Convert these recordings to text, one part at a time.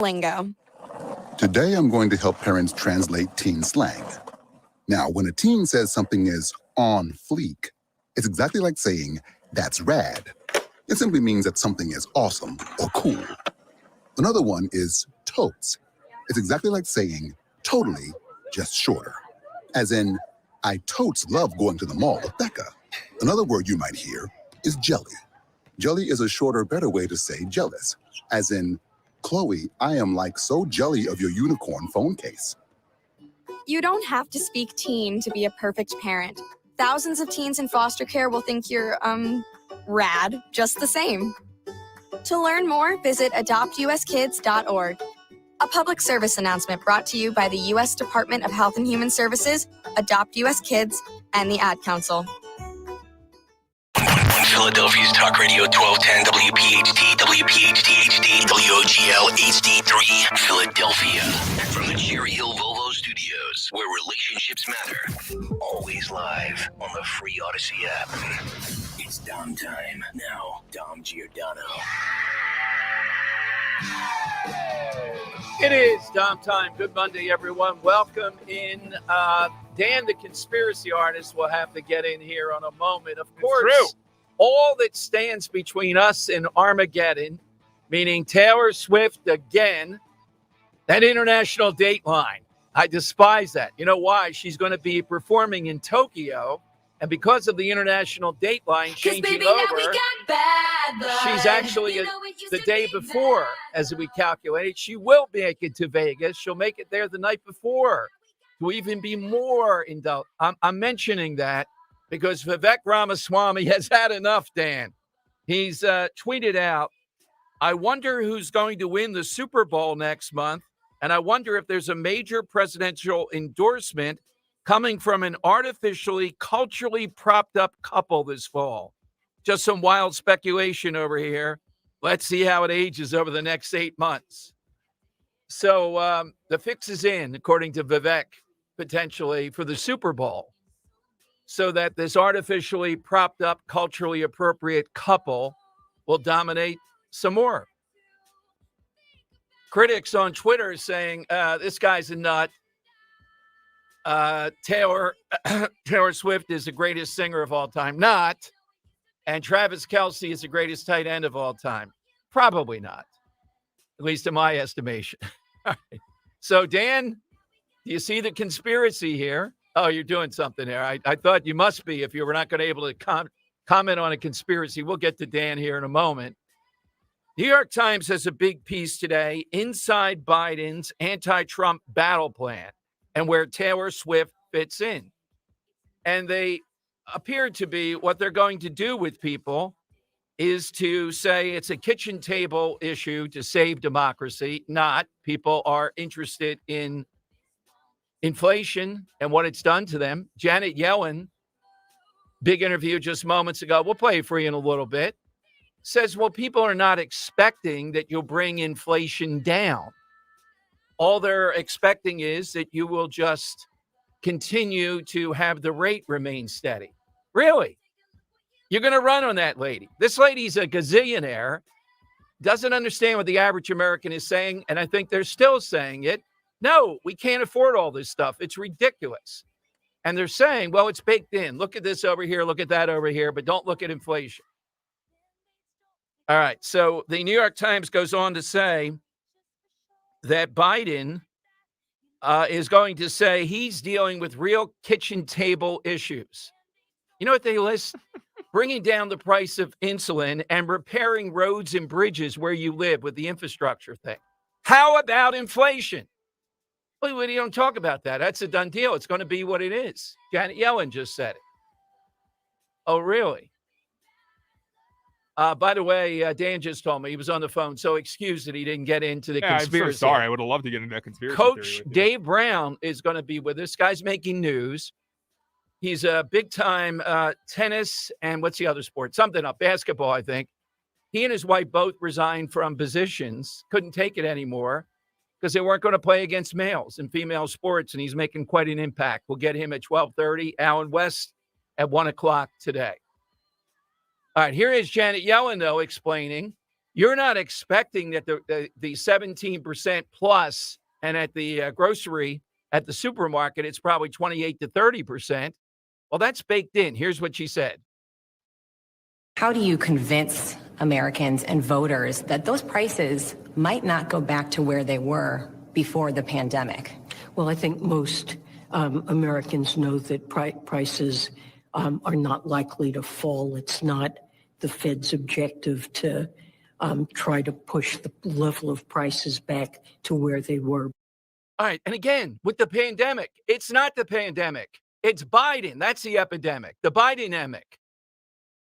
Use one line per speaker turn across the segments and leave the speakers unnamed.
Lingo.
Today, I'm going to help parents translate teen slang. Now, when a teen says something is on fleek, it's exactly like saying, that's rad. It simply means that something is awesome or cool. Another one is totes. It's exactly like saying, totally, just shorter. As in, I totes love going to the mall with Becca. Another word you might hear is jelly. Jelly is a shorter, better way to say jealous. As in, Chloe, I am like so jelly of your unicorn phone case.
You don't have to speak teen to be a perfect parent. Thousands of teens in foster care will think you're, rad just the same. To learn more, visit adoptuskids.org. A public service announcement brought to you by the U.S. Department of Health and Human Services, Adopt U.S. Kids, and the Ad Council.
Philadelphia's Talk Radio 1210 WPHT, WPHT HD, WOGL HD3, Philadelphia. From the Cherry Hill Volvo Studios, where relationships matter. Always live on the free Odyssey app. It's Dom time. Now, Dom Giordano.
It is Dom time. Good Monday, everyone. Welcome in. Dan, the conspiracy artist, will have to get in here on a moment. Of course, all that stands between us and Armageddon, meaning Taylor Swift again, that international dateline. I despise that. You know why? She's going to be performing in Tokyo, and because of the international dateline changing over, she's actually the day before, as we calculate, she will make it to Vegas. She'll make it there the night before to even be more indulged. I'm mentioning that because Vivek Ramaswamy has had enough, Dan. He's tweeted out, I wonder who's going to win the Super Bowl next month, and I wonder if there's a major presidential endorsement coming from an artificially, culturally propped up couple this fall. Just some wild speculation over here. Let's see how it ages over the next 8 months. So the fix is in, according to Vivek, potentially for the Super Bowl, so that this artificially propped up, culturally appropriate couple will dominate some more. Critics on Twitter saying, this guy's a nut. Taylor Swift is the greatest singer of all time. Not. And Travis Kelce is the greatest tight end of all time. Probably not, at least in my estimation. All right. So, Dan, do you see the conspiracy here? Oh, you're doing something there. I thought you must be if you were not going to be able to comment on a conspiracy. We'll get to Dan here in a moment. New York Times has a big piece today inside Biden's anti-Trump battle plan and where Taylor Swift fits in. And they appear to be what they're going to do with people is to say it's a kitchen table issue to save democracy, not people are interested in inflation and what it's done to them. Janet Yellen, big interview just moments ago, we'll play it for you in a little bit, says, well, people are not expecting that you'll bring inflation down. All they're expecting is that you will just continue to have the rate remain steady. Really? You're going to run on that lady. This lady's a gazillionaire, doesn't understand what the average American is saying, and I think they're still saying it. No, we can't afford all this stuff. It's ridiculous. And they're saying, well, it's baked in. Look at this over here. Look at that over here. But don't look at inflation. All right. So the New York Times goes on to say that Biden is going to say he's dealing with real kitchen table issues. You know what they list? Bringing down the price of insulin and repairing roads and bridges where you live with the infrastructure thing. How about inflation? Well, you don't talk about that. That's a done deal. It's going to be what it is. Janet Yellen just said it. Oh, really? By the way, Dan just told me he was on the phone, so excuse that he didn't get into the conspiracy.
I'm so sorry. I would have loved to get into that conspiracy
Coach Dave Brown is going to be with us. Guy's making news. He's a big-time tennis and what's the other sport? Something up, basketball, I think. He and his wife both resigned from positions, couldn't take it anymore because they weren't going to play against males in female sports, and he's making quite an impact. We'll get him at 12:30. Alan West at 1 o'clock today. All right, here is Janet Yellen, though, explaining You're not expecting that the 17% plus, and at the grocery, at the supermarket, it's probably 28 to 30%. Well, that's baked in. Here's what she said.
How do you convince Americans and voters that those prices might not go back to where they were before the pandemic?
Well, I think most Americans know that prices are not likely to fall. It's not the Fed's objective to try to push the level of prices back to where they were.
All right. And again, with the pandemic, it's not the pandemic. It's Biden. That's the epidemic, the Biden-emic.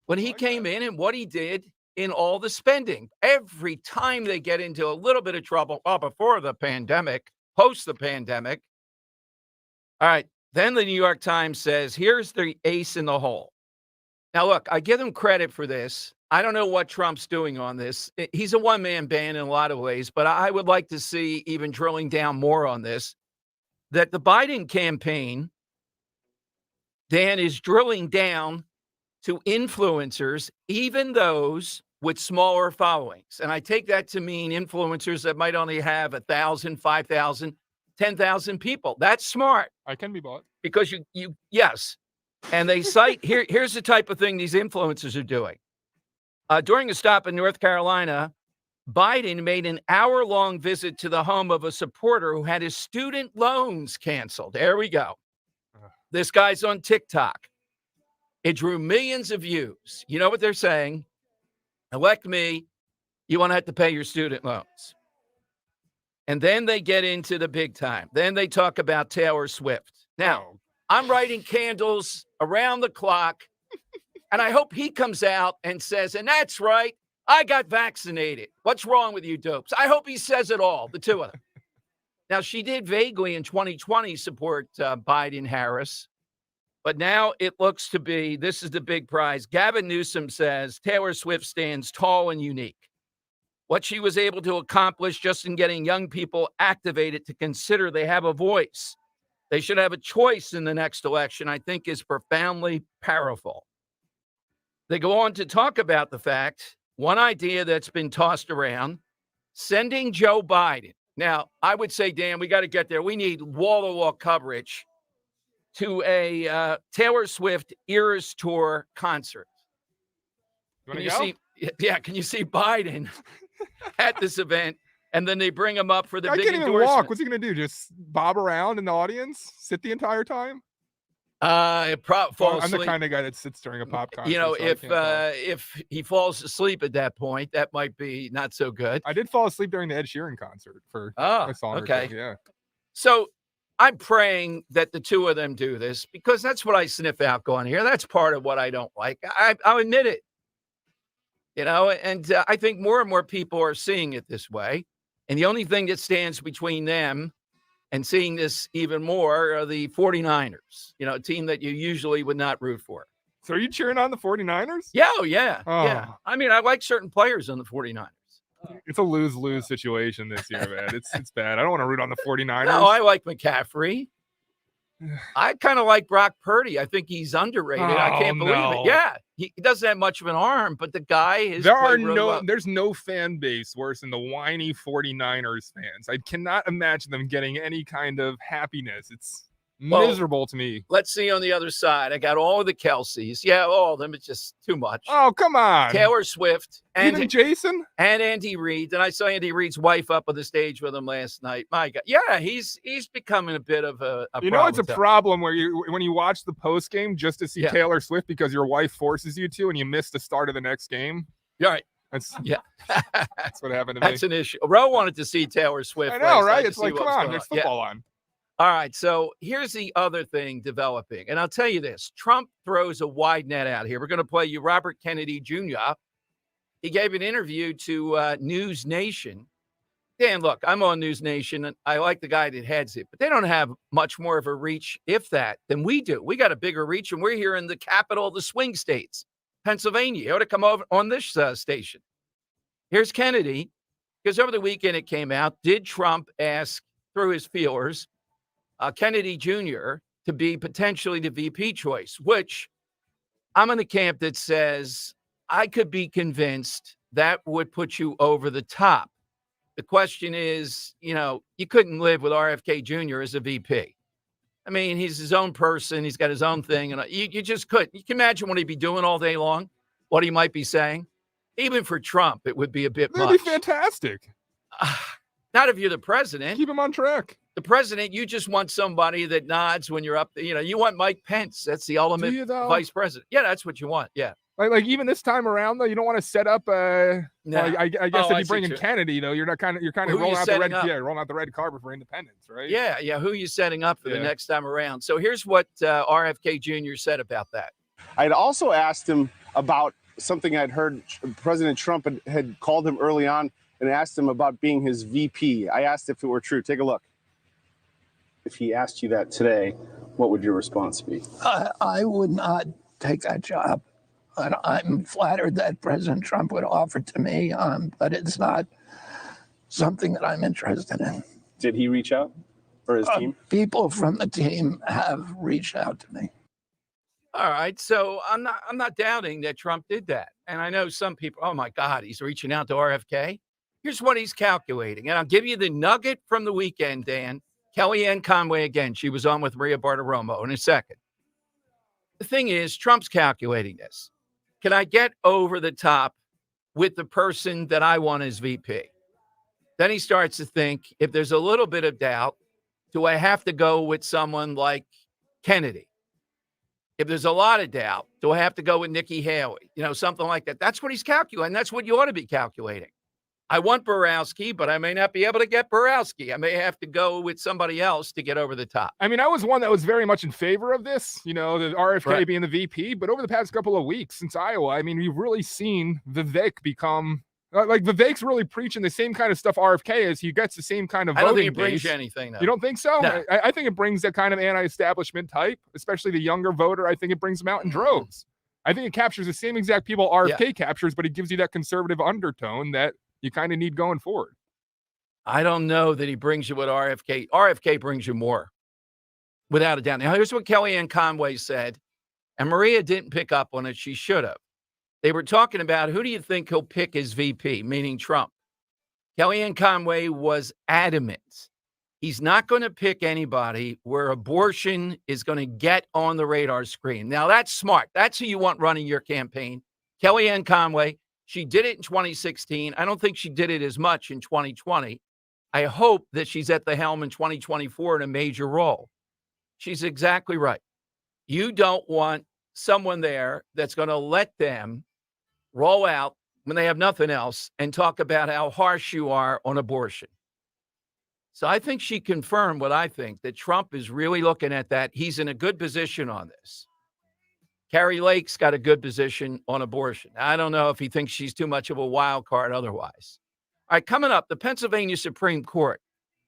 When he came in and what he did in all the spending, every time they get into a little bit of trouble, well, before the pandemic, post the pandemic. All right. Then the New York Times says, here's the ace in the hole. Now, look, I give him credit for this. I don't know what Trump's doing on this. He's a one-man band in a lot of ways, but I would like to see, even drilling down more on this, that the Biden campaign, Dan, is drilling down to influencers, even those with smaller followings. And I take that to mean influencers that might only have 1,000, 5,000, 10,000 people. That's smart.
I can be bought.
Because yes. And they cite, here's the type of thing these influencers are doing. During a stop in North Carolina, Biden made an hour-long visit to the home of a supporter who had his student loans canceled. There we go. This guy's on TikTok. It drew millions of views. You know what they're saying? Elect me. You won't have to pay your student loans. And then they get into the big time. Then they talk about Taylor Swift. Now, I'm writing candles around the clock, and I hope he comes out and says, and that's right, I got vaccinated. What's wrong with you dopes? I hope he says it all, the two of them. Now, she did vaguely in 2020 support Biden-Harris, but now it looks to be, this is the big prize. Gavin Newsom says Taylor Swift stands tall and unique. What she was able to accomplish just in getting young people activated to consider they have a voice, they should have a choice in the next election, I think is profoundly powerful. They go on to talk about the fact, one idea that's been tossed around, sending Joe Biden. Now, I would say, Dan, we got to get there. We need wall-to-wall coverage to a Taylor Swift Eras Tour concert.
Can you go?
Can you see Biden at this event? And then they bring him up for the
I
big
can't even
endorsement.
walk. What's he going to do? Just bob around in the audience? Sit the entire time?
Fall
I'm
asleep.
the kind of guy that sits during a pop concert.
You know,
so
if he falls asleep at that point, that might be not so good.
I did fall asleep during the Ed Sheeran concert for a song or two. Yeah.
So I'm praying that the two of them do this because that's what I sniff out going here. That's part of what I don't like. I'll admit it. You know, and I think more and more people are seeing it this way. And the only thing that stands between them and seeing this even more are the 49ers, you know, a team that you usually would not root for.
So are you cheering on the 49ers?
Yeah,
Oh.
yeah. I mean, I like certain players on the 49ers.
It's a lose-lose situation this year, man. It's bad. I don't want to root on the 49ers.
No, I like McCaffrey. I kind of like Brock Purdy. I think he's underrated. I can't believe it. Yeah, he doesn't have much of an arm, but the guy is.
There's no fan base worse than the whiny 49ers fans. I cannot imagine them getting any kind of happiness. It's miserable to me.
Let's see on the other side. I got all of the Kelseys. Yeah, all of them. It's just too much.
Oh, come on.
Taylor Swift and
even Jason
and Andy Reid. And I saw Andy Reid's wife up on the stage with him last night. My God, yeah, he's becoming a bit of a
you know, it's a problem where when you watch the post game just to see Taylor Swift because your wife forces you to, and you miss the start of the next game.
You're right.
That's what happened to me.
That's an issue. Roe wanted to see Taylor Swift.
I know, right? It's like, come on, there's football on.
All right, so here's the other thing developing. And I'll tell you this. Trump throws a wide net out here. We're going to play you Robert Kennedy Jr. He gave an interview to News Nation. Dan, look, I'm on News Nation, and I like the guy that heads it. But they don't have much more of a reach, if that, than we do. We got a bigger reach, and we're here in the capital of the swing states, Pennsylvania. You ought to come over on this station. Here's Kennedy, because over the weekend it came out. Did Trump ask, through his feelers, Kennedy Jr. to be potentially the VP choice, which I'm in the camp that says I could be convinced that would put you over the top. The question is, you couldn't live with RFK Jr. as a VP. I mean, he's his own person. He's got his own thing. And you just couldn't. You can imagine what he'd be doing all day long, what he might be saying. Even for Trump, it would be a bit much.
That'd be fantastic.
Not if you're the president.
Keep him on track.
The president, you just want somebody that nods when you're up there. You want Mike Pence. That's the ultimate vice president. Yeah, that's what you want. Yeah.
Like even this time around, though, you don't want to set up. I guess if you bring in Kennedy, though, you're kind of rolling out the red carpet for independence, right?
Yeah. Who are you setting up for the next time around? So here's what RFK Jr. said about that.
I'd also asked him about something I'd heard President Trump had called him early on and asked him about being his VP. I asked if it were true. Take a look. If he asked you that today, what would your response be?
I would not take that job. I'm flattered that President Trump would offer it to me, but it's not something that I'm interested in.
Did he reach out, or his team?
People from the team have reached out to me.
All right, so I'm not doubting that Trump did that, and I know some people. Oh my God, he's reaching out to RFK. Here's what he's calculating, and I'll give you the nugget from the weekend, Dan. Kellyanne Conway again. She was on with Maria Bartiromo in a second. The thing is, Trump's calculating this. Can I get over the top with the person that I want as VP? Then he starts to think, if there's a little bit of doubt, do I have to go with someone like Kennedy? If there's a lot of doubt, do I have to go with Nikki Haley? Something like that. That's what he's calculating. That's what you ought to be calculating. I want Borowski, but I may not be able to get Borowski. I may have to go with somebody else to get over the top.
I mean, I was one that was very much in favor of this, the RFK being the VP. But over the past couple of weeks since Iowa, I mean, we've really seen Vivek become Vivek's really preaching the same kind of stuff RFK is. He gets the same kind of voting.
I don't think it brings you anything, though.
You don't think so?
No.
I think it brings that kind of anti-establishment type, especially the younger voter. I think it brings them out in droves. I think it captures the same exact people RFK captures, but it gives you that conservative undertone that you kind of need going forward.
I don't know that he brings you what RFK. RFK brings you more, without a doubt. Now, here's what Kellyanne Conway said, and Maria didn't pick up on it. She should have. They were talking about, who do you think he'll pick as VP, meaning Trump? Kellyanne Conway was adamant. He's not going to pick anybody where abortion is going to get on the radar screen. Now, that's smart. That's who you want running your campaign. Kellyanne Conway. She did it in 2016. I don't think she did it as much in 2020. I hope that she's at the helm in 2024 in a major role. She's exactly right. You don't want someone there that's going to let them roll out when they have nothing else and talk about how harsh you are on abortion. So I think she confirmed what I think, that Trump is really looking at that. He's in a good position on this. Carrie Lake's got a good position on abortion. I don't know if he thinks she's too much of a wild card otherwise. All right, coming up, the Pennsylvania Supreme Court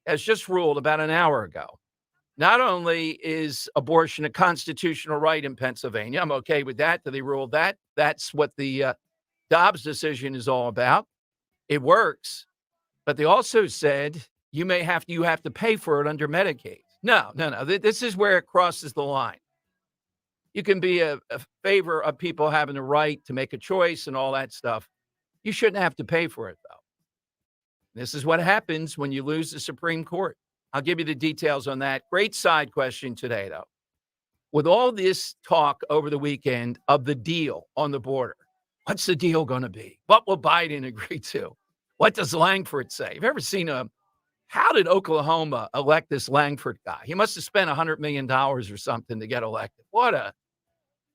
has just ruled about an hour ago. Not only is abortion a constitutional right in Pennsylvania, I'm okay with that, that they ruled that. That's what the Dobbs decision is all about. It works. But they also said you have to pay for it under Medicaid. No. This is where it crosses the line. You can be a favor of people having the right to make a choice and all that stuff. You shouldn't have to pay for it, though. This is what happens when you lose the Supreme Court. I'll give you the details on that. Great side question today, though. With all this talk over the weekend of the deal on the border, what's the deal going to be? What will Biden agree to? What does Langford say? Have you ever seen how did Oklahoma elect this Langford guy? He must have spent $100 million or something to get elected.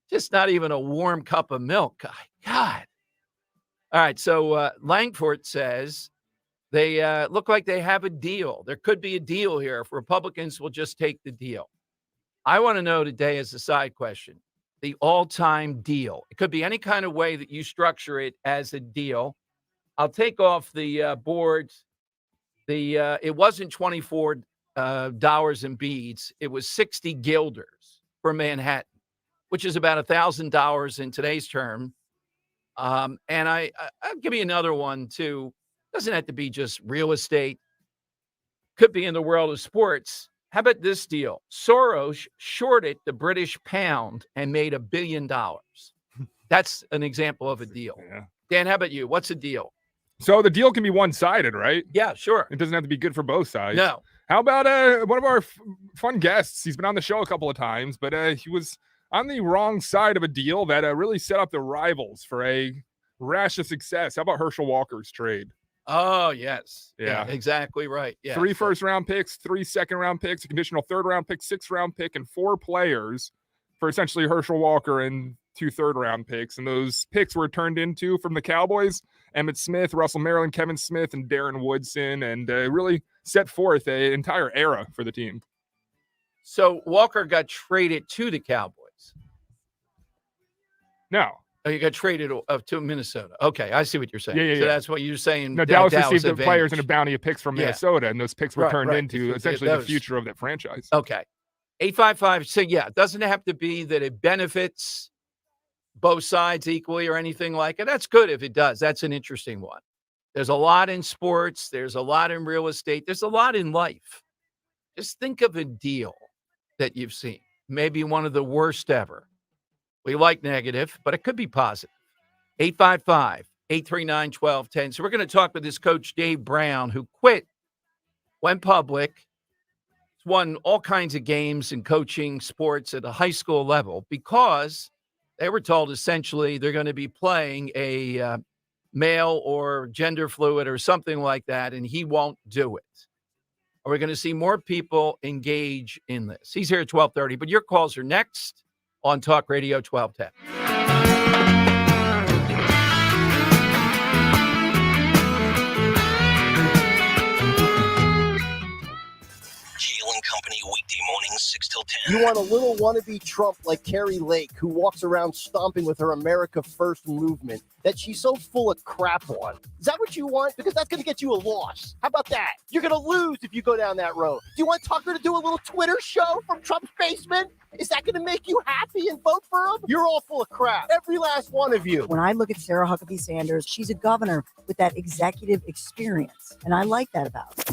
Just not even a warm cup of milk guy. God. All right, so Langford says they look like they have a deal. There could be a deal here if Republicans will just take the deal. I want to know today, as a side question, the all-time deal. It could be any kind of way that you structure it as a deal. I'll take off the board. It wasn't $24 in beads. It was 60 guilders for Manhattan, which is about $1,000 in today's term. And I'll give you another one too. Doesn't have to be just real estate. Could be in the world of sports. How about this deal? Soros shorted the British pound and made $1 billion. That's an example of a deal.
Yeah.
Dan, how about you? What's the deal?
So the deal can be one-sided, right?
Yeah, sure.
It doesn't have to be good for both sides.
No.
How about one of our fun guests? He's been on the show a couple of times, but he was on the wrong side of a deal that really set up the rivals for a rash of success. How about Herschel Walker's trade?
Oh, yes.
Yeah.
Exactly right. Yeah.
3 first-round picks, 3 second-round picks, a conditional third-round pick, 6th-round pick, and 4 players for essentially Herschel Walker and 2 third-round picks. And those picks were turned into, from the Cowboys, Emmitt Smith, Russell Maryland, Kevin Smith, and Darren Woodson, and really set forth an entire era for the team.
So Walker got traded to the Cowboys.
No.
Oh, you got traded to Minnesota. Okay, I see what you're saying.
Yeah.
So that's what you're saying.
No, Dallas received the
advantage.
players and a bounty of picks from Minnesota, and those picks were turned into essentially the future of that franchise.
Okay. 855. So, yeah, it doesn't have to be that it benefits both sides equally or anything like it. That's good if it does. That's an interesting one. There's a lot in sports. There's a lot in real estate. There's a lot in life. Just think of a deal that you've seen. Maybe one of the worst ever. We like negative, but it could be positive. 855-839-1210. So we're going to talk with this coach, Dave Brown, who quit, went public, won all kinds of games in coaching sports at a high school level because they were told essentially they're going to be playing a male or gender fluid or something like that, and he won't do it. Are we going to see more people engage in this? He's here at 12:30, but your calls are next on Talk Radio 1210.
Kale and Company, weekday mornings 6 till 10.
You want a little wannabe Trump like Carrie Lake, who walks around stomping with her America First movement that she's so full of crap on. Is that what you want? Because that's going to get you a loss. How about that? You're going to lose if you go down that road. Do you want Tucker to do a little Twitter show from Trump's basement? Is that going to make you happy and vote for him? You're all full of crap. Every last one of you.
When I look at Sarah Huckabee Sanders, she's a governor with that executive experience, and I like that about her.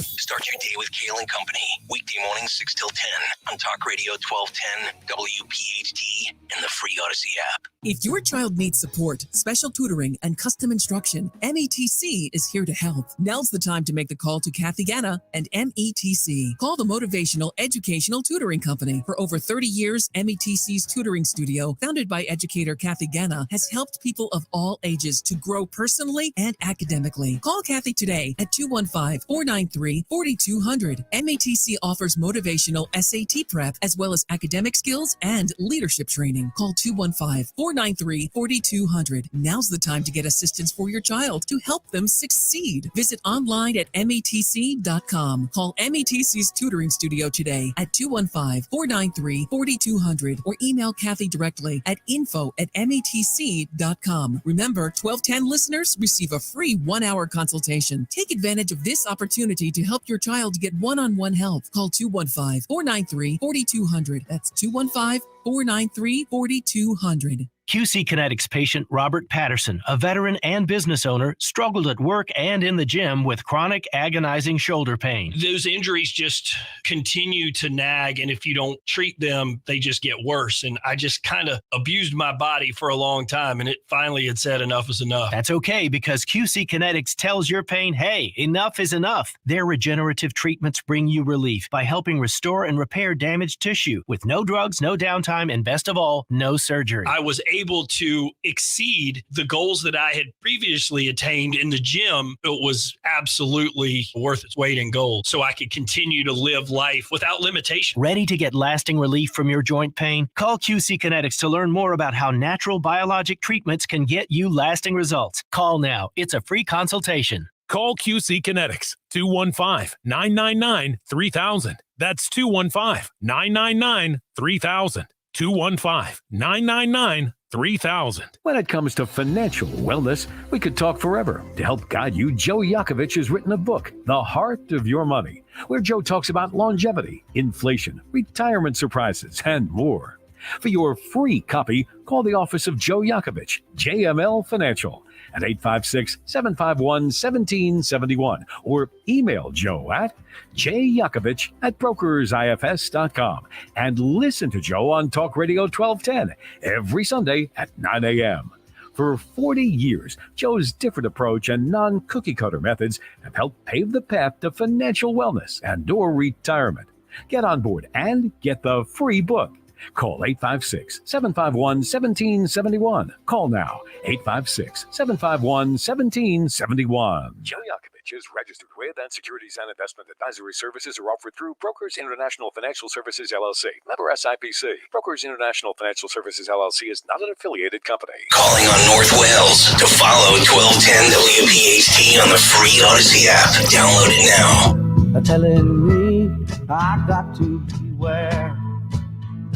Start your day with Kale and Company, weekday mornings 6 till 10 on Talk Radio 1210, WPHT, and the free Odyssey app.
If your child needs support, special tutoring, and custom instruction, METC is here to help. Now's the time to make the call to Kathy Ganna and METC. Call the Motivational Educational Tutoring Company. For over 30 years, METC's tutoring studio, founded by educator Kathy Ganna, has helped people of all ages to grow personally and academically. Call Kathy today at 215-493-4200. METC offers motivational SAT prep as well as academic skills and leadership training. Call 215-493-4200. Now's the time to get assistance for your child to help them succeed. Visit online at METC.com. Call METC's tutoring studio today at 215-493-4200 or email Kathy directly at info@METC.com. Remember, 1210 listeners receive a free 1-hour consultation. Take advantage of this opportunity to help your child get one-on-one help. Call 215-493-4200. That's 215-493-4200.
QC Kinetics patient Robert Patterson, a veteran and business owner, struggled at work and in the gym with chronic agonizing shoulder pain.
Those injuries just continue to nag, and if you don't treat them, they just get worse. And I just kind of abused my body for a long time, and it finally had said enough is enough.
That's okay, because QC Kinetics tells your pain, hey, enough is enough. Their regenerative treatments bring you relief by helping restore and repair damaged tissue with no drugs, no downtime, and best of all, no surgery.
I was able to exceed the goals that I had previously attained in the gym. It was absolutely worth its weight in gold, so I could continue to live life without limitation.
Ready to get lasting relief from your joint pain? Call QC Kinetics to learn more about how natural biologic treatments can get you lasting results. Call now. It's a free consultation.
Call QC Kinetics, 215-999-3000. That's 215-999-3000. 215-999-3000.
When it comes to financial wellness, we could talk forever. To help guide you, Joe Yakovich has written a book, The Heart of Your Money, where Joe talks about longevity, inflation, retirement surprises, and more. For your free copy, call the office of Joe Yakovich, JML Financial, at 856-751-1771, or email Joe at jyakovich@brokersifs.com, and listen to Joe on Talk Radio 1210 every Sunday at 9 a.m. For 40 years, Joe's different approach and non-cookie cutter methods have helped pave the path to financial wellness and/or retirement. Get on board and get the free book. Call 856-751-1771. Call now, 856-751-1771. Joe Yakovich is registered with and securities and investment advisory services are offered through Brokers International Financial Services, LLC. Member SIPC. Brokers International Financial Services, LLC is not an affiliated company.
Calling on North Wales to follow 1210 WPHT on the free Odyssey app. Download it now.
Telling me I got to beware.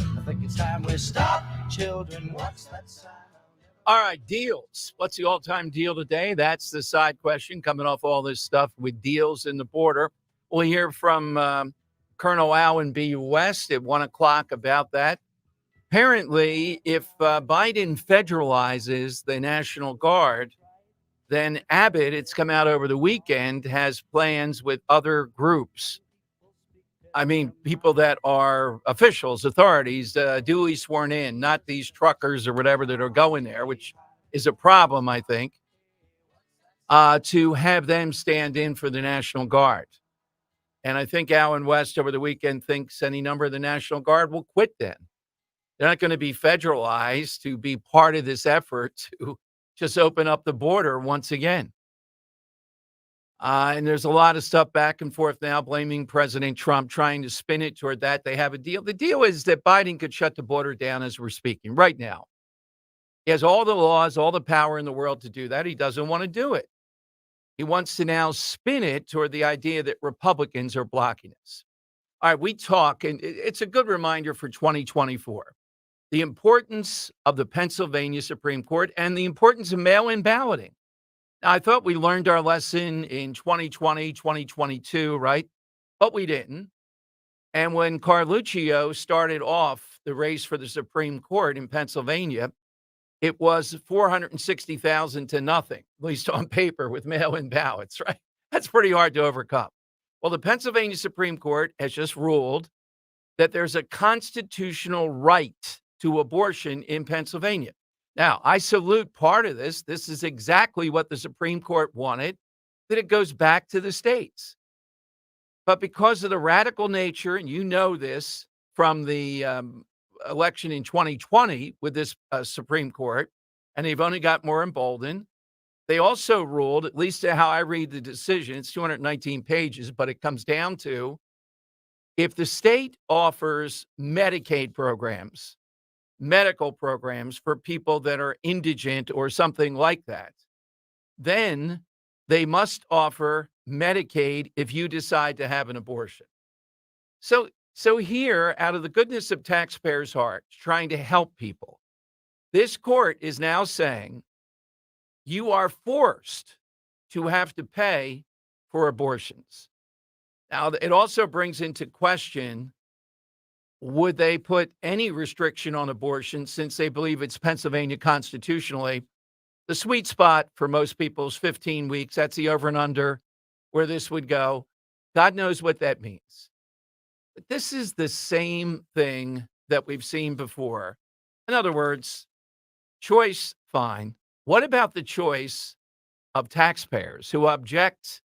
I think it's time we stop, children. What's that sign?
All right, deals. What's the all-time deal today? That's the side question coming off all this stuff with deals in the border. We'll hear from Colonel Allen B. West at 1 o'clock about that. Apparently, if Biden federalizes the National Guard, then Abbott, it's come out over the weekend, has plans with other groups. I mean, people that are officials, authorities, duly sworn in, not these truckers or whatever that are going there, which is a problem, I think, to have them stand in for the National Guard. And I think Allen West over the weekend thinks any number of the National Guard will quit then. They're not going to be federalized to be part of this effort to just open up the border once again. And there's a lot of stuff back and forth now blaming President Trump, trying to spin it toward that. They have a deal. The deal is that Biden could shut the border down as we're speaking right now. He has all the laws, all the power in the world to do that. He doesn't want to do it. He wants to now spin it toward the idea that Republicans are blocking us. All right, we talk, and it's a good reminder for 2024. The importance of the Pennsylvania Supreme Court and the importance of mail-in balloting. Now, I thought we learned our lesson in 2020, 2022, right? But we didn't. And when Carluccio started off the race for the Supreme Court in Pennsylvania, it was 460,000 to nothing, at least on paper with mail-in ballots, right? That's pretty hard to overcome. Well, the Pennsylvania Supreme Court has just ruled that there's a constitutional right to abortion in Pennsylvania. Now, I salute part of this. This is exactly what the Supreme Court wanted, that it goes back to the states. But because of the radical nature, and you know this from the election in 2020 with this Supreme Court, and they've only got more emboldened, they also ruled, at least how I read the decision, it's 219 pages, but it comes down to if the state offers Medicaid programs, medical programs for people that are indigent or something like that, then they must offer Medicaid if you decide to have an abortion. So here, out of the goodness of taxpayers' hearts, trying to help people, this court is now saying you are forced to have to pay for abortions. Now, it also brings into question, would they put any restriction on abortion since they believe it's Pennsylvania constitutionally? The sweet spot for most people is 15 weeks. That's the over and under where this would go. God knows what that means. But this is the same thing that we've seen before. In other words, choice, fine. What about the choice of taxpayers who object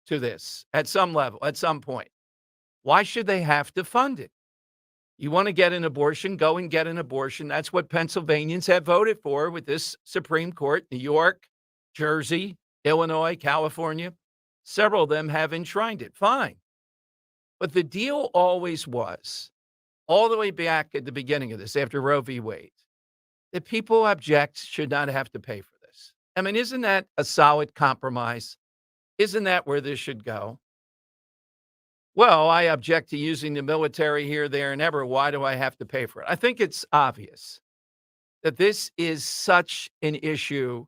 to this at some level, at some point? Why should they have to fund it? You want to get an abortion, go and get an abortion. That's what Pennsylvanians have voted for with this Supreme Court. New York, Jersey, Illinois, California, several of them have enshrined it. Fine. But the deal always was, all the way back at the beginning of this, after Roe v. Wade, that people who object should not have to pay for this. I mean, isn't that a solid compromise? Isn't that where this should go? Well, I object to using the military here, there, and ever. Why do I have to pay for it? I think it's obvious that this is such an issue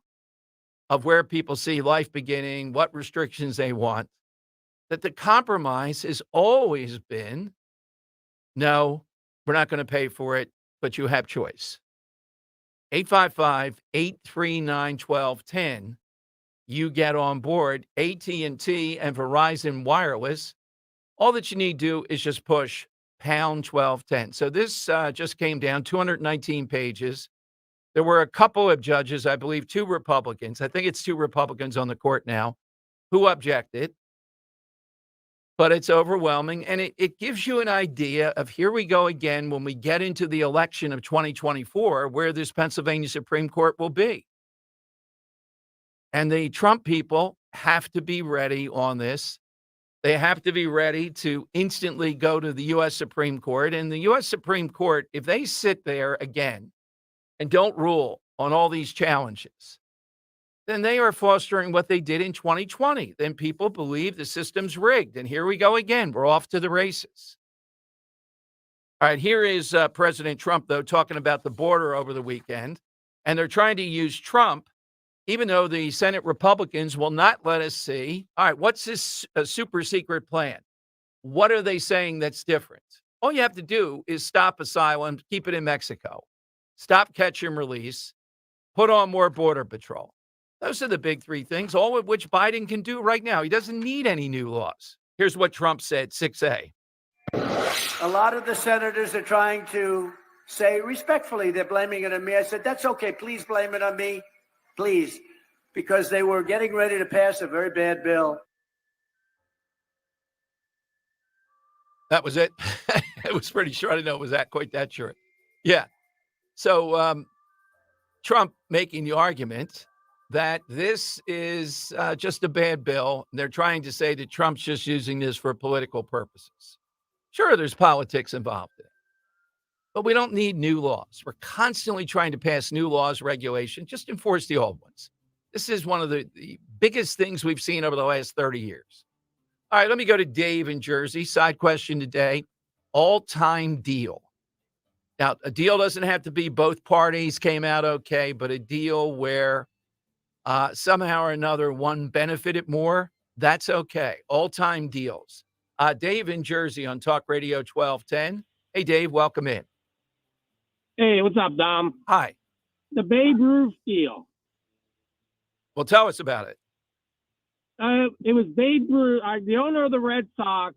of where people see life beginning, what restrictions they want, that the compromise has always been, no, we're not going to pay for it, but you have choice. 855-839-1210. You get on board. AT&T and Verizon Wireless. All that you need to do is just push pound 1210. So this just came down 219 pages. There were a couple of judges, I believe 2 Republicans. I think it's 2 Republicans on the court now who objected. But it's overwhelming, and it gives you an idea of here we go again when we get into the election of 2024, where this Pennsylvania Supreme Court will be. And the Trump people have to be ready on this. They have to be ready to instantly go to the U.S. Supreme Court. And the U.S. Supreme Court, if they sit there again and don't rule on all these challenges, then they are fostering what they did in 2020. Then people believe the system's rigged. And here we go again. We're off to the races. All right, here is President Trump, though, talking about the border over the weekend. And they're trying to use Trump, even though the Senate Republicans will not let us see. All right, what's this super secret plan? What are they saying that's different? All you have to do is stop asylum, keep it in Mexico, stop catch and release, put on more border patrol. Those are the big 3 things, all of which Biden can do right now. He doesn't need any new laws. Here's what Trump said, 6A.
A lot of the senators are trying to say respectfully, they're blaming it on me. I said, that's okay. Please blame it on me. Please. Because they were getting ready to pass a very bad bill.
That was it. It was pretty short. I didn't know it was quite that short. Yeah. So Trump making the argument that this is just a bad bill. They're trying to say that Trump's just using this for political purposes. Sure, there's politics involved in it, but we don't need new laws. We're constantly trying to pass new laws, regulation, just enforce the old ones. This is one of the biggest things we've seen over the last 30 years. All right, let me go to Dave in Jersey. Side question today, all-time deal. Now, a deal doesn't have to be both parties came out okay, but a deal where somehow or another one benefited more, that's okay. All-time deals. Dave in Jersey on Talk Radio 1210. Hey, Dave, welcome in.
Hey, what's up, Dom?
Hi.
The Babe Ruth deal.
Well, tell us about it.
It was Babe Ruth. The owner of the Red Sox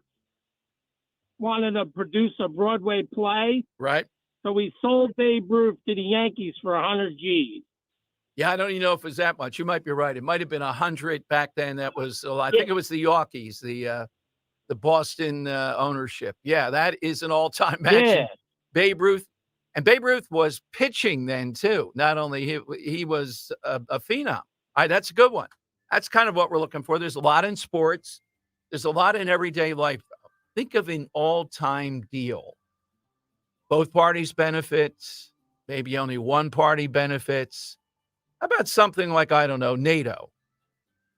wanted to produce a Broadway play.
Right.
So we sold Babe Ruth to the Yankees for 100 G's.
Yeah, I don't even know if it was that much. You might be right. It might have been 100 back then. That was a lot. I think it was the Yankees, the Boston ownership. Yeah, that is an all-time match.
Yeah.
Babe Ruth. And Babe Ruth was pitching then, too. Not only he was a phenom. All right, that's a good one. That's kind of what we're looking for. There's a lot in sports. There's a lot in everyday life. Think of an all-time deal. Both parties benefit. Maybe only one party benefits. How about something like, I don't know, NATO?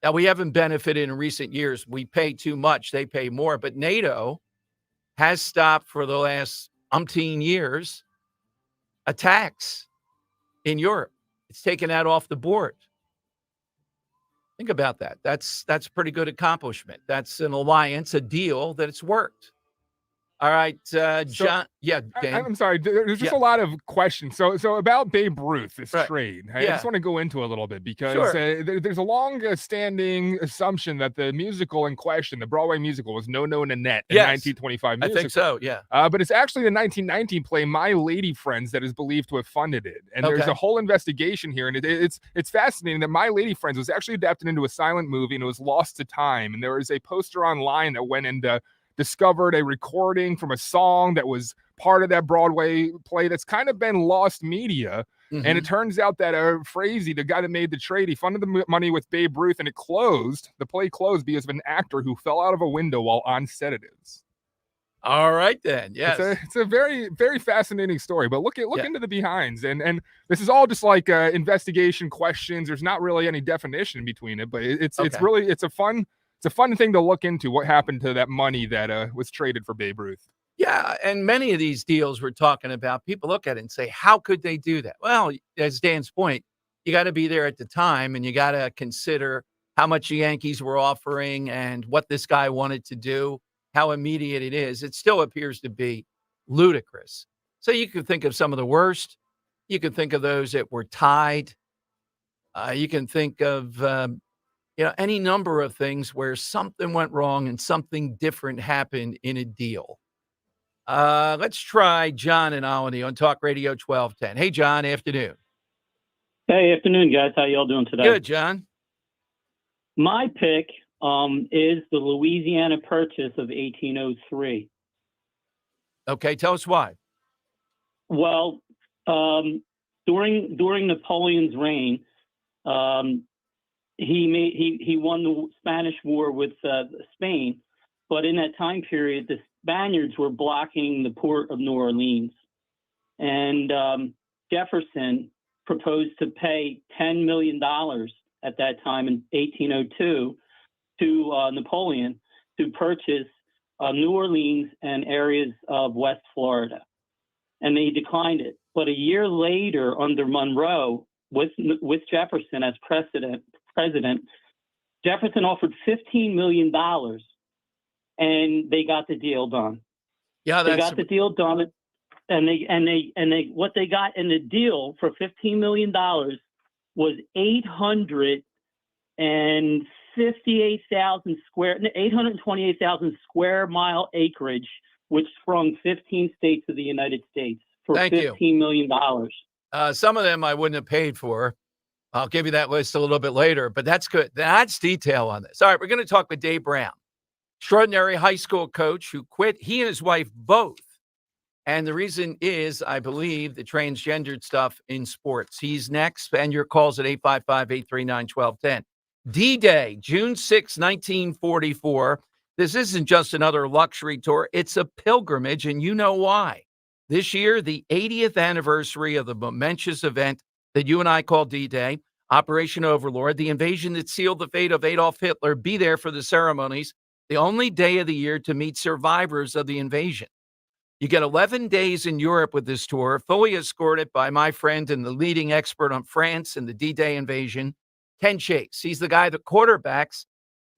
Now, we haven't benefited in recent years. We pay too much. They pay more. But NATO has stopped for the last umpteen years attacks in Europe. It's taken that off the board. Think about that. That's a pretty good accomplishment. That's an alliance, a deal that it's worked. All right, John. Dan.
I'm sorry. There's just a lot of questions. So about Babe Ruth, this trade, I just want to go into a little bit because there's a long-standing assumption that the musical in question, the Broadway musical, was No No Nanette in 1925 musical.
I think so, yeah.
But it's actually the 1919 play My Lady Friends that is believed to have funded it. And there's a whole investigation here. And it's fascinating that My Lady Friends was actually adapted into a silent movie and it was lost to time. And there was a poster online that went into discovered a recording from a song that was part of that Broadway play that's kind of been lost media. Mm-hmm. And it turns out that Frazee, the guy that made the trade, he funded the money with Babe Ruth and it closed. The play closed because of an actor who fell out of a window while on sedatives.
All right, then. Yes.
It's a very, very fascinating story, but look into the behinds. And this is all just like investigation questions. There's not really any definition between it, but it's a fun thing to look into, what happened to that money that was traded for Babe Ruth.
Yeah, and many of these deals we're talking about, people look at it and say, how could they do that? Well, as Dan's point, you got to be there at the time, and you got to consider how much the Yankees were offering and what this guy wanted to do, how immediate it is. It still appears to be ludicrous. So you could think of some of the worst. You could think of those that were tied. You can think of any number of things where something went wrong and something different happened in a deal. Let's try John and Alany on Talk Radio 1210. Hey, John, afternoon.
Hey, afternoon, guys. How y'all doing today?
Good, John.
My pick is the Louisiana Purchase of 1803.
Okay, tell us why.
Well, during Napoleon's reign, he won the Spanish War with Spain, but in that time period, the Spaniards were blocking the port of New Orleans, and Jefferson proposed to pay $10 million at that time in 1802 to Napoleon to purchase New Orleans and areas of West Florida. And he declined it. But a year later, under Monroe, with Jefferson as president, Jefferson offered $15 million, and they got the deal done.
Yeah,
they got the deal done, and they what they got in the deal for $15 million was 828,000 square mile acreage, which sprung 15 states of the United States for $15 million.
Some of them I wouldn't have paid for. I'll give you that list a little bit later, but that's good. That's detail on this. All right, we're going to talk with Dave Brown, extraordinary high school coach who quit. He and his wife both. And the reason is, I believe, the transgendered stuff in sports. He's next, and your calls at 855-839-1210. D-Day, June 6, 1944. This isn't just another luxury tour. It's a pilgrimage, and you know why. This year, the 80th anniversary of the momentous event that you and I call D-Day, Operation Overlord, the invasion that sealed the fate of Adolf Hitler. Be there for the ceremonies, the only day of the year to meet survivors of the invasion. You get 11 days in Europe with this tour, fully escorted by my friend and the leading expert on France and the D-Day invasion, Ken Chase. He's the guy that quarterbacks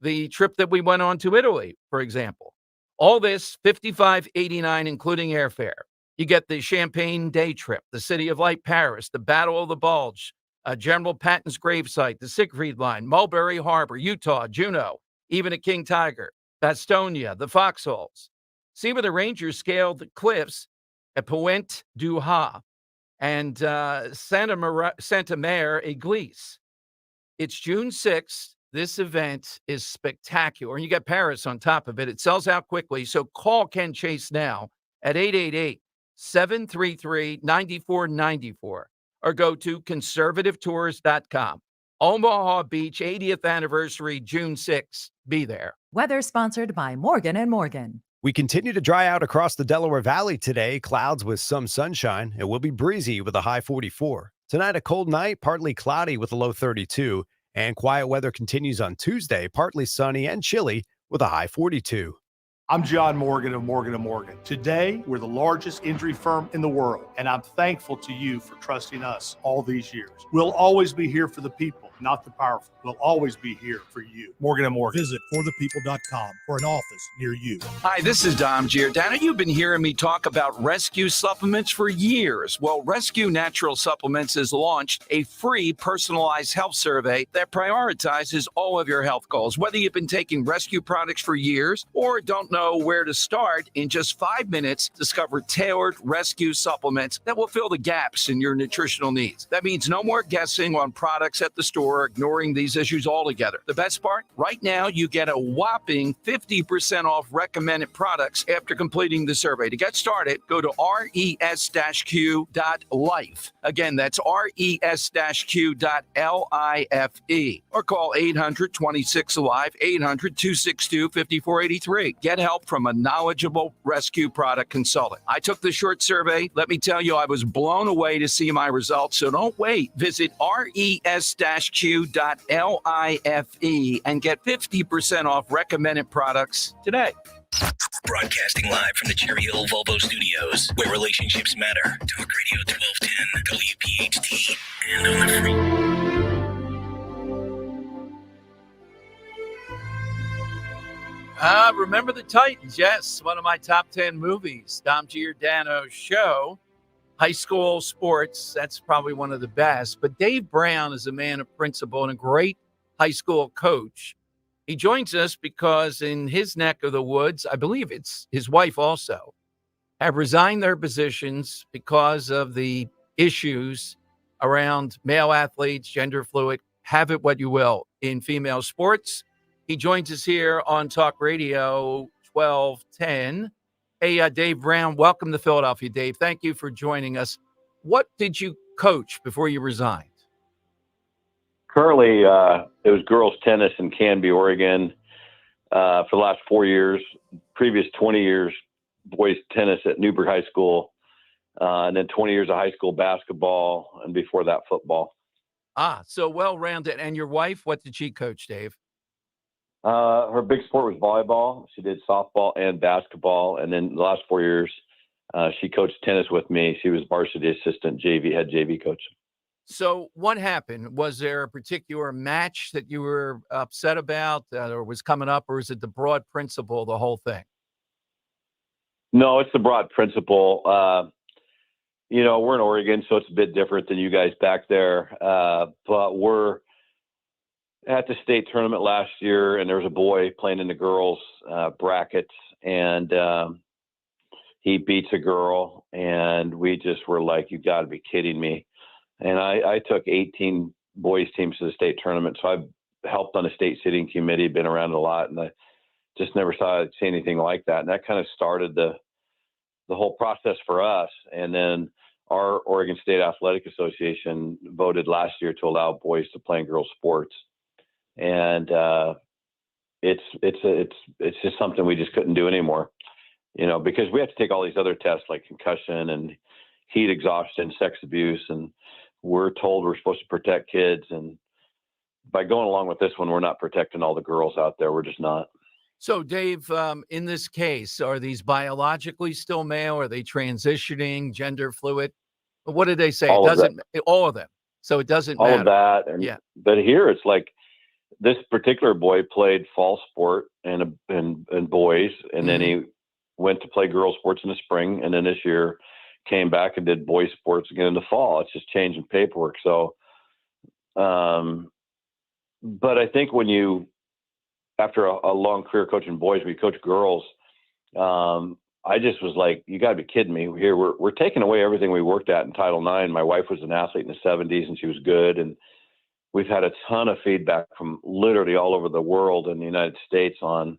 the trip that we went on to Italy, for example. All this, $55.89, including airfare. You get the Champagne day trip, the City of Light Paris, the Battle of the Bulge, General Patton's gravesite, the Siegfried Line, Mulberry Harbor, Utah, Juneau, even a King Tiger, Bastonia, the Foxholes. See where the Rangers scaled the cliffs at Pointe du Ha and Santa Mare Église. It's June 6th. This event is spectacular. And you get Paris on top of it. It sells out quickly. So call Ken Chase now at 888-733-9494 or go to conservativetours.com. Omaha Beach, 80th anniversary, June 6th. Be there.
Weather sponsored by Morgan & Morgan.
We continue to dry out across the Delaware Valley today. Clouds with some sunshine. It will be breezy with a high 44. Tonight, a cold night, partly cloudy with a low 32. And quiet weather continues on Tuesday, partly sunny and chilly with a high 42.
I'm John Morgan of Morgan & Morgan. Today, we're the largest injury firm in the world, and I'm thankful to you for trusting us all these years. We'll always be here for the people, not the powerful. We'll always be here for you. Morgan & Morgan.
Visit forthepeople.com for an office near you.
Hi, this is Dom Giordano. You've been hearing me talk about Rescue Supplements for years. Well, Rescue Natural Supplements has launched a free personalized health survey that prioritizes all of your health goals. Whether you've been taking Rescue products for years or don't know where to start, in just 5 minutes, discover tailored Rescue supplements that will fill the gaps in your nutritional needs. That means no more guessing on products at the store or ignoring these issues altogether. The best part? Right now, you get a whopping 50% off recommended products after completing the survey. To get started, go to res-q.life. Again, that's res-q.life or call 800-26-ALIVE, 800-262-5483. Get help from a knowledgeable Rescue product consultant. I took the short survey. Let me tell you, I was blown away to see my results. So don't wait. Visit res-q.life and get 50% off recommended products today.
Broadcasting live from the Cherry Hill Volvo Studios, where relationships matter. Talk Radio 1210, WPHT, and on the free.
Remember the Titans? Yes, one of my top 10 movies. Dom Giordano's show, high school sports. That's probably one of the best. But Dave Brown is a man of principle and a great high school coach. He joins us because in his neck of the woods, I believe it's his wife also, have resigned their positions because of the issues around male athletes, gender fluid, have it what you will, in female sports. He joins us here on Talk Radio 1210. Hey, Dave Brown, welcome to Philadelphia, Dave. Thank you for joining us. What did you coach before you resigned?
Currently, it was girls tennis in Canby, Oregon, for the last 4 years. Previous 20 years, boys tennis at Newburgh High School, and then 20 years of high school basketball, and before that, football.
So well-rounded. And your wife, what did she coach, Dave?
Her big sport was volleyball. She did softball and basketball. And then the last 4 years, she coached tennis with me. She was varsity assistant, head JV coach.
So what happened? Was there a particular match that you were upset about or was coming up, or is it the broad principle, the whole thing?
No, it's the broad principle. We're in Oregon, so it's a bit different than you guys back there. But we're at the state tournament last year, and there was a boy playing in the girls' brackets, and he beats a girl, and we just were like, you got to be kidding me. And I took 18 boys teams to the state tournament, so I've helped on the state seating committee, been around a lot, and I just never saw I'd see anything like that. And that kind of started the whole process for us. And then our Oregon State Athletic Association voted last year to allow boys to play in girls sports. And it's just something we just couldn't do anymore, because we have to take all these other tests like concussion and heat exhaustion, sex abuse, and we're told we're supposed to protect kids. And by going along with this one, we're not protecting all the girls out there. We're just not.
So, Dave, in this case, are these biologically still male? Are they transitioning, gender fluid? What did they say?
All of
all of them. So it doesn't
all
matter.
of that. And,
yeah.
But here it's like this particular boy played fall sport and boys, and then he went to play girls sports in the spring, and then this year came back and did boys sports again in the fall. It's just changing paperwork. So, but I think when you, after a long career coaching boys, we coach girls. I just was like, you got to be kidding me. Here we're taking away everything we worked at in Title IX. My wife was an athlete in the 70s, and she was good. And we've had a ton of feedback from literally all over the world and the United States on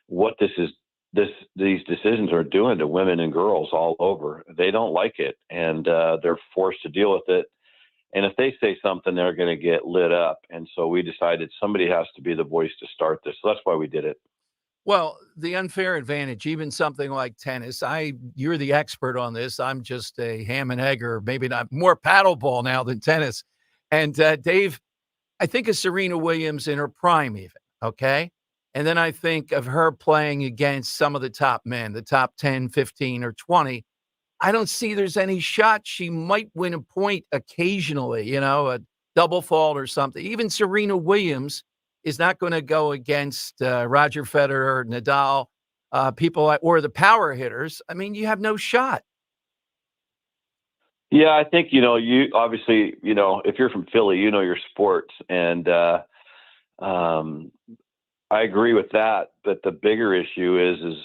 what these decisions are doing to women and girls all over. They don't like it, and they're forced to deal with it. And if they say something, they're going to get lit up. And so we decided somebody has to be the voice to start this. So that's why we did it.
Well, the unfair advantage, even something like tennis, you're the expert on this. I'm just a ham and egg, or maybe not, more paddleball now than tennis. And Dave, I think of Serena Williams in her prime even, okay? And then I think of her playing against some of the top men, the top 10, 15, or 20. I don't see there's any shot. She might win a point occasionally, a double fault or something. Even Serena Williams is not going to go against Roger Federer, Nadal, people or the power hitters. I mean, you have no shot.
Yeah, I think, you obviously, if you're from Philly, your sports. And I agree with that. But the bigger issue is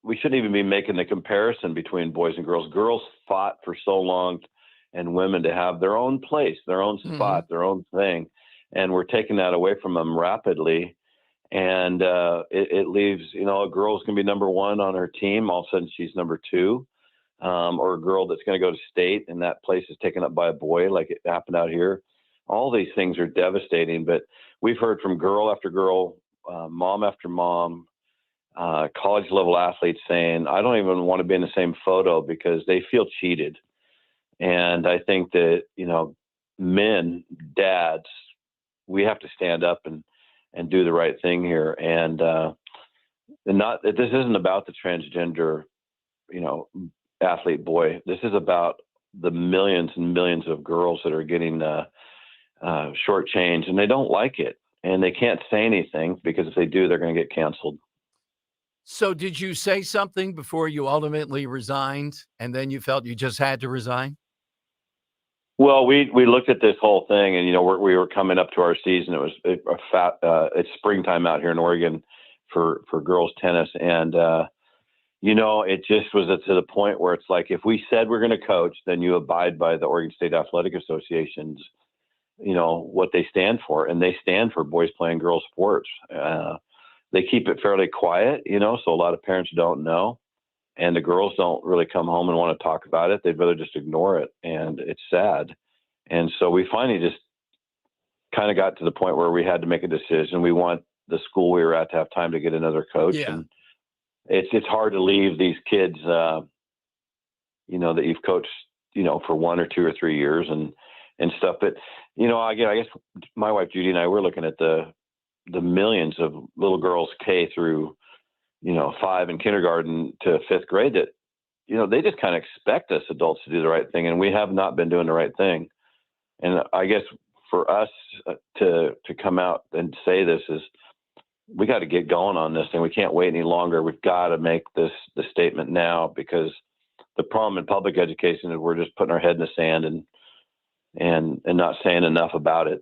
we shouldn't even be making the comparison between boys and girls. Girls fought for so long, and women to have their own place, their own spot, their own thing. And we're taking that away from them rapidly. And it leaves, a girl's going to be number one on her team. All of a sudden she's number two. Or a girl that's going to go to state and that place is taken up by a boy, like it happened out here. All these things are devastating, but we've heard from girl after girl, mom after mom, college level athletes saying, I don't even want to be in the same photo because they feel cheated. And I think that, men, dads, we have to stand up and do the right thing here. And this isn't about the transgender, athlete boy. This is about the millions and millions of girls that are getting shortchanged, and they don't like it. And they can't say anything because if they do, they're going to get canceled.
So did you say something before you ultimately resigned, and then you felt you just had to resign?
Well, we looked at this whole thing, and we were coming up to our season. It was it's springtime out here in Oregon for girls tennis, and it just was to the point where it's like, if we said we're going to coach, then you abide by the Oregon State Athletic Association's, what they stand for. And they stand for boys playing girls sports. They keep it fairly quiet, so a lot of parents don't know. And the girls don't really come home and want to talk about it. They'd rather just ignore it. And it's sad. And so we finally just kind of got to the point where we had to make a decision. We want the school we were at to have time to get another coach.
Yeah.
And it's hard to leave these kids, that you've coached, for 1 or 2 or 3 years and stuff. But, I guess my wife, Judy, and I, we're looking at the millions of little girls K through, 5 in kindergarten to 5th grade that, they just kind of expect us adults to do the right thing. And we have not been doing the right thing. And I guess for us to come out and say this is, we got to get going on this thing. We can't wait any longer. We've got to make the statement now, because the problem in public education is we're just putting our head in the sand and not saying enough about it.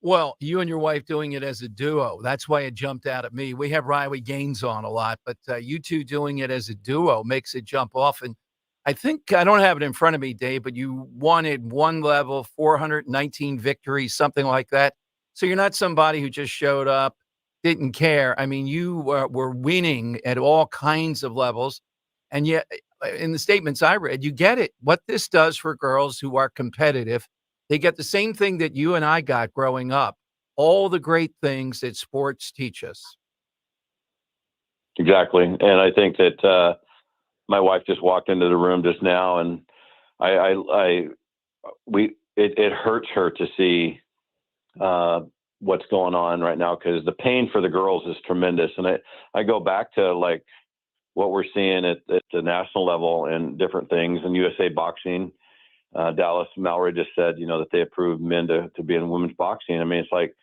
Well, you and your wife doing it as a duo. That's why it jumped out at me. We have Riley Gaines on a lot, but you two doing it as a duo makes it jump off. And I think, I don't have it in front of me, Dave, but you wanted one level, 419 victories, something like that. So you're not somebody who just showed up, didn't care. I mean, you were winning at all kinds of levels. And yet, in the statements I read, you get it. What this does for girls who are competitive, they get the same thing that you and I got growing up, all the great things that sports teach us.
Exactly. And I think that my wife just walked into the room just now, and it hurts her to see what's going on right now, because the pain for the girls is tremendous. And I go back to like what we're seeing at the national level and different things in USA boxing. Dallas Mallory just said, that they approved men to be in women's boxing. I mean, it's like,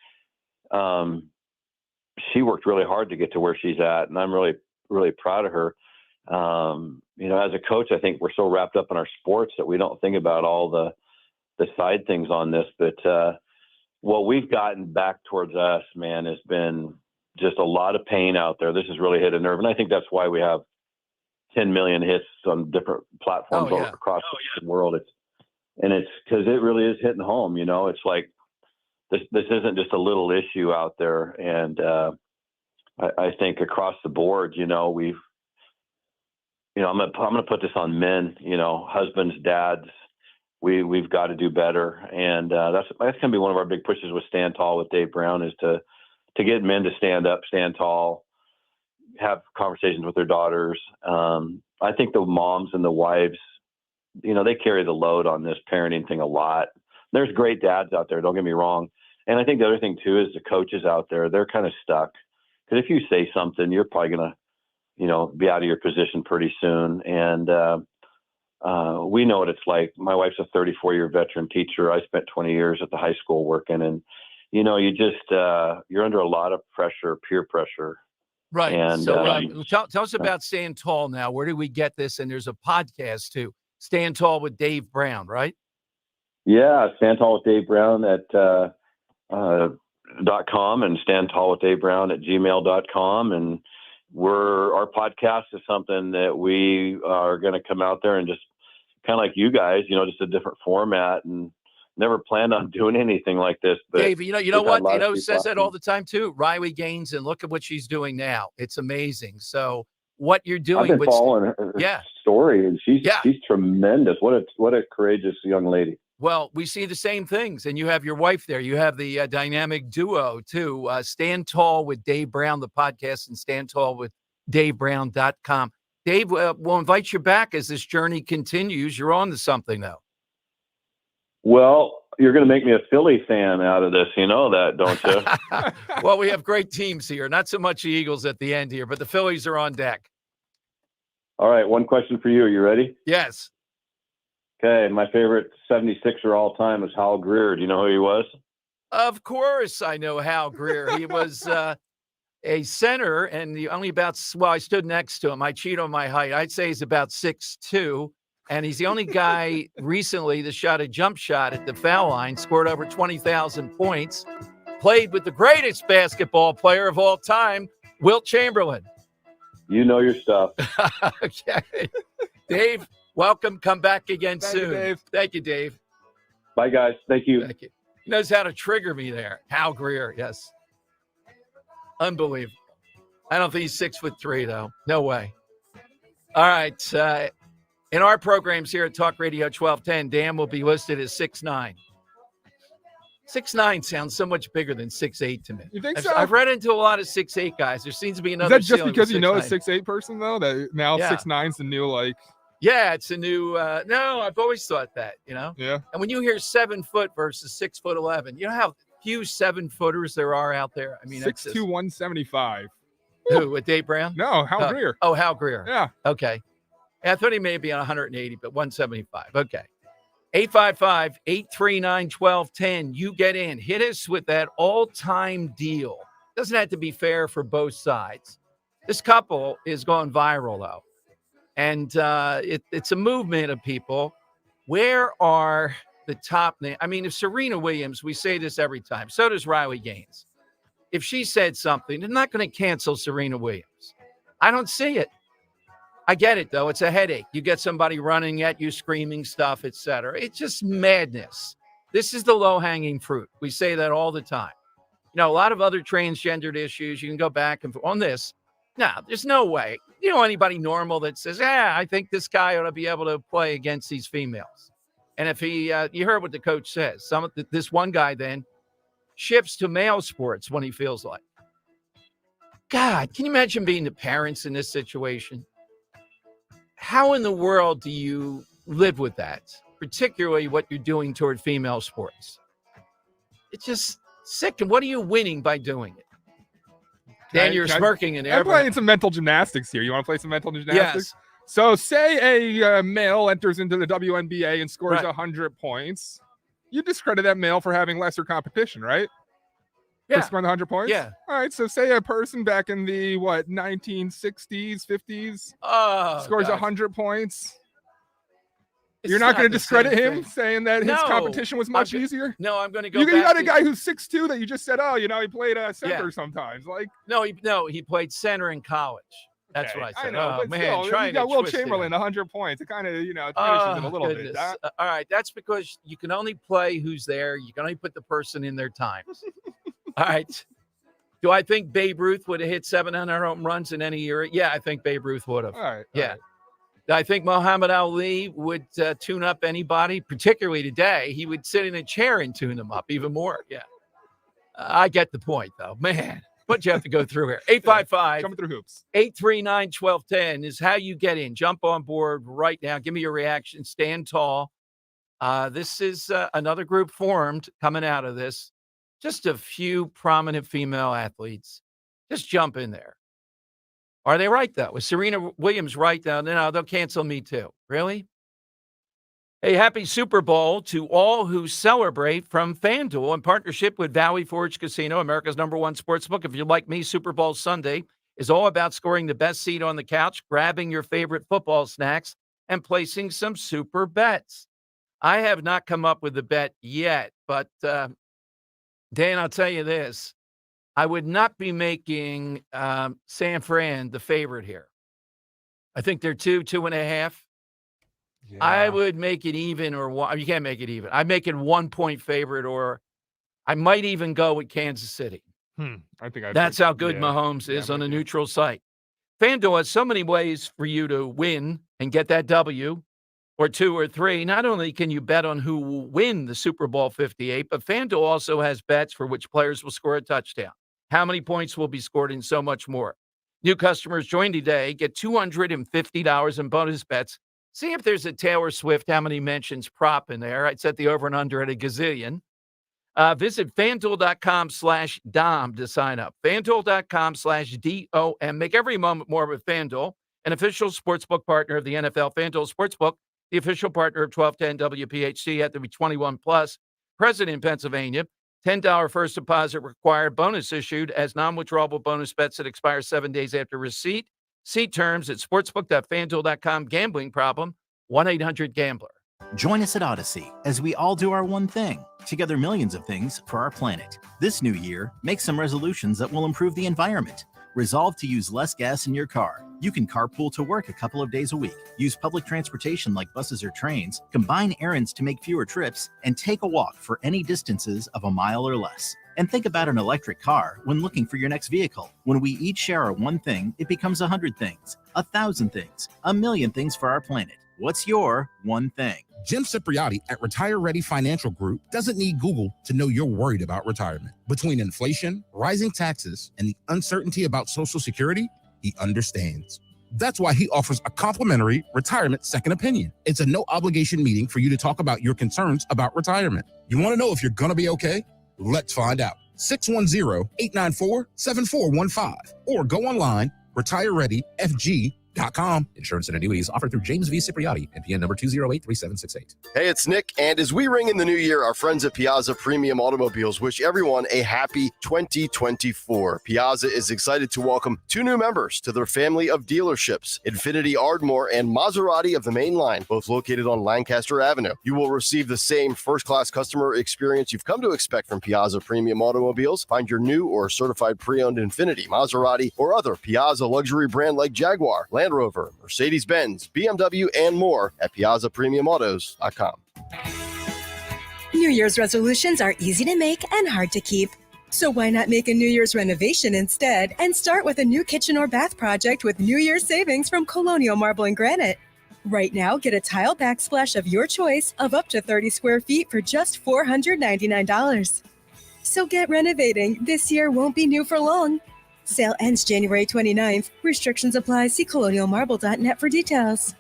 she worked really hard to get to where she's at, and I'm really, really proud of her. As a coach, I think we're so wrapped up in our sports that we don't think about all the side things on this. But what we've gotten back towards us, man, has been just a lot of pain out there. This has really hit a nerve. And I think that's why we have 10 million hits on different platforms across the world. It's because it really is hitting home. It's like, this isn't just a little issue out there. And I think across the board, I'm going to put this on men, husbands, dads. We've got to do better. And that's going to be one of our big pushes with Stand Tall with Dave Brown, is to get men to stand up, stand tall, have conversations with their daughters. I think the moms and the wives, they carry the load on this parenting thing a lot. There's great dads out there, don't get me wrong. And I think the other thing too is the coaches out there, they're kind of stuck. Because if you say something, you're probably going to, be out of your position pretty soon. And we know what it's like. My wife's a 34-year veteran teacher. I spent 20 years at the high school working, and, you just, you're under a lot of pressure, peer pressure.
Right.
And
so tell us about Stand Tall now. Where do we get this? And there's a podcast too, Stand Tall with Dave Brown, right?
Yeah. Stand Tall with Dave Brown at .com, and Stand Tall with Dave Brown at gmail.com. And our podcast is something that we are going to come out there and just kind of like you guys, just a different format, and never planned on doing anything like this. But
Dave, you know what? Says that all the time too. Riley Gaines, and look at what she's doing now. It's amazing. So what you're doing,
I've been following her story, and she's tremendous. What a courageous young lady.
Well, we see the same things, and you have your wife there. You have the dynamic duo too. Stand Tall with Dave Brown, the podcast, and Stand Tall with DaveBrown.com. Dave, we'll invite you back as this journey continues. You're on to something, though.
Well, you're going to make me a Philly fan out of this. You know that, don't you?
Well, we have great teams here. Not so much the Eagles at the end here, but the Phillies are on deck.
All right, one question for you. Are you ready?
Yes.
Okay, my favorite 76er all time is Hal Greer. Do you know who he was?
Of course I know Hal Greer. He was a center, and I stood next to him. I cheat on my height. I'd say he's about 6'2", and he's the only guy recently that shot a jump shot at the foul line, scored over 20,000 points, played with the greatest basketball player of all time, Wilt Chamberlain.
You know your stuff.
Okay. Dave, welcome. Come back again
Thank you,
soon.
Dave.
Thank you, Dave.
Bye, guys. Thank you.
Thank you. He knows how to trigger me there. Hal Greer, yes. Unbelievable. I don't think he's 6'3", though. No way. All right. In our programs here at Talk Radio 1210, Dan will be listed as 6'9". 6'9" sounds so much bigger than 6'8" to me.
You think
I've,
so?
I've read into a lot of 6'8" guys. There seems to be
Is
another.
that just
ceiling
because
with
you know a
6'9".
6'8" person though? That now
Yeah.
6'9's the new like.
Yeah, it's a new. No, I've always thought that.
Yeah.
And when you hear 7 foot versus 6'11", you know how few 7-footers there are out there. I mean,
6'2", 175.
Who, with Dave Brown?
No, Hal Greer.
Oh, Hal Greer.
Yeah.
Okay. Yeah, I thought he may be on 180, but 175. Okay. 855-839-1210. You get in. Hit us with that all-time deal. Doesn't have to be fair for both sides. This couple is going viral, though. And it's a movement of people. Where are the top names? I mean, if Serena Williams, we say this every time, so does Riley Gaines. If she said something, they're not going to cancel Serena Williams. I don't see it. I get it, though. It's a headache. You get somebody running at you, screaming stuff, etc. It's just madness. This is the low-hanging fruit. We say that all the time. You know, a lot of other transgendered issues, you can go back and on this. No, there's no way. You know anybody normal that says, I think this guy ought to be able to play against these females. And if he, you heard what the coach says. This one guy then shifts to male sports when he feels like. God, can you imagine being the parents in this situation? How in the world do you live with that, particularly what you're doing toward female sports? It's just sick. And what are you winning by doing it? Dan, you're smirking in there.
I'm playing some mental gymnastics here. You want to play some mental gymnastics?
Yes.
So say a male enters into the WNBA and scores
Right.
100 points. You discredit that male for having lesser competition, right?
Yeah.
For scoring 100 points?
Yeah.
All right. So say a person back in the, 1960s, 50s scores 100 points. You're not going to discredit him saying that his competition was much easier?
No, I'm going to go
You
back
got a
to-
guy who's 6'2" that you just said, he played center
Yeah.
sometimes. Like,
No, he played center in college. That's what I said.
I know,
Oh,
but
man,
still,
trying
you got
to
Will
twist it.
Chamberlain, 100 points. It kind of, diminishes it a little bit.
Goodness. All right, that's because you can only play who's there. You can only put the person in their times. All right. Do I think Babe Ruth would have hit 700 home runs in any year? Yeah, I think Babe Ruth would have.
All right.
Yeah. Do I think Muhammad Ali would tune up anybody, particularly today? He would sit in a chair and tune them up even more. Yeah. I get the point, though. Man, what you have to go through here. 855
Jumping through hoops.
839-1210 is how you get in. Jump on board right now. Give me your reaction. Stand tall. This is another group formed coming out of this. Just a few prominent female athletes. Just jump in there. Are they right, though? Is Serena Williams right, though? No, they'll cancel me, too. Really? Hey, happy Super Bowl to all who celebrate from FanDuel in partnership with Valley Forge Casino, America's #1 sportsbook. If you're like me, Super Bowl Sunday is all about scoring the best seat on the couch, grabbing your favorite football snacks, and placing some super bets. I have not come up with the bet yet, but Dan, I'll tell you this. I would not be making San Fran the favorite here. I think they're 2.5. Yeah. I would make it even or one. You can't make it even. I'd make it 1 point favorite, or I might even go with Kansas City.
I think
That's how good Mahomes is on a neutral site. FanDuel has so many ways for you to win and get that W or 2 or 3. Not only can you bet on who will win the Super Bowl 58, but FanDuel also has bets for which players will score a touchdown, how many points will be scored, and so much more. New customers join today, get $250 in bonus bets. See if there's a Taylor Swift, how many mentions prop in there. I'd set the over and under at a gazillion. Visit FanDuel.com/Dom to sign up. FanDuel.com/DOM. Make every moment more with FanDuel, an official sportsbook partner of the NFL. FanDuel Sportsbook, the official partner of 1210 WPHT, have to be 21 plus. Present in Pennsylvania. $10 first deposit required. Bonus issued as non-withdrawable bonus bets that expire 7 days after receipt. See terms at sportsbook.fanduel.com. Gambling problem, 1-800-GAMBLER.
Join us at Odyssey as we all do our one thing, together millions of things for our planet. This new year, make some resolutions that will improve the environment. Resolve to use less gas in your car. You can carpool to work a couple of days a week, use public transportation like buses or trains, combine errands to make fewer trips, and take a walk for any distances of a mile or less. And think about an electric car when looking for your next vehicle. When we each share our one thing, it becomes 100 things, 1,000 things, 1,000,000 things for our planet. What's your one thing?
Jim Cipriotti at Retire Ready Financial Group doesn't need Google to know you're worried about retirement. Between inflation, rising taxes, and the uncertainty about Social Security, he understands. That's why he offers a complimentary retirement second opinion. It's a no-obligation meeting for you to talk about your concerns about retirement. You want to know if you're going to be okay? Let's find out. 610-894-7415 or go online, retirereadyfg.com. Insurance and annuities offered through James V. Cipriotti, NPN number 2083768.
Hey, it's Nick, and as we ring in the new year, our friends at Piazza Premium Automobiles wish everyone a happy 2024. Piazza is excited to welcome 2 new members to their family of dealerships, Infiniti Ardmore and Maserati of the Main Line, both located on Lancaster Avenue. You will receive the same first-class customer experience you've come to expect from Piazza Premium Automobiles. Find your new or certified pre-owned Infiniti, Maserati, or other Piazza luxury brand like Jaguar, Land Rover, Mercedes-Benz, BMW, and more at PiazzaPremiumAutos.com.
New Year's resolutions are easy to make and hard to keep. So why not make a New Year's renovation instead and start with a new kitchen or bath project with New Year's savings from Colonial Marble and Granite. Right now, get a tile backsplash of your choice of up to 30 square feet for just $499. So get renovating. This year won't be new for long. Sale ends January 29th. Restrictions apply. See colonialmarble.net for details.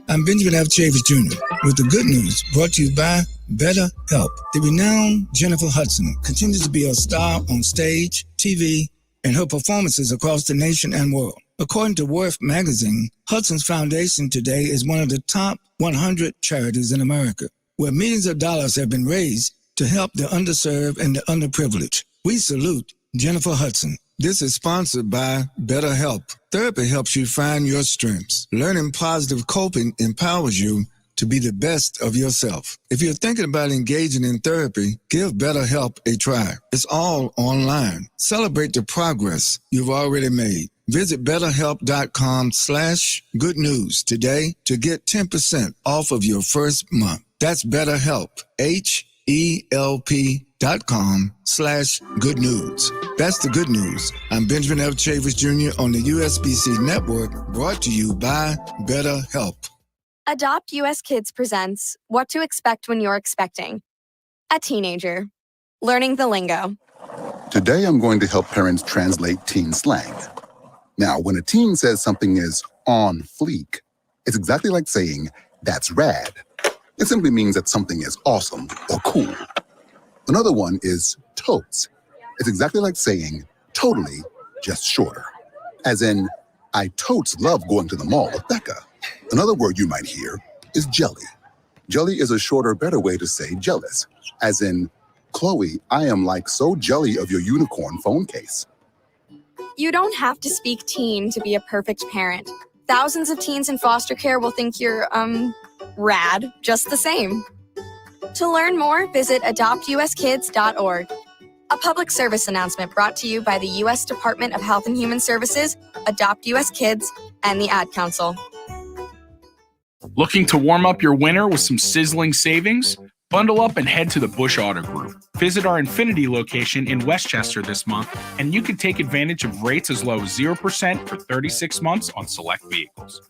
I'm Benjamin F. Chavis Jr. with the good news brought to you by BetterHelp. The renowned Jennifer Hudson continues to be a star on stage, TV, and her performances across the nation and world. According to Worth magazine, Hudson's Foundation today is one of the top 100 charities in America, where millions of dollars have been raised to help the underserved and the underprivileged. We salute Jennifer Hudson. This is sponsored by BetterHelp. Therapy helps you find your strengths. Learning positive coping empowers you to be the best of yourself. If you're thinking about engaging in therapy, give BetterHelp a try. It's all online. Celebrate the progress you've already made. Visit BetterHelp.com/good news today to get 10% off of your first month. That's BetterHelp, HELP.com/good news. That's the good news. I'm Benjamin F. Chavis Jr. on the USBC Network, brought to you by BetterHelp.
Adopt US Kids presents What to Expect When You're Expecting. A teenager. Learning the lingo.
Today I'm going to help parents translate teen slang. Now, when a teen says something is on fleek, it's exactly like saying, that's rad. It simply means that something is awesome or cool. Another one is totes. It's exactly like saying totally, just shorter. As in, I totes love going to the mall with Becca. Another word you might hear is jelly. Jelly is a shorter, better way to say jealous. As in, Chloe, I am like so jelly of your unicorn phone case.
You don't have to speak teen to be a perfect parent. Thousands of teens in foster care will think you're, rad just the same. To learn more, visit adoptuskids.org. A public service announcement brought to you by the U.S. Department of Health and Human Services, Adopt U.S. Kids, and the Ad Council.
Looking to warm up your winter with some sizzling savings? Bundle up and head to the Bush Auto Group. Visit our Infinity location in Westchester this month, and you can take advantage of rates as low as 0% for 36 months on select vehicles.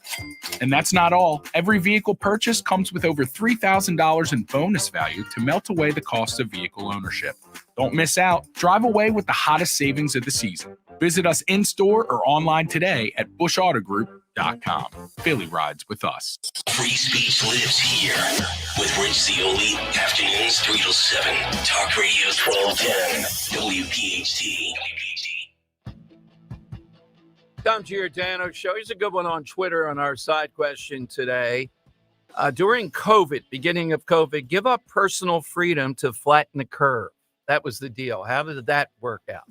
And that's not all. Every vehicle purchase comes with over $3,000 in bonus value to melt away the cost of vehicle ownership. Don't miss out. Drive away with the hottest savings of the season. Visit us in-store or online today at bushautogroup.com. Philly rides with us.
Free speech lives here with Rich Zioli. Afternoons 3 till 7. Talk Radio 1210. WPHT.
Tom Giordano Show. Here's a good one on Twitter on our side question today. During COVID, beginning of COVID, give up personal freedom to flatten the curve. That was the deal. How did that work out?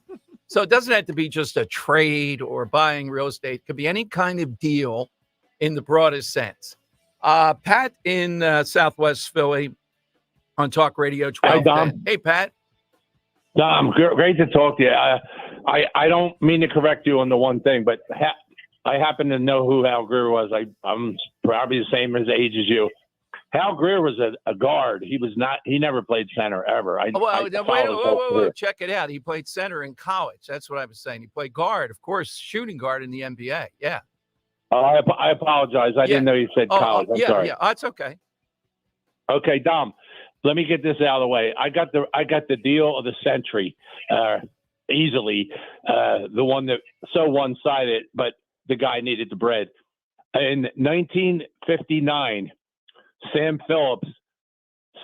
So it doesn't have to be just a trade or buying real estate. It could be any kind of deal in the broadest sense. Pat in Southwest Philly on Talk Radio 12.
Hi, Dom.
Hey, Pat.
Dom, great to talk to you. I don't mean to correct you on the one thing, but I happen to know who Hal Greer was. I'm probably the same age as you. Hal Greer was a guard. He was not. He never played center ever.
Wait, check it out. He played center in college. That's what I was saying. He played guard, of course, shooting guard in the NBA. Yeah.
I apologize. I didn't know you said college. I'm sorry.
Yeah. Oh, it's okay.
Okay, Dom. Let me get this out of the way. I got the deal of the century, easily. The one that so one-sided, but the guy needed the bread. In 1959, Sam Phillips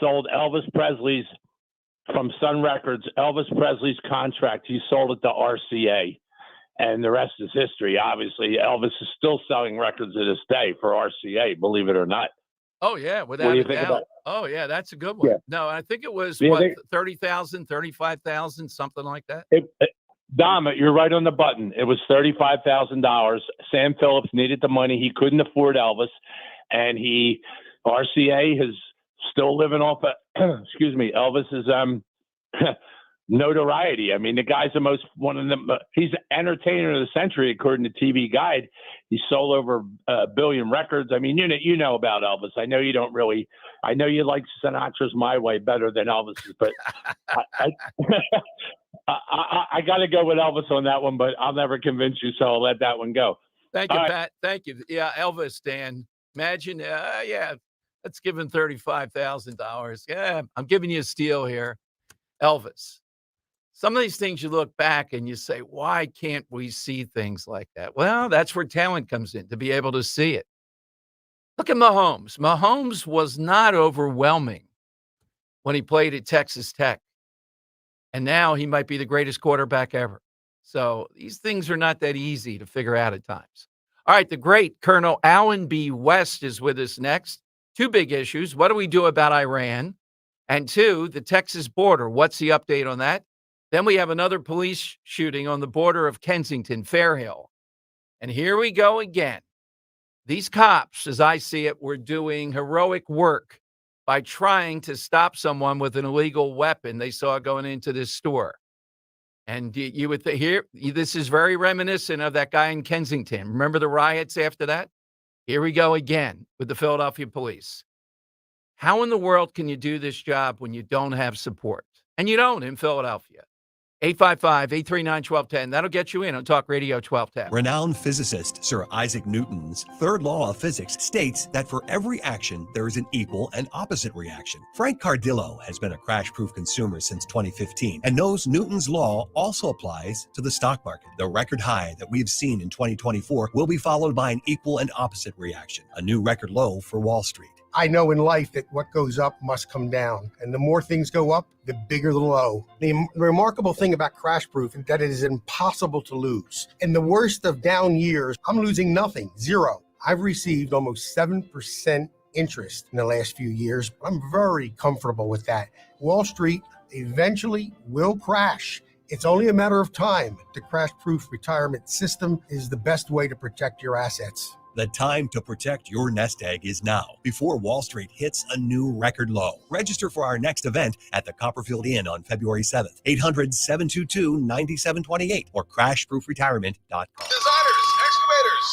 sold Elvis Presley's from Sun Records. Elvis Presley's contract. He sold it to RCA, and the rest is history. Obviously, Elvis is still selling records to this day for RCA. Believe it or not.
Oh, yeah, without a doubt. Oh, yeah, that's a good one.
Yeah.
No, I think it was, 30,000, 35,000, something like that?
Dom, you're right on the button. It was $35,000. Sam Phillips needed the money. He couldn't afford Elvis, and RCA is still living off of, Elvis's notoriety. I mean, the guy's he's the entertainer of the century, according to TV Guide. He sold over a billion records. I mean, you know about Elvis. I know you don't really. I know you like Sinatra's My Way better than Elvis's, but I got to go with Elvis on that one. But I'll never convince you, so I'll let that one go.
Thank you, Pat. Thank you. Yeah, Elvis, Dan. Imagine, let's give him $35,000. Yeah, I'm giving you a steal here, Elvis. Some of these things you look back and you say, why can't we see things like that? Well, that's where talent comes in, to be able to see it. Look at Mahomes. Mahomes was not overwhelming when he played at Texas Tech. And now he might be the greatest quarterback ever. So these things are not that easy to figure out at times. All right, the great Colonel Alan B. West is with us next. Two big issues. What do we do about Iran? And two, the Texas border. What's the update on that? Then we have another police shooting on the border of Kensington, Fairhill. And here we go again. These cops, as I see it, were doing heroic work by trying to stop someone with an illegal weapon they saw going into this store. And you would hear this is very reminiscent of that guy in Kensington. Remember the riots after that? Here we go again with the Philadelphia police. How in the world can you do this job when you don't have support? And you don't in Philadelphia. 855-839-1210. That'll get you in on Talk Radio 1210.
Renowned physicist Sir Isaac Newton's third law of physics states that for every action, there is an equal and opposite reaction. Frank Cardillo has been a crash-proof consumer since 2015 and knows Newton's law also applies to the stock market. The record high that we've seen in 2024 will be followed by an equal and opposite reaction, a new record low for Wall Street.
I know in life that what goes up must come down. And the more things go up, the bigger the low. The remarkable thing about Crash Proof is that it is impossible to lose. In the worst of down years, I'm losing nothing, zero. I've received almost 7% interest in the last few years. I'm very comfortable with that. Wall Street eventually will crash. It's only a matter of time. The Crash Proof retirement system is the best way to protect your assets.
The time to protect your nest egg is now, before Wall Street hits a new record low. Register for our next event at the Copperfield Inn on February 7th. 800-722-9728 or crashproofretirement.com.
Designers, excavators,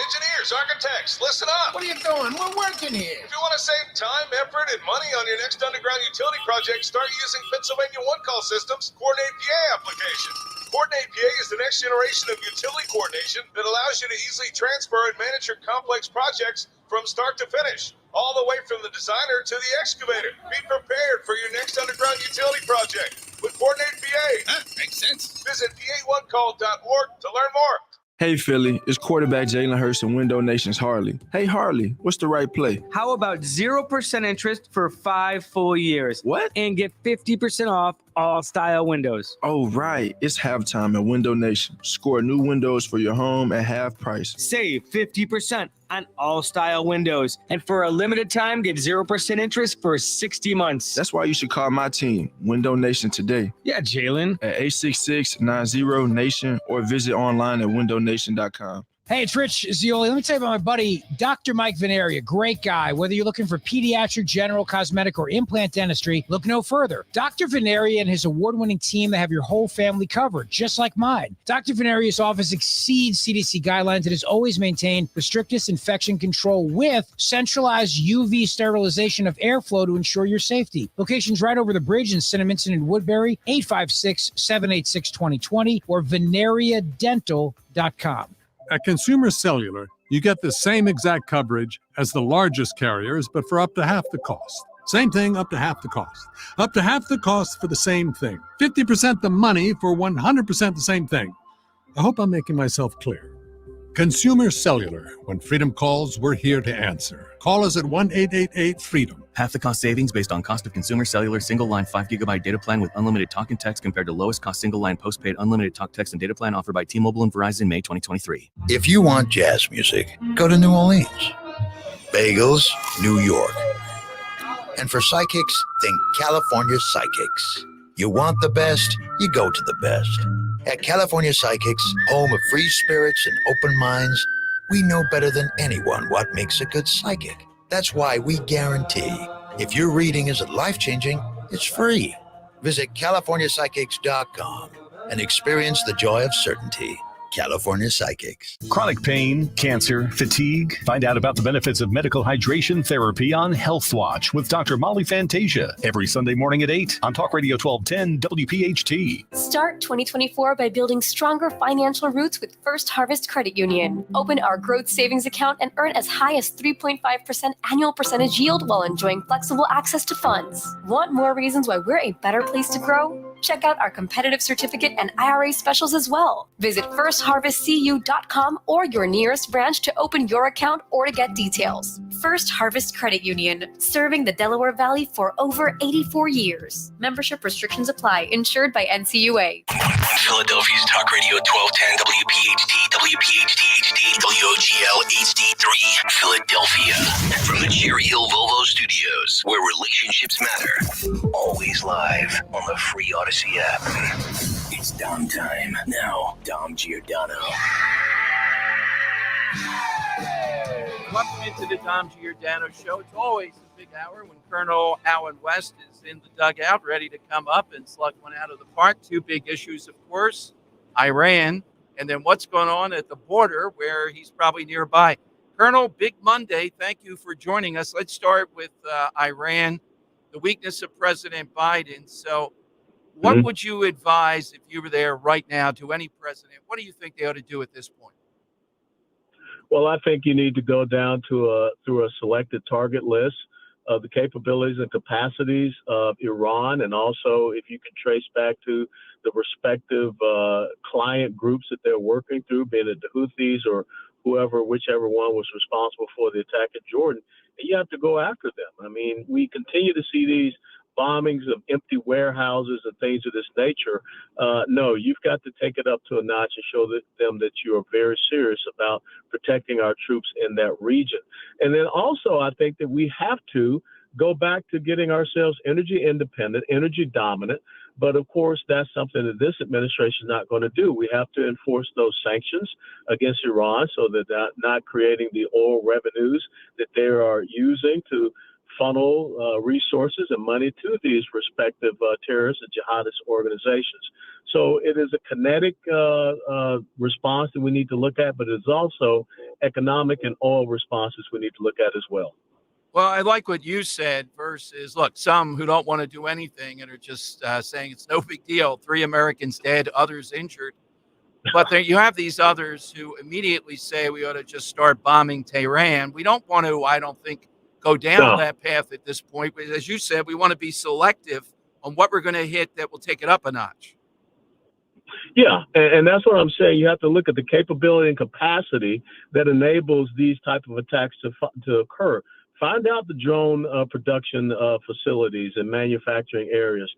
engineers, architects, listen up.
What are you doing? We're working here.
If you want to save time, effort, and money on your next underground utility project, start using Pennsylvania One Call System's Coordinate PA application. Coordinate PA is the next generation of utility coordination that allows you to easily transfer and manage your complex projects from start to finish, all the way from the designer to the excavator. Be prepared for your next underground utility project with Coordinate PA.
Makes sense.
Visit PA1call.org to learn more.
Hey, Philly, it's quarterback Jalen Hurts and Window Nation's Harley. Hey, Harley, what's the right play?
How about 0% interest for 5 full years?
What?
And get 50% off all style windows.
Oh, right. It's halftime at Window Nation. Score new windows for your home at half price.
Save 50% on all style windows. And for a limited time, get 0% interest for 60 months.
That's why you should call my team, Window Nation, today.
Yeah, Jalen.
At 866-90-NATION or visit online at windownation.com.
Hey, it's Rich Zioli. Let me tell you about my buddy, Dr. Mike Veneria. Great guy. Whether you're looking for pediatric, general, cosmetic, or implant dentistry, look no further. Dr. Veneria and his award-winning team, they have your whole family covered, just like mine. Dr. Veneria's office exceeds CDC guidelines and has always maintained the strictest infection control with centralized UV sterilization of airflow to ensure your safety. Locations right over the bridge in Cinnaminson and Woodbury, 856-786-2020 or veneriadental.com.
At Consumer Cellular, you get the same exact coverage as the largest carriers, but for up to half the cost. Same thing, up to half the cost. Up to half the cost for the same thing. 50% the money for 100% the same thing. I hope I'm making myself clear. Consumer Cellular. When freedom calls, we're here to answer. Call us at 1-888-FREEDOM.
Half the cost savings based on cost of Consumer Cellular single-line 5GB data plan with unlimited talk and text compared to lowest cost single-line postpaid unlimited talk, text, and data plan offered by T-Mobile and Verizon May 2023.
If you want jazz music, go to New Orleans. Bagels, New York. And for psychics, think California Psychics. You want the best, you go to the best. At California Psychics, home of free spirits and open minds, we know better than anyone what makes a good psychic. That's why we guarantee if your reading isn't life-changing, it's free. Visit CaliforniaPsychics.com and experience the joy of certainty. California Psychics.
Chronic pain, cancer, fatigue. Find out about the benefits of medical hydration therapy on Health Watch with Dr. Molly Fantasia every Sunday morning at 8 on Talk Radio 1210 WPHT.
Start 2024 by building stronger financial roots with First Harvest Credit Union. Open our growth savings account and earn as high as 3.5% annual percentage yield while enjoying flexible access to funds. Want more reasons why we're a better place to grow? Check out our competitive certificate and IRA specials as well. Visit firstharvestcu.com or your nearest branch to open your account or to get details. First Harvest Credit Union, serving the Delaware Valley for over 84 years. Membership restrictions apply. Insured by NCUA.
Philadelphia's Talk Radio 1210 WPHT, WPHT HD, WOGL HD3, Philadelphia. From the Cherry Hill Volvo Studios, where relationships matter. Always live on the free Odyssey app. It's Dom time. Now, Dom Giordano.
Welcome into the Dom Giordano Show. It's always a big hour when Colonel Alan West is in the dugout, ready to come up and slug one out of the park. Two big issues, of course, Iran, and then what's going on at the border where he's probably nearby. Colonel, big Monday. Thank you for joining us. Let's start with Iran, the weakness of President Biden. So what would you advise if you were there right now to any president? What do you think they ought to do at this point?
Well, I think you need to go down to through a selected target list of the capabilities and capacities of Iran, and also if you can trace back to the respective client groups that they're working through, be it the Houthis or whichever one was responsible for the attack in Jordan, and you have to go after them. I mean, we continue to see these bombings of empty warehouses and things of this nature. No, you've got to take it up to a notch and show them that you are very serious about protecting our troops in that region. And then also, I think that we have to go back to getting ourselves energy independent, energy dominant. But of course, that's something that this administration is not going to do. We have to enforce those sanctions against Iran so that they're not creating the oil revenues that they are using to funnel resources and money to these respective terrorist and jihadist organizations. So it is a kinetic response that we need to look at, but it's also economic and oil responses we need to look at as well.
Well, I like what you said versus, look, some who don't want to do anything and are just saying it's no big deal. 3 Americans dead, others injured. But there, you have these others who immediately say we ought to just start bombing Tehran. We don't want to, I don't think, go down that path at this point. But as you said, we want to be selective on what we're going to hit that will take it up a notch.
Yeah, and that's what I'm saying. You have to look at the capability and capacity that enables these type of attacks to occur. Find out the drone production facilities and manufacturing areas.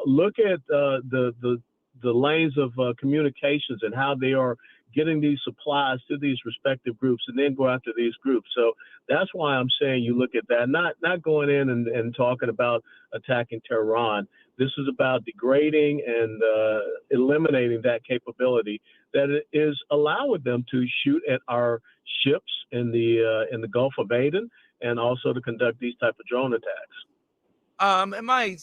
Look at the lanes of communications and how they are getting these supplies to these respective groups, and then go after these groups. So that's why I'm saying you look at that, not going in and talking about attacking Tehran. This is about degrading and eliminating that capability
that it is allowing them to shoot at our ships in the Gulf of Aden, and also to conduct these type of drone attacks.
Am I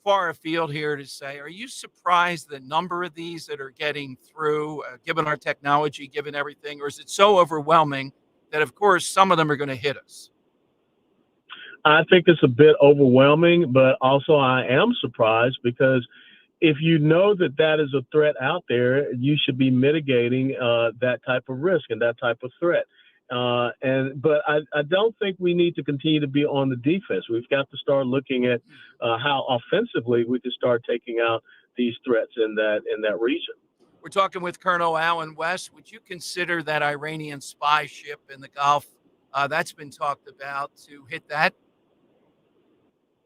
far afield here to say, are you surprised the number of these that are getting through, given our technology, given everything, or is it so overwhelming that, of course, some of them are going to hit us?
I think it's a bit overwhelming, but also I am surprised because if you know that that is a threat out there, you should be mitigating that type of risk and that type of threat. But I don't think we need to continue to be on the defense. We've got to start looking at how offensively we can start taking out these threats in that region.
We're talking with Colonel Alan West. Would you consider that Iranian spy ship in the Gulf that's been talked about to hit that?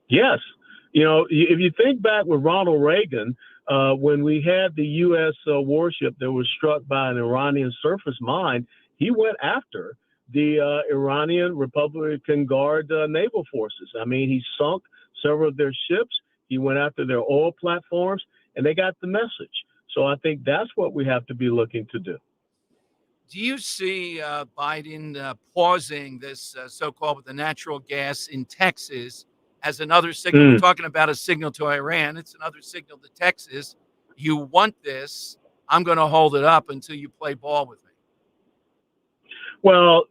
Yes. If you think back with Ronald Reagan, when we had the U.S. warship that was struck by an Iranian surface mine, he went after the Iranian Republican Guard naval forces. I mean, he sunk several of their ships. He went after their oil platforms, and they got the message. So I think that's what we have to be looking to do.
Do you see Biden pausing this so-called with the natural gas in Texas as another signal? We're talking about a signal to Iran. It's another signal to Texas. You want this. I'm going to hold it up until you play ball with me.
Well,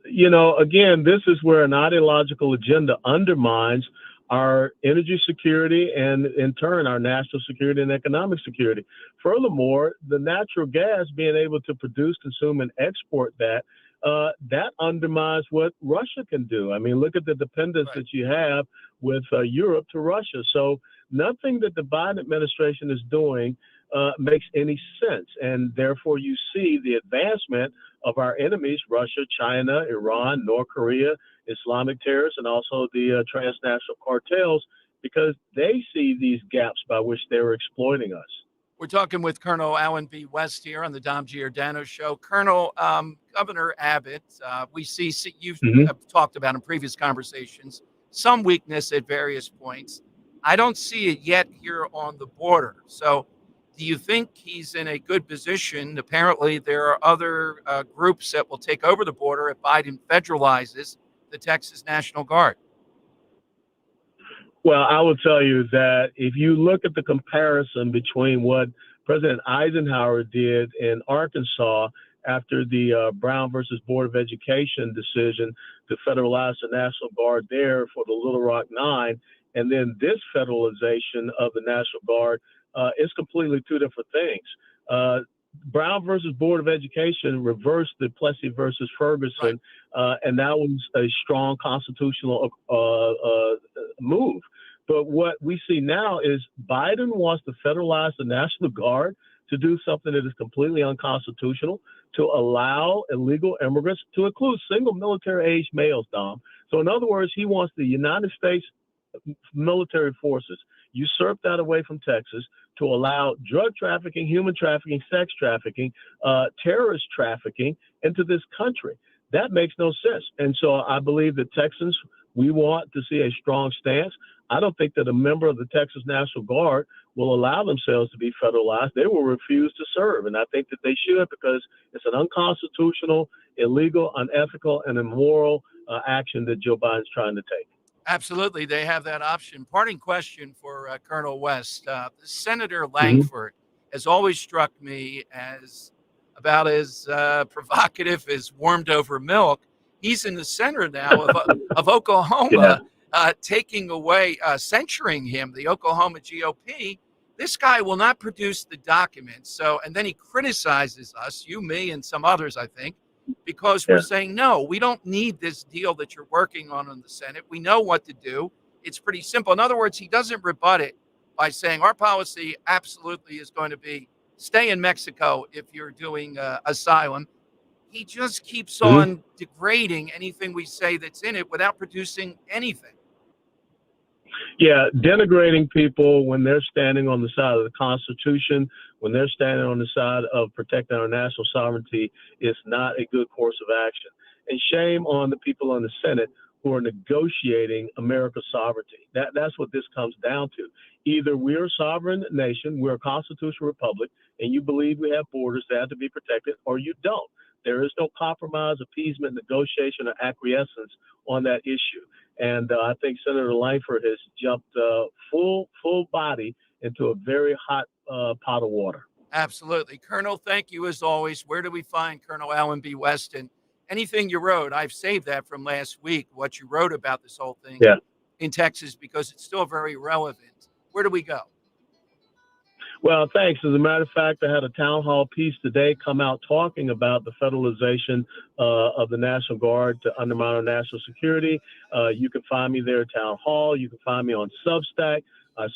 again, this is where an ideological agenda undermines our energy security and, in turn, our national security and economic security. Furthermore, the natural gas, being able to produce, consume, and export that undermines what Russia can do. I mean, look at the dependence that you have with Europe to Russia. So nothing that the Biden administration is doing makes any sense. And therefore, you see the advancement of our enemies, Russia, China, Iran, North Korea, Islamic terrorists, and also the transnational cartels, because they see these gaps by which they're exploiting us.
We're talking with Colonel Alan B. West here on the Dom Giordano Show. Colonel, Governor Abbott, we see you've talked about in previous conversations, some weakness at various points. I don't see it yet here on the border. So do you think he's in a good position? Apparently, there are other groups that will take over the border if Biden federalizes the Texas National Guard.
Well, I will tell you that if you look at the comparison between what President Eisenhower did in Arkansas after the Brown versus Board of Education decision to federalize the National Guard there for the Little Rock Nine, and then this federalization of the National Guard, is completely two different things. Brown versus Board of Education reversed the Plessy versus Ferguson, and that was a strong constitutional move. But what we see now is Biden wants to federalize the National Guard to do something that is completely unconstitutional, to allow illegal immigrants, to include single military-age males, Dom. So in other words, he wants the United States military forces usurp that away from Texas to allow drug trafficking, human trafficking, sex trafficking, terrorist trafficking into this country. That makes no sense. And so I believe that Texans, we want to see a strong stance. I don't think that a member of the Texas National Guard will allow themselves to be federalized. They will refuse to serve. And I think that they should, because it's an unconstitutional, illegal, unethical, and immoral action that Joe Biden's trying to take.
Absolutely. They have that option. Parting question for Colonel West. Senator Langford has always struck me as about as provocative as warmed over milk. He's in the center now of Oklahoma, taking away, censuring him, the Oklahoma GOP. This guy will not produce the documents. So, and then he criticizes us, you, me, and some others, I think, because we're saying, no, we don't need this deal that you're working on in the Senate. We know what to do. It's pretty simple. In other words, he doesn't rebut it by saying our policy absolutely is going to be stay in Mexico if you're doing asylum. He just keeps on degrading anything we say that's in it without producing anything.
Yeah, denigrating people when they're standing on the side of the Constitution, when they're standing on the side of protecting our national sovereignty, is not a good course of action. And shame on the people in the Senate who are negotiating America's sovereignty. That's what this comes down to. Either we're a sovereign nation, we're a constitutional republic, and you believe we have borders that have to be protected, or you don't. There is no compromise, appeasement, negotiation, or acquiescence on that issue. And I think Senator Langford has jumped full body into a very hot pot of water.
Absolutely. Colonel, thank you as always. Where do we find Colonel Alan B. Weston? Anything you wrote, I've saved that from last week, what you wrote about this whole thing in Texas, because it's still very relevant. Where do we go?
Well, thanks. As a matter of fact, I had a town hall piece today come out talking about the federalization of the National Guard to undermine our national security. You can find me there at Town Hall. You can find me on Substack,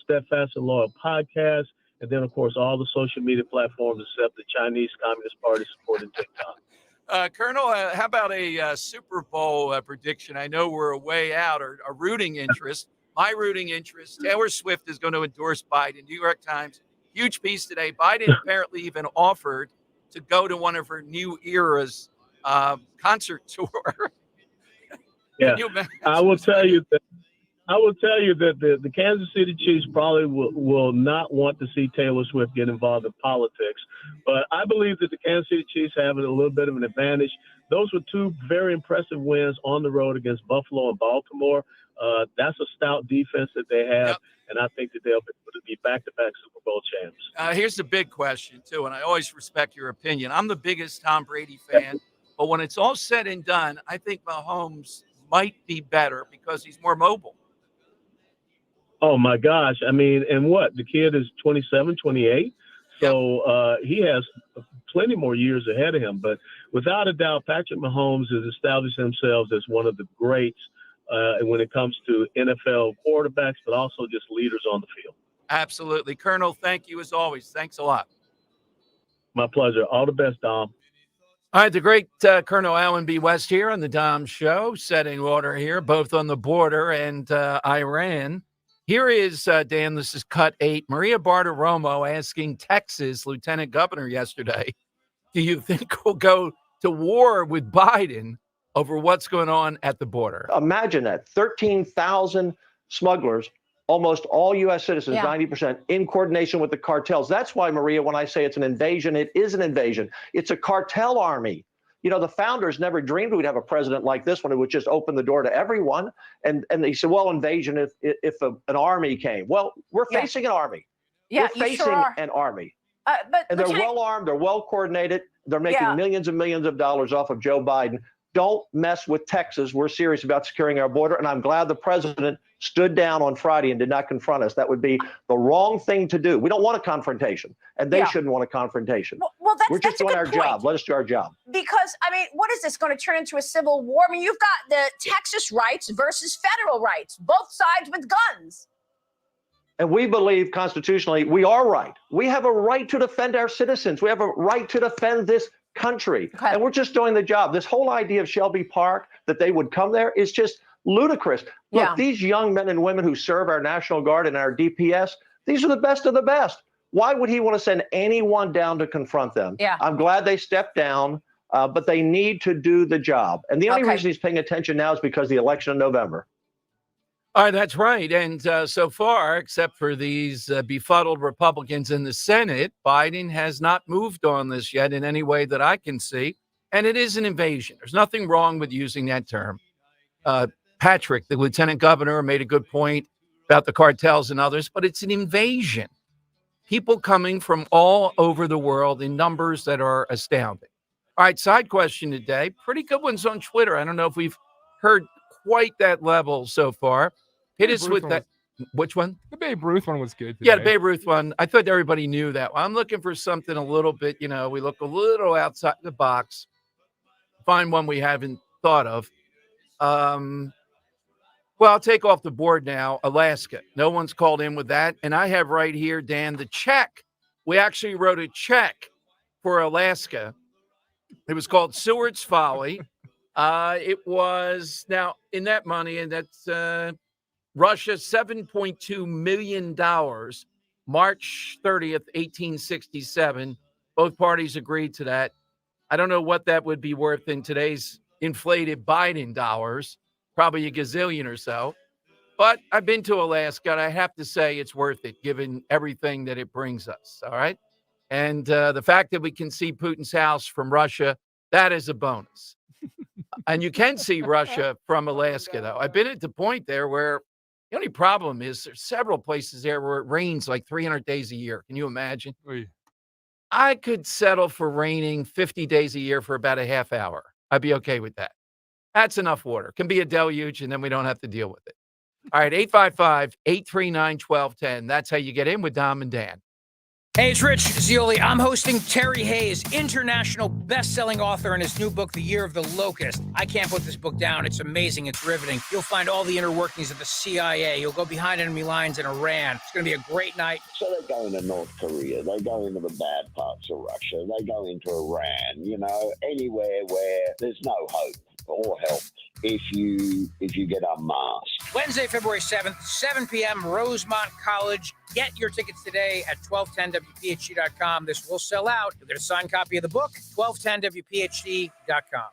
Steadfast and Loyal Podcast, and then, of course, all the social media platforms except the Chinese Communist Party supporting TikTok.
Colonel, how about a Super Bowl prediction? I know we're a way out, or a rooting interest. My rooting interest, Taylor Swift is going to endorse Biden. New York Times, huge piece today. Biden apparently even offered to go to one of her New Era's concert tour.
Yeah, I will tell you that the Kansas City Chiefs probably will not want to see Taylor Swift get involved in politics. But I believe that the Kansas City Chiefs have a little bit of an advantage. Those were two very impressive wins on the road against Buffalo and Baltimore. That's a stout defense that they have, and I think that they'll be back-to-back Super Bowl champs.
Here's the big question, too, and I always respect your opinion. I'm the biggest Tom Brady fan, but when it's all said and done, I think Mahomes might be better because he's more mobile.
Oh, my gosh. I mean, and what? The kid is 27, 28. So he has plenty more years ahead of him. But without a doubt, Patrick Mahomes has established himself as one of the greats when it comes to NFL quarterbacks, but also just leaders on the field.
Absolutely. Colonel, thank you as always. Thanks a lot.
My pleasure. All the best, Dom.
All right, the great Colonel Alan B. West here on the Dom Show, setting order here, both on the border and Iran. Here is, Dan, this is cut 8. Maria Bartiromo asking Texas Lieutenant Governor yesterday, do you think we'll go to war with Biden over what's going on at the border?
Imagine that. 13,000 smugglers, almost all U.S. citizens, 90%, in coordination with the cartels. That's why, Maria, when I say it's an invasion, it is an invasion. It's a cartel army. You know, the founders never dreamed we'd have a president like this one who would just open the door to everyone. And they said, well, invasion if an army came. Well, we're facing an army.
Yeah,
we're facing an army. And they're well armed. They're well coordinated. They're making millions and millions of dollars off of Joe Biden. Don't mess with Texas. We're serious about securing our border. And I'm glad the president stood down on Friday and did not confront us. That would be the wrong thing to do. We don't want a confrontation, and they shouldn't want a confrontation.
Well,
we're just doing our job. Let us do our job.
Because, I mean, what is this going to turn into a civil war? I mean, you've got the Texas rights versus federal rights, both sides with guns.
And we believe constitutionally we are right. We have a right to defend our citizens. We have a right to defend this country. And we're just doing the job. This whole idea of Shelby Park, that they would come there, is just ludicrous. Look, these young men and women who serve our National Guard and our DPS, these are the best of the best. Why would he want to send anyone down to confront them? I'm glad they stepped down, but they need to do the job. And the only reason he's paying attention now is because of the election in November.
All right, that's right. And so far, except for these befuddled Republicans in the Senate, Biden has not moved on this yet in any way that I can see. And it is an invasion. There's nothing wrong with using that term. Patrick, the lieutenant governor, made a good point about the cartels and others, but it's an invasion. People coming from all over the world in numbers that are astounding. All right, side question today. Pretty good ones on Twitter. I don't know if we've heard quite that level so far. Hit us with that. Which one?
The Babe Ruth one was good today.
Yeah, the Babe Ruth one. I thought everybody knew that one. I'm looking for something a little bit, we look a little outside the box. Find one we haven't thought of. Well, I'll take off the board now. Alaska. No one's called in with that. And I have right here, Dan, the check. We actually wrote a check for Alaska. It was called Seward's Folly. It was, now, in that money, and that's Russia, $7.2 million, March 30th, 1867. Both parties agreed to that. I don't know what that would be worth in today's inflated Biden dollars. probably a gazillion or so. But I've been to Alaska, and I have to say it's worth it, given everything that it brings us, all right? And the fact that we can see Putin's house from Russia, that is a bonus. And you can see Russia from Alaska, though. I've been at the point there where the only problem is there's several places there where it rains like 300 days a year. Can you imagine? I could settle for raining 50 days a year for about a half hour. I'd be okay with that. That's enough water. Can be a deluge, and then we don't have to deal with it. All right, 855-839-1210. That's how you get in with Dom and Dan.
Hey, it's Rich Zioli. I'm hosting Terry Hayes, international best-selling author, in his new book, The Year of the Locust. I can't put this book down. It's amazing. It's riveting. You'll find all the inner workings of the CIA. You'll go behind enemy lines in Iran. It's going to be a great night.
So they go into North Korea. They go into the bad parts of Russia. They go into Iran, anywhere where there's no hope or help if you get unmasked.
Wednesday, February 7th, 7 p.m., Rosemont College. Get your tickets today at 1210wphd.com. This will sell out. You'll get a signed copy of the book, 1210wphd.com.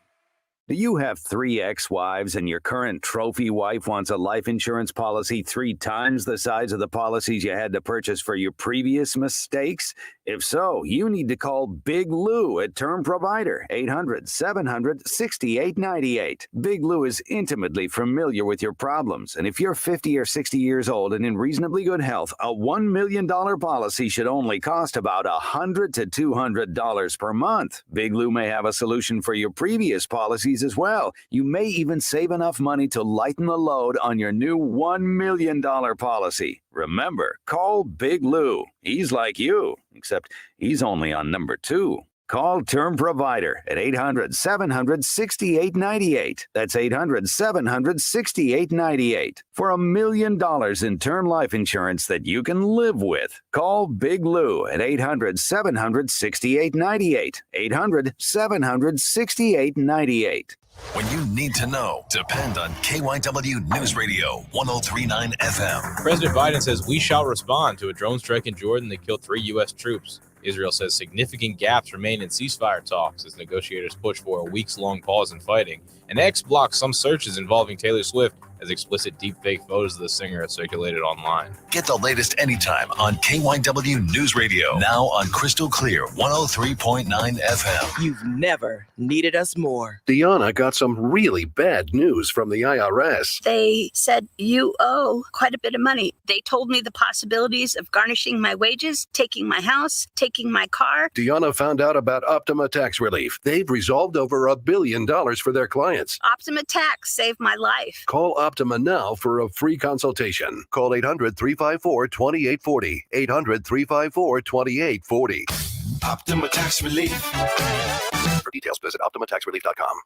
Do you have 3 ex-wives and your current trophy wife wants a life insurance policy 3 times the size of the policies you had to purchase for your previous mistakes? If so, you need to call Big Lou at Term Provider, 800-700-6898. Big Lou is intimately familiar with your problems, and if you're 50 or 60 years old and in reasonably good health, a $1 million policy should only cost about $100 to $200 per month. Big Lou may have a solution for your previous policies as well. You may even save enough money to lighten the load on your new $1 million policy. Remember, call Big Lou. He's like you, except he's only on number 2. Call Term Provider at 800-700-6898. That's 800-700-6898. For $1 million in term life insurance that you can live with. Call Big Lou at 800-700-6898. 800-700-6898.
When you need to know, depend on KYW News Radio 103.9 FM.
President Biden says we shall respond to a drone strike in Jordan that killed 3 U.S. troops. Israel says significant gaps remain in ceasefire talks as negotiators push for a weeks-long pause in fighting. And X blocks some searches involving Taylor Swift as explicit deepfake photos of the singer have circulated online.
Get the latest anytime on KYW News Radio. Now on Crystal Clear 103.9 FM.
You've never needed us more.
Deanna got some really bad news from the IRS.
They said, you owe quite a bit of money. They told me the possibilities of garnishing my wages, taking my house, taking my car.
Deanna found out about Optima Tax Relief. They've resolved over $1 billion for their clients.
Optima Tax saved my life.
Call Optima now for a free consultation. Call 800-354-2840. 800-354-2840.
Optima Tax Relief.
For details, visit OptimaTaxRelief.com.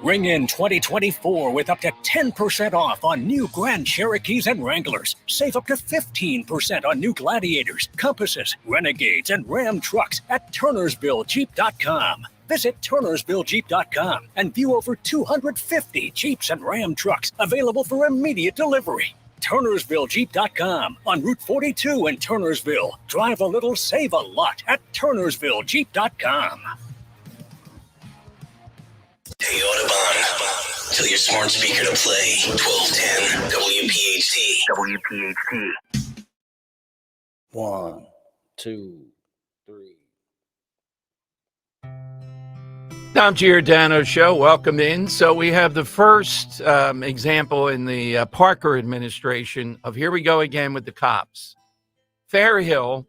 Ring in 2024 with up to 10% off on new Grand Cherokees and Wranglers. Save up to 15% on new Gladiators, Compasses, Renegades, and Ram trucks at TurnersvilleJeep.com. Visit TurnersvilleJeep.com and view over 250 Jeeps and Ram trucks available for immediate delivery. TurnersvilleJeep.com on Route 42 in Turnersville. Drive a little, save a lot at TurnersvilleJeep.com.
Hey, Audubon. Tell your smart speaker to play 1210 WPHT. WPHT.
1, 2, 3.
Tom Giordano Show. Welcome in. So we have the first example in the Parker administration of here we go again with the cops. Fairhill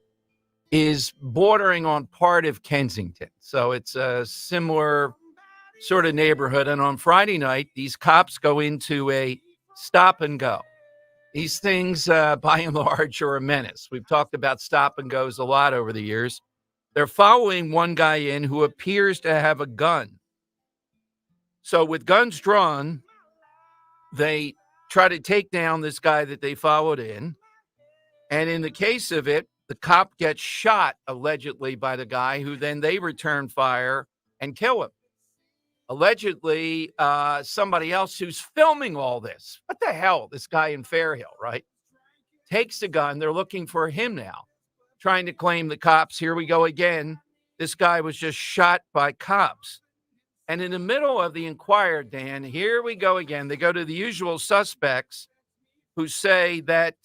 is bordering on part of Kensington. So it's a similar sort of neighborhood. And on Friday night, these cops go into a stop and go. These things, by and large, are a menace. We've talked about stop and goes a lot over the years. They're following one guy in who appears to have a gun. So with guns drawn, they try to take down this guy that they followed in. And in the case of it, the cop gets shot, allegedly, by the guy who then they return fire and kill him. Allegedly, somebody else who's filming all this. What the hell? This guy in Fairhill, right? Takes the gun. They're looking for him now, trying to claim the cops. Here we go again. This guy was just shot by cops. And in the middle of the Inquirer, Dan, here we go again. They go to the usual suspects who say that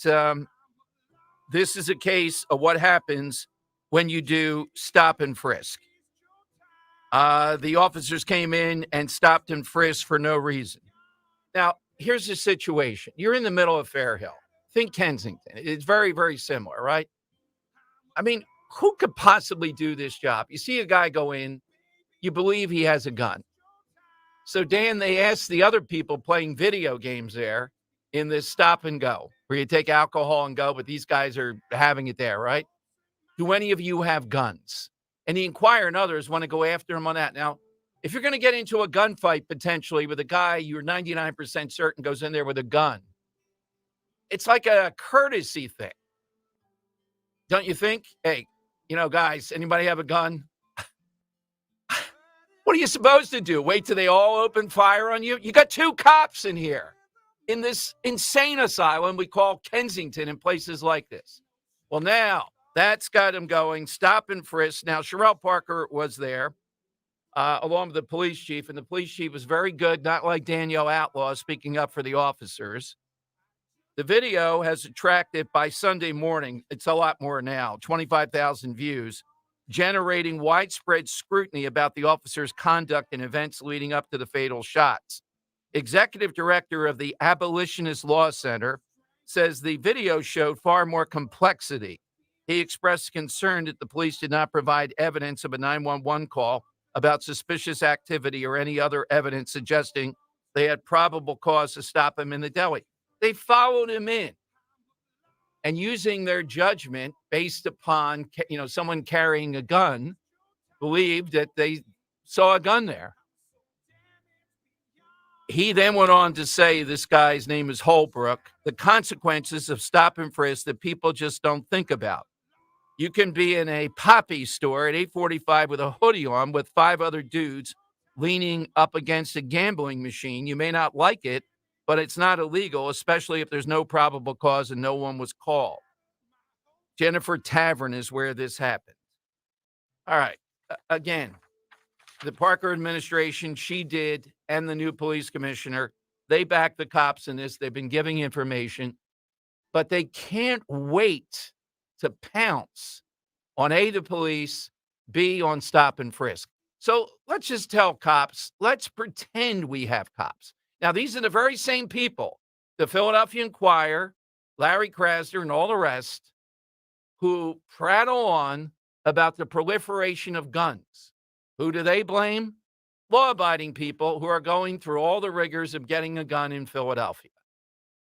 this is a case of what happens when you do stop and frisk. The officers came in and stopped and frisked for no reason. Now, here's the situation. You're in the middle of Fair Hill. Think Kensington. It's very, very similar, right? I mean, who could possibly do this job? You see a guy go in, you believe he has a gun. So, Dan, they asked the other people playing video games there in this stop and go, where you take alcohol and go, but these guys are having it there, right? Do any of you have guns? And the Inquirer and others want to go after him on that. Now, if you're going to get into a gunfight potentially with a guy you're 99% certain goes in there with a gun, it's like a courtesy thing. Don't you think? Hey, guys, anybody have a gun? What are you supposed to do? Wait till they all open fire on you? You got 2 cops in here in this insane asylum we call Kensington and places like this. Well, now that's got him going. Stop and frisk. Now, Sherelle Parker was there along with the police chief, and the police chief was very good, not like Danielle Outlaw speaking up for the officers. The video has attracted, by Sunday morning, it's a lot more now, 25,000 views, generating widespread scrutiny about the officers' conduct and events leading up to the fatal shots. Executive director of the Abolitionist Law Center says the video showed far more complexity. He expressed concern that the police did not provide evidence of a 911 call about suspicious activity or any other evidence suggesting they had probable cause to stop him in the deli. They followed him in and using their judgment based upon, someone carrying a gun, believed that they saw a gun there. He then went on to say, this guy's name is Holbrook, the consequences of stop and frisk that people just don't think about. You can be in a poppy store at 8:45 with a hoodie on with 5 other dudes leaning up against a gambling machine. You may not like it, but it's not illegal, especially if there's no probable cause and no one was called. Jennifer Tavern is where this happened. All right. Again, the Parker administration, she did, and the new police commissioner, they backed the cops in this. They've been giving information, but they can't wait to pounce on A, the police, B, on stop and frisk. So let's just tell cops, let's pretend we have cops. Now, these are the very same people, the Philadelphia Inquirer, Larry Krasner, and all the rest, who prattle on about the proliferation of guns. Who do they blame? Law-abiding people who are going through all the rigors of getting a gun in Philadelphia,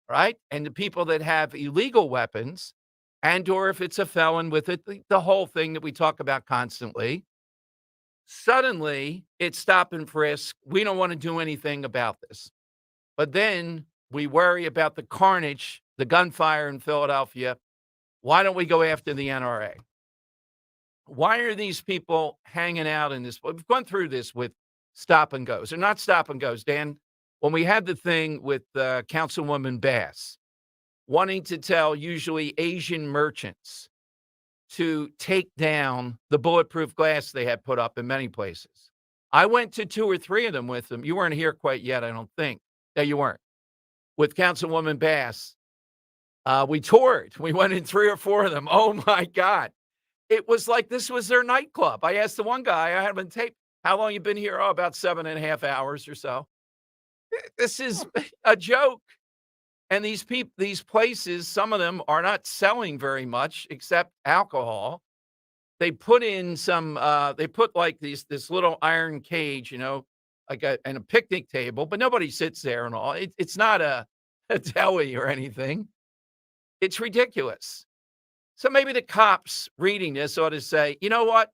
right? And the people that have illegal weapons, and or if it's a felon with it, the whole thing that we talk about constantly, suddenly it's stop and frisk. We don't want to do anything about this. But then we worry about the carnage, the gunfire in Philadelphia. Why don't we go after the NRA? Why are these people hanging out in this? We've gone through this with stop and goes. They're not stop and goes, Dan. When we had the thing with Councilwoman Bass wanting to tell usually Asian merchants to take down the bulletproof glass they had put up in many places. I went to 2 or 3 of them with them. You weren't here quite yet, I don't think. No, you weren't. With Councilwoman Bass, we toured. We went in 3 or 4 of them. Oh, my God. It was like this was their nightclub. I asked the one guy, I had him on tape, how long you been here? Oh, about 7.5 hours or so. This is a joke. And these places, some of them are not selling very much except alcohol. They put in some, they put like this little iron cage, like and a picnic table, but nobody sits there and all. It's not a deli or anything. It's ridiculous. So maybe the cops reading this ought to say, you know what?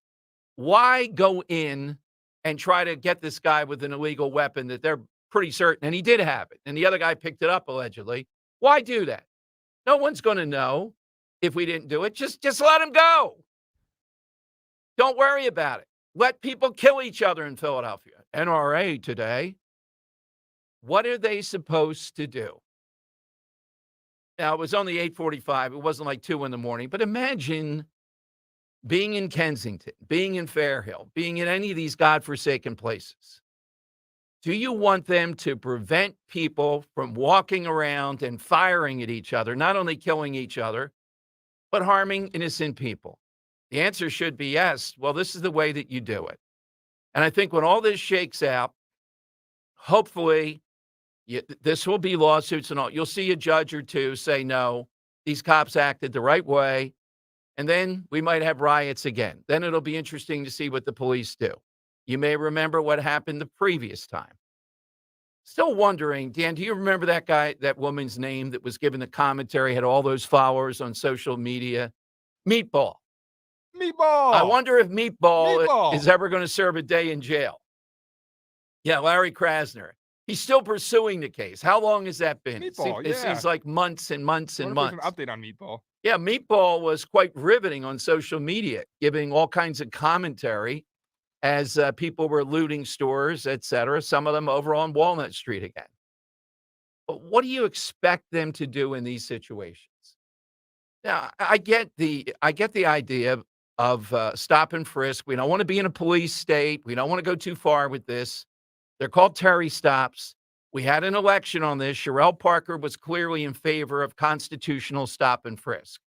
Why go in and try to get this guy with an illegal weapon that they're pretty certain, and he did have it, and the other guy picked it up allegedly. Why do that? No one's going to know if we didn't do it. Just let him go. Don't worry about it. Let people kill each other in Philadelphia. NRA today. What are they supposed to do? Now, it was only 8:45. It wasn't like 2 in the morning. But imagine being in Kensington, being in Fair Hill, being in any of these godforsaken places. Do you want them to prevent people from walking around and firing at each other, not only killing each other, but harming innocent people? The answer should be yes. Well, this is the way that you do it. And I think when all this shakes out, hopefully this will be lawsuits and all. You'll see a judge or two say, no, these cops acted the right way. And then we might have riots again. Then it'll be interesting to see what the police do. You may remember what happened the previous time. Still wondering, Dan, do you remember that guy, that woman's name that was given the commentary, had all those followers on social media? Meatball.
Meatball.
I wonder if Meatball is ever going to serve a day in jail. Yeah, Larry Krasner. He's still pursuing the case. How long has that been?
Meatball,
It seems like months and months and months.
An update on Meatball.
Yeah, Meatball was quite riveting on social media, giving all kinds of commentary as people were looting stores, et cetera, some of them over on Walnut Street again. But what do you expect them to do in these situations? Now, I get the idea of stop and frisk. We don't want to be in a police state. We don't want to go too far with this. They're called Terry stops. We had an election on this. Sherelle Parker was clearly in favor of constitutional stop and frisk.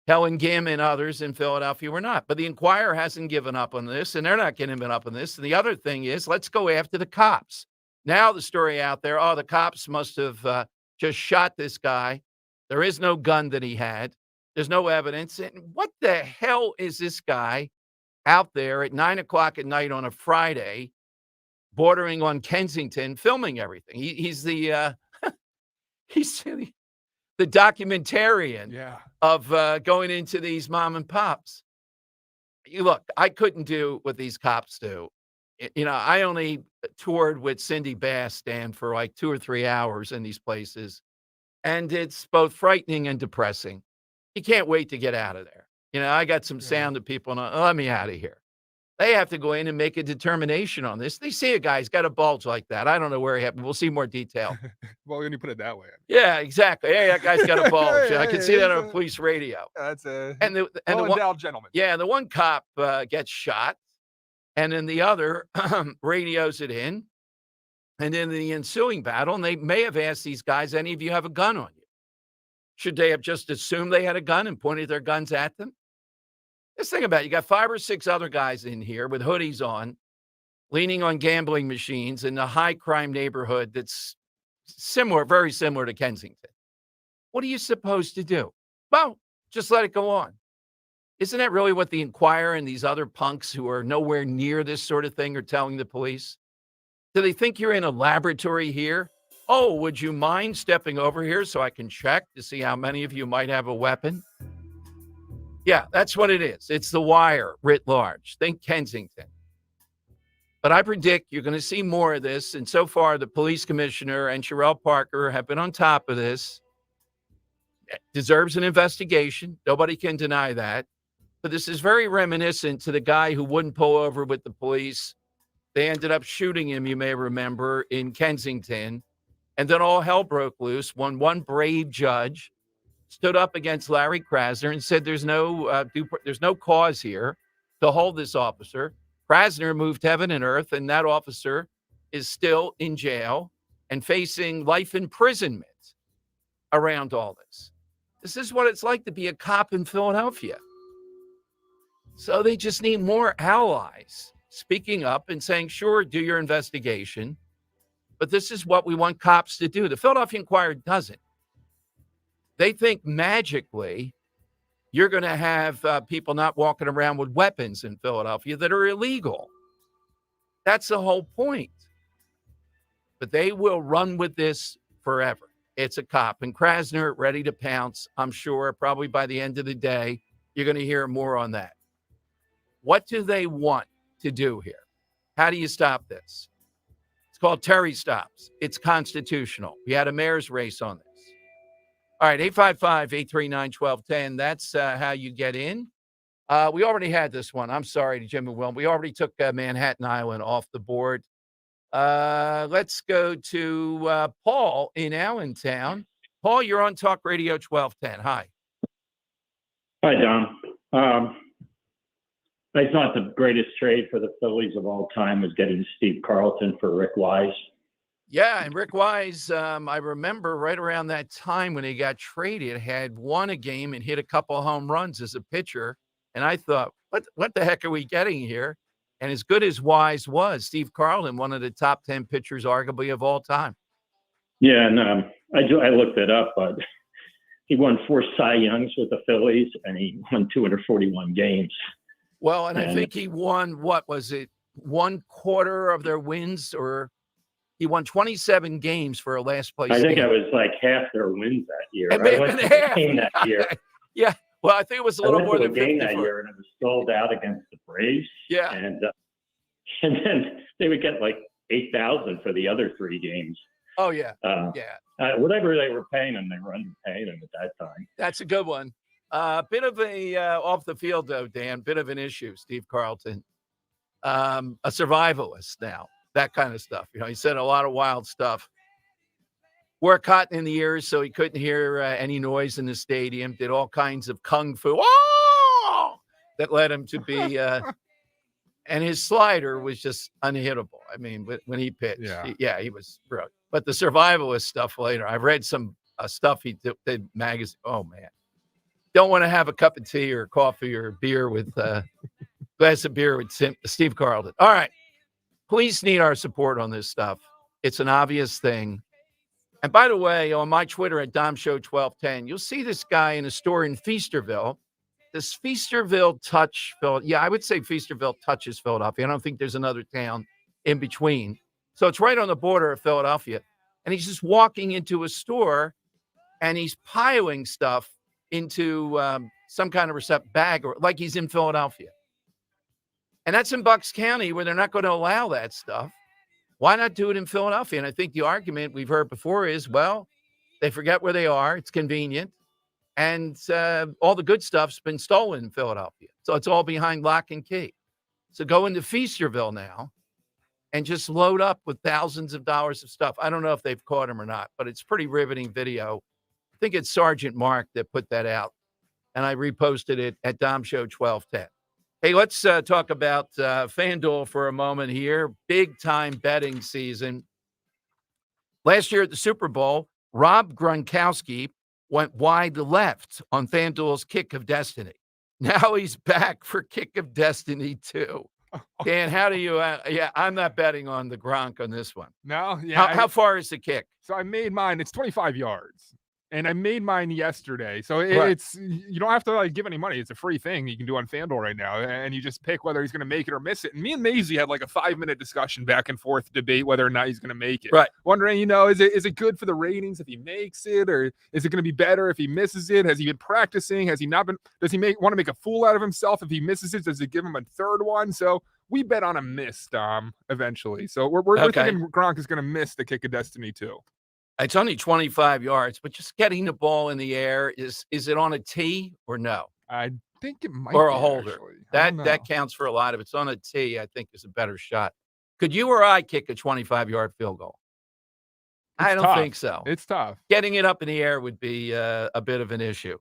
Helen Gim and others in Philadelphia were not. But the Inquirer hasn't given up on this, and they're not giving up on this. And the other thing is, let's go after the cops. Now the story out there, the cops must have just shot this guy. There is no gun that he had. There's no evidence. And what the hell is this guy out there at 9 o'clock at night on a Friday, bordering on Kensington, filming everything? He's the he's the documentarian of going into these mom and pops. Look, I couldn't do what these cops do. You know, I only toured with Cindy Bass, Dan, for like 2 or 3 hours in these places. And it's both frightening and depressing. You can't wait to get out of there. You know, I got some sound of people, let me out of here. They have to go in and make a determination on this. They see a guy, he's got a bulge like that. I don't know where he happened. We'll see more detail.
Well, when you put it that way.
Yeah, exactly. Hey, that guy's got a bulge. I can see that on a police radio.
That's a
well-endowed
gentleman.
Yeah, the one cop gets shot, and then the other radios it in. And in the ensuing battle, and they may have asked these guys, any of you have a gun on you? Should they have just assumed they had a gun and pointed their guns at them? Just think about it. You got 5 or 6 other guys in here with hoodies on, leaning on gambling machines in a high crime neighborhood that's similar, very similar to Kensington. What are you supposed to do? Well, just let it go on. Isn't that really what the Inquirer and these other punks who are nowhere near this sort of thing are telling the police? Do they think you're in a laboratory here? Oh, would you mind stepping over here so I can check to see how many of you might have a weapon? Yeah, that's what it is. It's the Wire writ large. Think Kensington. But I predict you're going to see more of this. And so far, the police commissioner and Sherelle Parker have been on top of this. It deserves an investigation. Nobody can deny that. But this is very reminiscent to the guy who wouldn't pull over with the police. They ended up shooting him, you may remember, in Kensington. And then all hell broke loose when one brave judge stood up against Larry Krasner and said there's no cause here to hold this officer. Krasner moved heaven and earth, and that officer is still in jail and facing life imprisonment around all this. This is what it's like to be a cop in Philadelphia. So they just need more allies speaking up and saying, sure, do your investigation, but this is what we want cops to do. The Philadelphia Inquirer doesn't. They think magically you're going to have people not walking around with weapons in Philadelphia that are illegal. That's the whole point. But they will run with this forever. It's a cop. And Krasner ready to pounce, I'm sure, probably by the end of the day, you're going to hear more on that. What do they want to do here? How do you stop this? It's called Terry stops. It's constitutional. We had a mayor's race on this. All right, 855-839-1210. That's how you get in. We already had this one. I'm sorry to Jim and Will. We already took Manhattan Island off the board. Let's go to Paul in Allentown. Paul, you're on Talk Radio 1210. Hi.
Hi, Don. I thought the greatest trade for the Phillies of all time was getting Steve Carlton for Rick Wise.
Yeah, and Rick Wise, I remember right around that time when he got traded, had won a game and hit a couple of home runs as a pitcher. And I thought, what the heck are we getting here? And as good as Wise was, Steve Carlton, one of the top 10 pitchers arguably of all time.
Yeah, and I looked it up, but he won 4 Cy Youngs with the Phillies, and he won 241 games.
Well, and I think he won, what was it, 1/4 of their wins, or he won 27 games for a last place.
I think
team.
it was like half their wins that year.
It may
I
have
went
been
to the
half.
game that year.
Yeah, well, I think it was a little more than 50.
game that year, and it was sold out against the Braves.
Yeah,
and then they would get like 8,000 for the other 3 games.
Oh yeah,
whatever they were paying him, they were underpaying him at that time.
That's a good one. Bit of a off the field though, Dan. Bit of an issue, Steve Carlton. A survivalist now, that kind of stuff. You know, he said a lot of wild stuff. Wore cotton in the ears so he couldn't hear any noise in the stadium. Did all kinds of kung fu that led him to be. And his slider was just unhittable. I mean, when he pitched, he was brilliant. But the survivalist stuff later, I've read some stuff he did magazine. Oh man, don't want to have a cup of tea or coffee or beer with glass of beer with Steve Carlton. All right, please need our support on this stuff. It's an obvious thing. And by the way, on my Twitter at DomShow1210, you'll see this guy in a store in Feasterville. This Feasterville touch, I would say Feasterville touches Philadelphia. I don't think there's another town in between. So it's right on the border of Philadelphia. And he's just walking into a store and he's piling stuff into some kind of bag, or like he's in Philadelphia. And that's in Bucks County where they're not going to allow that stuff. Why not do it in Philadelphia? And I think the argument we've heard before is, well, they forget where they are. It's convenient. And all the good stuff's been stolen in Philadelphia. So it's all behind lock and key. So go into Feasterville now and just load up with thousands of dollars of stuff. I don't know if they've caught him or not, but it's pretty riveting video. I think it's Sergeant Mark that put that out. And I reposted it at DomShow1210. Hey, let's talk about FanDuel for a moment here. Big time betting season. Last year at the Super Bowl, Rob Gronkowski went wide left on FanDuel's Kick of Destiny. Now he's back for Kick of Destiny 2. Dan, how do you I'm not betting on the Gronk on this one.
No, yeah.
How far is the kick?
So I made mine. It's 25 yards. And I made mine yesterday. So
Right.
it's, you don't have to give any money. It's a free thing you can do on FanDuel right now. And you just pick whether he's going to make it or miss it. And me and Maisie had like a 5-minute discussion back and forth debate whether or not he's going to make it.
Right.
Wondering, is it good for the ratings if he makes it, or is it going to be better if he misses it? Has he been practicing? Has he not been? Does he want to make a fool out of himself if he misses it? Does it give him a third one? So we bet on a miss, Dom, eventually. So we're thinking Gronk is going to miss the Kick of Destiny too.
It's only 25 yards, but just getting the ball in the air, is it on a tee or no?
I think it might
or
be
a holder.
actually.
That counts for a lot. If it's on a tee, I think is a better shot. Could you or I kick a 25-yard field goal? I don't think so.
It's tough.
Getting it up in the air would be a bit of an issue.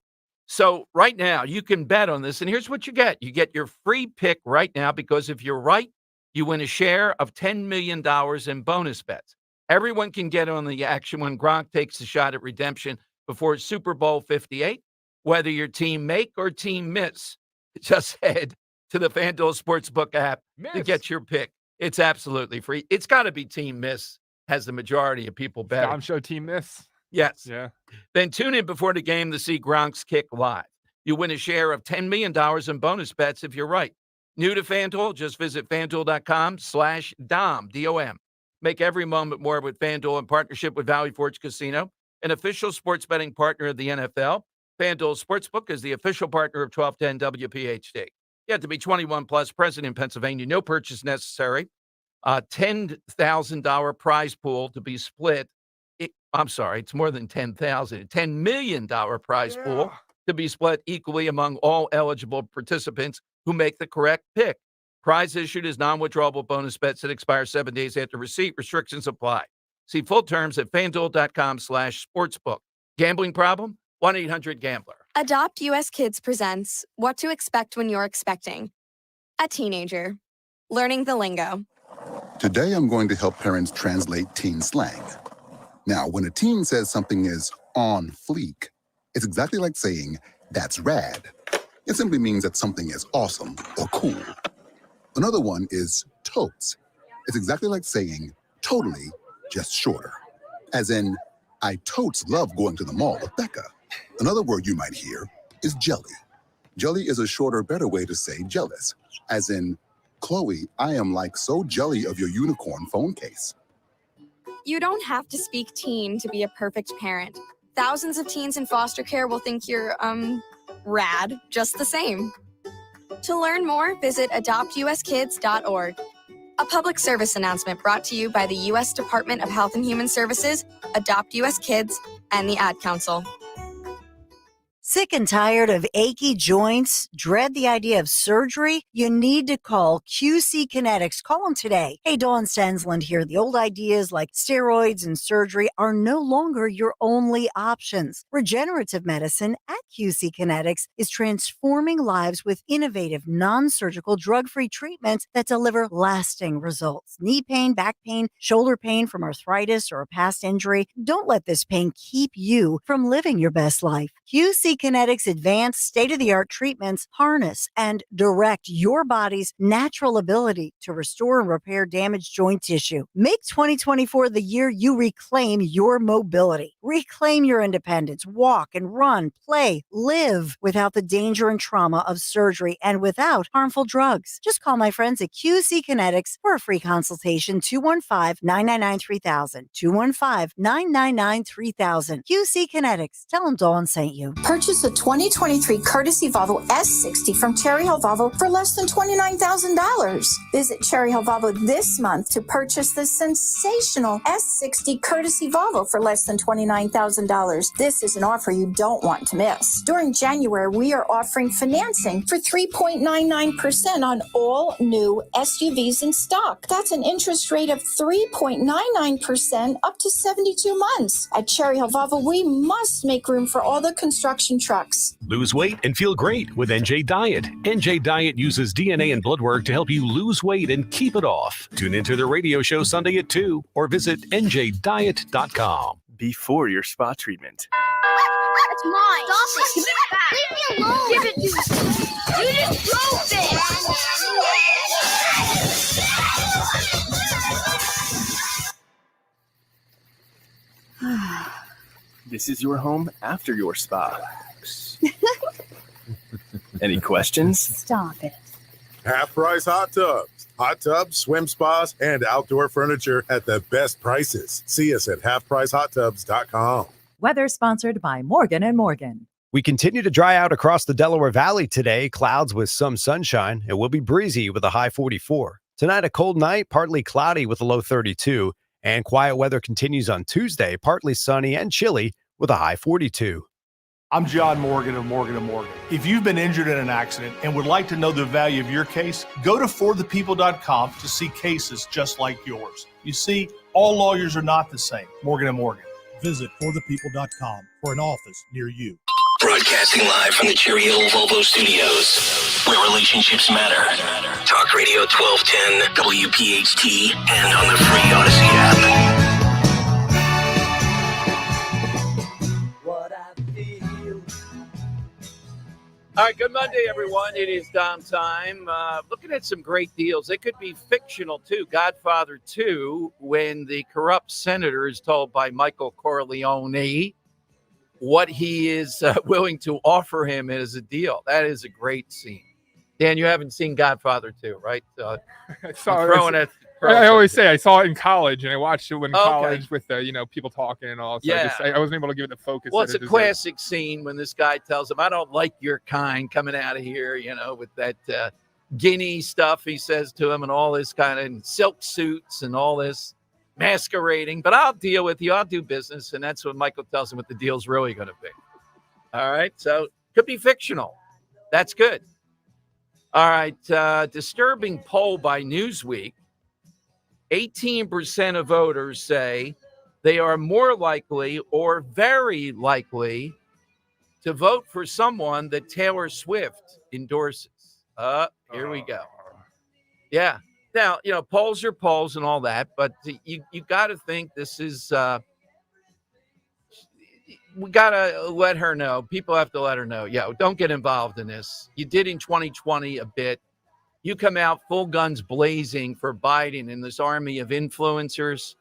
So right now you can bet on this, and here's what you get. You get your free pick right now, because if you're right, you win a share of $10 million in bonus bets. Everyone can get on the action when Gronk takes a shot at redemption before Super Bowl 58. Whether your team make or team miss, just head to the FanDuel Sportsbook app to get your pick. It's absolutely free. It's got to be team miss, has the majority of people betting.
Dom Show team miss.
Yes.
Yeah.
Then tune in before the game to see Gronk's kick live. You win a share of $10 million in bonus bets if you're right. New to FanDuel? Just visit FanDuel.com/Dom, D-O-M. Make every moment more with FanDuel in partnership with Valley Forge Casino, an official sports betting partner of the NFL. FanDuel Sportsbook is the official partner of 1210 WPHT. You have to be 21 plus, present in Pennsylvania. No purchase necessary. $10,000 prize pool to be split. It's more than 10,000. $10 million prize pool to be split equally among all eligible participants who make the correct pick. Prize issued is non-withdrawable bonus bets that expire 7 days after receipt. Restrictions apply. See full terms at FanDuel.com/sportsbook. Gambling problem? 1-800-GAMBLER.
Adopt US Kids presents What to Expect When You're Expecting. a teenager, learning the lingo.
Today, I'm going to help parents translate teen slang. Now, when a teen says something is on fleek, it's exactly like saying, that's rad. It simply means that something is awesome or cool. Another one is totes. It's exactly like saying, totally, just shorter. As in, I totes love going to the mall with Becca. Another word you might hear is jelly. Jelly is a shorter, better way to say jealous. As in, Chloe, I am like so jelly of your unicorn phone case.
You don't have to speak teen to be a perfect parent. Thousands of teens in foster care will think you're, rad just the same. To learn more, visit adoptuskids.org. A public service announcement brought to you by the U.S. Department of Health and Human Services, Adopt U.S. Kids, and the Ad Council.
Sick and tired of achy joints? Dread the idea of surgery? You need to call QC Kinetics. Call them today. Hey, Dawn Stensland here. The old ideas like steroids and surgery are no longer your only options. Regenerative medicine at QC Kinetics is transforming lives with innovative, non-surgical, drug-free treatments that deliver lasting results. Knee pain, back pain, shoulder pain from arthritis or a past injury. Don't let this pain keep you from living your best life. QC Kinetics advanced state-of-the-art treatments harness and direct your body's natural ability to restore and repair damaged joint tissue. Make 2024 the year you reclaim your mobility. Reclaim your independence. Walk and run, play, live without the danger and trauma of surgery and without harmful drugs. Just call my friends at QC Kinetics for a free consultation, 215-999-3000, 215-999-3000. QC Kinetics. Tell them Dawn sent you.
Purchase a 2023 courtesy Volvo S60 from Cherry Hill Volvo for less than $29,000. Visit Cherry Hill Volvo this month to purchase the sensational S60 courtesy Volvo for less than $29,000. This is an offer you don't want to miss. During January, we are offering financing for 3.99% on all new SUVs in stock. That's an interest rate of 3.99% up to 72 months. At Cherry Hill Volvo, we must make room for all the construction trucks.
Lose weight and feel great with NJ Diet. NJ Diet uses DNA and blood work to help you lose weight and keep it off. Tune into the radio show Sunday at 2 or visit njdiet.com.
Before your spa treatment.
That's mine. Stop it. Give it back. Leave me alone. Give it to me. You just broke
it. This is your home after your spa. Any questions?
Stop it.
Half price hot tubs. Hot tubs, swim spas, and outdoor furniture at the best prices. See us at halfpricehottubs.com.
Weather sponsored by Morgan & Morgan.
We continue to dry out across the Delaware Valley today. Clouds with some sunshine. It will be breezy with a high 44. Tonight, a cold night, partly cloudy with a low 32. And quiet weather continues on Tuesday, partly sunny and chilly with a high 42.
I'm John Morgan of Morgan & Morgan. If you've been injured in an accident and would like to know the value of your case, go to forthepeople.com to see cases just like yours. You see, all lawyers are not the same. Morgan & Morgan.
Visit forthepeople.com for an office near you.
Broadcasting live from the Cherry Hill Volvo Studios, where relationships matter. Talk Radio 1210, WPHT, and on the free Odyssey app.
All right, good Monday, everyone. It is downtime. Looking at some great deals. They could be fictional, too. Godfather 2, when the corrupt senator is told by Michael Corleone what he is willing to offer him as a deal. That is a great scene. Dan, you haven't seen Godfather 2, right?
I always say I saw it in college, and I watched it in college with people talking and all. So
Yeah.
I wasn't able to give it the focus.
Well,
that
it's a
it deserved.
classic scene when this guy tells him, I don't like your kind coming out of here, with that guinea stuff he says to him and all this kind of silk suits and all this masquerading. But I'll deal with you. I'll do business. And that's when Michael tells him what the deal's really going to be. All right. So could be fictional. That's good. All right. Disturbing poll by Newsweek. 18% of voters say they are more likely or very likely to vote for someone that Taylor Swift endorses. Here we go. Yeah. Now, polls are polls and all that, but you got to think this is we got to let her know. People have to let her know. Yeah, don't get involved in this. You did in 2020 a bit. You come out full guns blazing for Biden and this army of influencers,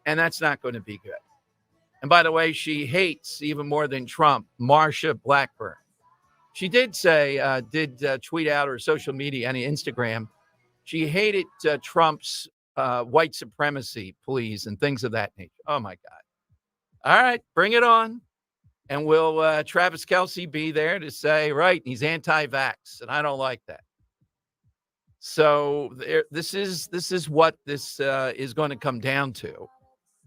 and that's not going to be good. And by the way, she hates even more than Trump, Marsha Blackburn. She did say, tweet out her social media and Instagram, she hated Trump's white supremacy pleas and things of that nature. Oh, my God. All right, bring it on. And will Travis Kelce be there to say, right, he's anti-vax, and I don't like that. So this is what this is going to come down to.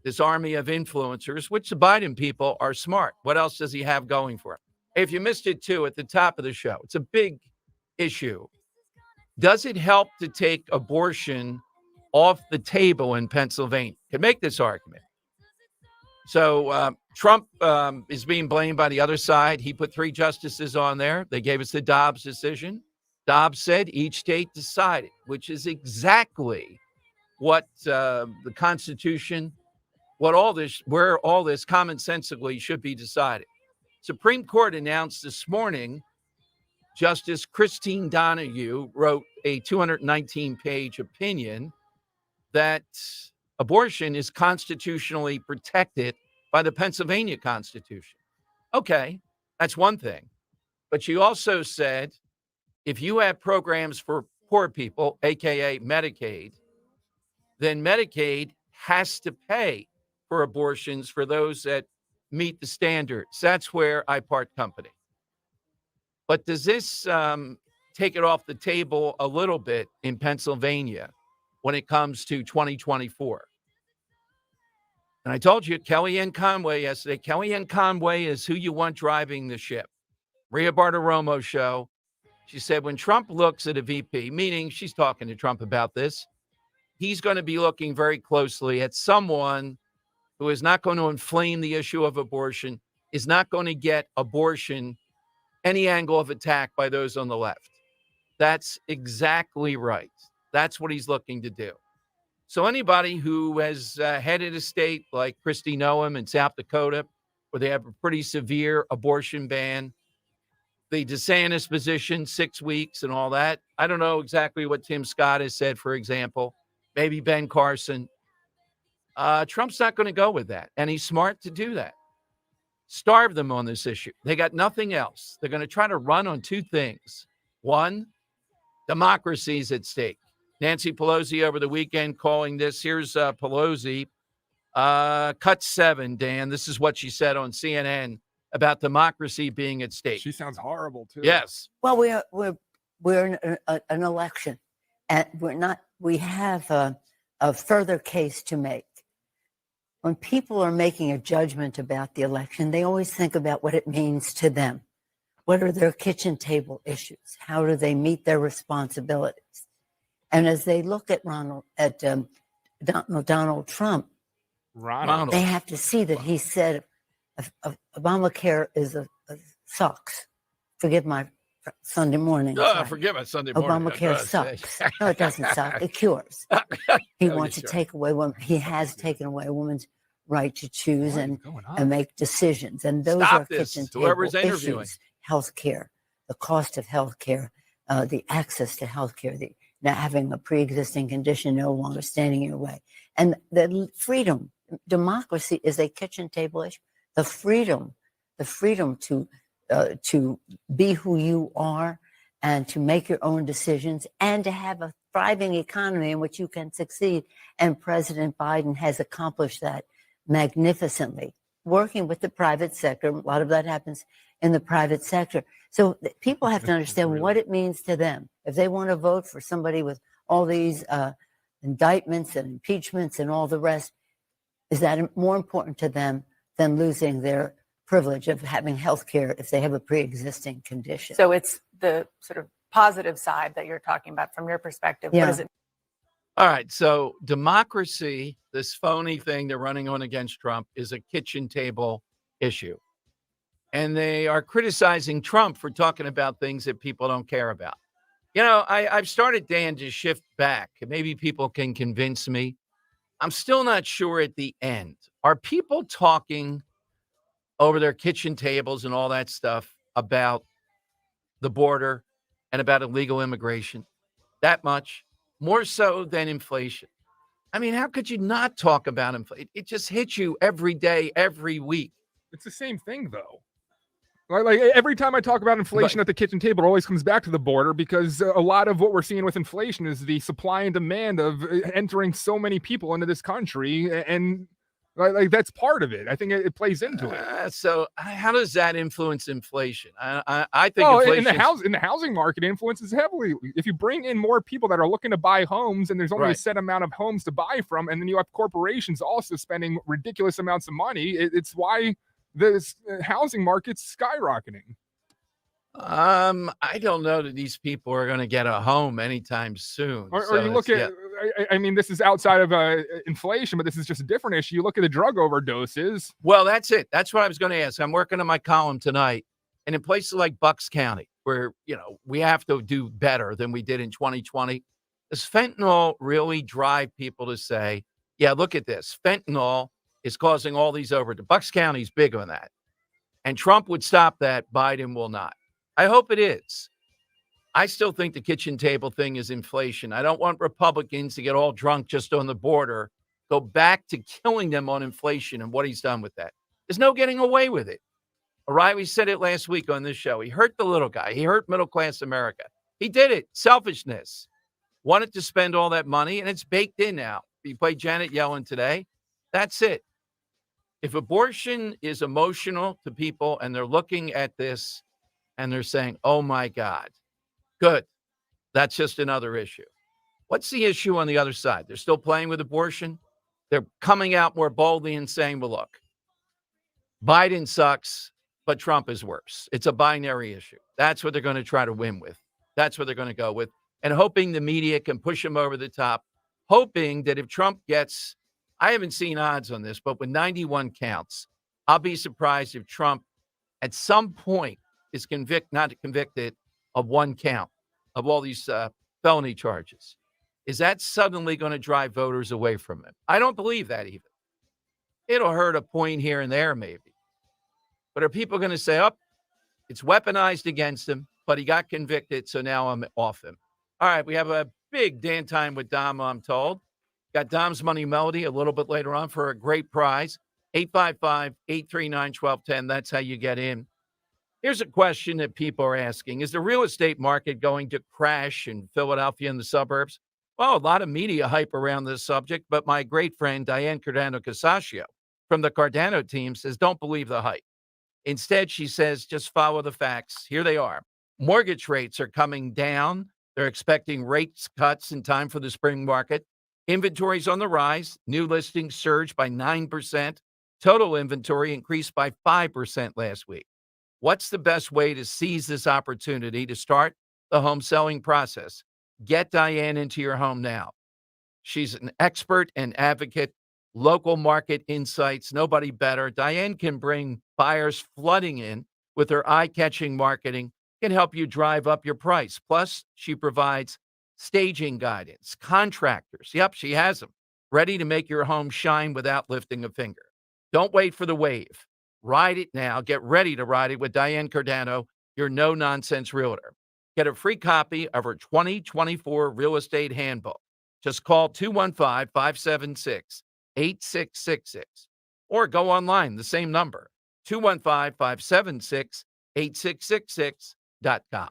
This army of influencers, which the Biden people are smart. What else does he have going for him? Hey, if you missed it, too, at the top of the show, it's a big issue. Does it help to take abortion off the table in Pennsylvania? Can make this argument. So Trump is being blamed by the other side. He put 3 justices on there. They gave us the Dobbs decision. Dobbs said each state decided, which is exactly what the Constitution, where all this commonsensically should be decided. Supreme Court announced this morning, Justice Christine Donahue wrote a 219-page opinion that abortion is constitutionally protected by the Pennsylvania Constitution. Okay, that's one thing. But she also said, if you have programs for poor people, AKA Medicaid, then Medicaid has to pay for abortions for those that meet the standards. That's where I part company. But does this take it off the table a little bit in Pennsylvania when it comes to 2024? And I told you, Kellyanne Conway yesterday. Kellyanne Conway is who you want driving the ship. Rhea Bartiromo show. She said when Trump looks at a VP, meaning she's talking to Trump about this, he's going to be looking very closely at someone who is not going to inflame the issue of abortion, is not going to get abortion any angle of attack by those on the left. That's exactly right. That's what he's looking to do. So anybody who has headed a state like Kristi Noem in South Dakota, where they have a pretty severe abortion ban, the DeSantis position, 6 weeks and all that. I don't know exactly what Tim Scott has said, for example, maybe Ben Carson. Trump's not going to go with that, and he's smart to do that. Starve them on this issue. They got nothing else. They're going to try to run on 2 things. One, democracy's at stake. Nancy Pelosi over the weekend calling this. Here's Pelosi. Cut 7, Dan. This is what she said on CNN about democracy being at stake.
She sounds horrible, too.
Yes.
Well, we're in an election, and we have a further case to make. When people are making a judgment about the election, they always think about what it means to them. What are their kitchen table issues? How do they meet their responsibilities? And as they look at Donald Trump, they have to see that he said Obamacare sucks. Forgive my Sunday morning.
Forgive my Sunday morning.
Obamacare sucks. No, it doesn't suck. It cures. He wants to take away he has taken away a woman's right to choose and make decisions. And those are kitchen table issues. Healthcare, the cost of healthcare, the access to healthcare, not having a pre-existing condition no longer standing in your way. And the freedom, democracy is a kitchen table issue. The freedom to be who you are and to make your own decisions and to have a thriving economy in which you can succeed. And President Biden has accomplished that magnificently, working with the private sector. A lot of that happens in the private sector. So people have to understand what it means to them. If they want to vote for somebody with all these indictments and impeachments and all the rest, is that more important to them than losing their privilege of having health care if they have a pre-existing condition?
So it's the sort of positive side that you're talking about from your perspective.
Yeah.
What is it?
All right. So democracy, this phony thing they're running on against Trump, is a kitchen table issue. And they are criticizing Trump for talking about things that people don't care about. You know, I've started, Dan, to shift back. Maybe people can convince me. I'm still not sure at the end. Are people talking over their kitchen tables and all that stuff about the border and about illegal immigration that much? More so than inflation. I mean, how could you not talk about inflation? It just hits you every day, every week.
It's the same thing, though. Like every time I talk about inflation at the kitchen table, it always comes back to the border, because a lot of what we're seeing with inflation is the supply and demand of entering so many people into this country, and like that's part of it. I think it plays into it.
So how does that influence inflation? I think
in the housing market, influences heavily. If you bring in more people that are looking to buy homes, and there's only a set amount of homes to buy from, and then you have corporations also spending ridiculous amounts of money, it's why this housing market's skyrocketing.
I don't know that these people are going to get a home anytime soon.
Or you look at, I mean, this is outside of inflation, but this is just a different issue. You look at the drug overdoses.
Well, that's it. That's what I was going to ask. I'm working on my column tonight, and in places like Bucks County, where, you know, we have to do better than we did in 2020, does fentanyl really drive people to say, yeah, look at this. Fentanyl is causing all these overdoses. Bucks County's big on that. And Trump would stop that. Biden will not. I hope it is. I still think the kitchen table thing is inflation. I don't want Republicans to get all drunk just on the border, go back to killing them on inflation and what he's done with that. There's no getting away with it. O'Reilly said it last week on this show. He hurt the little guy. He hurt middle-class America. He did it. Selfishness. Wanted to spend all that money, and it's baked in now. You play Janet Yellen today. That's it. If abortion is emotional to people and they're looking at this and they're saying, oh, my God, good. That's just another issue. What's the issue on the other side? They're still playing with abortion. They're coming out more boldly and saying, well, look, Biden sucks, but Trump is worse. It's a binary issue. That's what they're going to try to win with. That's what they're going to go with. And hoping the media can push him over the top, hoping that if Trump gets, I haven't seen odds on this, but with 91 counts, I'll be surprised if Trump at some point is not convicted of one count of all these felony charges. Is that suddenly going to drive voters away from him? I don't believe that even. It'll hurt a point here and there maybe. But are people going to say, oh, it's weaponized against him, but he got convicted, so now I'm off him? All right, we have a big Dan time with Dom, I'm told. Got Dom's Money Melody a little bit later on for a great prize. 855-839-1210. That's how you get in. Here's a question that people are asking. Is the real estate market going to crash in Philadelphia and the suburbs? Well, a lot of media hype around this subject, but my great friend Diane Cardano-Casaccio from the Cardano team says, don't believe the hype. Instead, she says, just follow the facts. Here they are. Mortgage rates are coming down. They're expecting rates cuts in time for the spring market. Inventory's on the rise. New listings surged by 9%. Total inventory increased by 5% last week. What's the best way to seize this opportunity to start the home selling process? Get Diane into your home now. She's an expert and advocate, local market insights, nobody better. Diane can bring buyers flooding in with her eye-catching marketing, can help you drive up your price. Plus, she provides staging guidance, contractors. Yep, she has them, ready to make your home shine without lifting a finger. Don't wait for the wave. Ride it now. Get ready to ride it with Diane Cardano, your no-nonsense realtor. Get a free copy of her 2024 Real Estate Handbook. Just call 215-576-8666 or go online, the same number, 215-576-8666.com.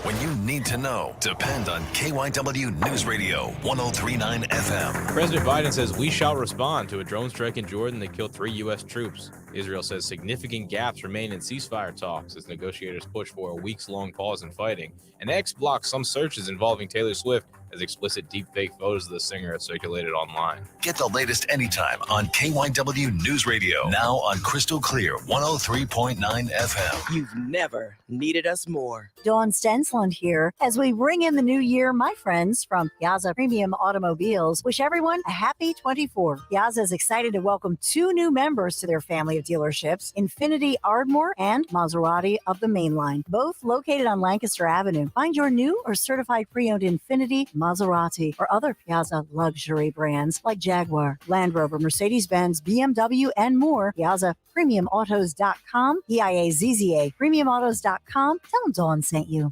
When you need to know, depend on KYW News Radio 1039 FM.
President Biden says we shall respond to a drone strike in Jordan that killed 3 U.S. troops. Israel says significant gaps remain in ceasefire talks as negotiators push for a weeks-long pause in fighting. And X blocks some searches involving Taylor Swift as explicit deepfake photos of the singer are circulated online.
Get the latest anytime on KYW News Radio. Now on Crystal Clear 103.9 FM.
You've never needed us more.
Dawn Stensland here. As we bring in the new year, my friends from Piazza Premium Automobiles wish everyone a happy 24. Piazza is excited to welcome 2 new members to their family of dealerships, Infiniti Ardmore and Maserati of the Mainline, both located on Lancaster Avenue. Find your new or certified pre-owned Infiniti, Maserati, or other Piazza luxury brands like Jaguar, Land Rover, Mercedes-Benz, BMW, and more. Piazza PremiumAutos.com, Piazza PremiumAutos.com. Tell them Dawn sent you.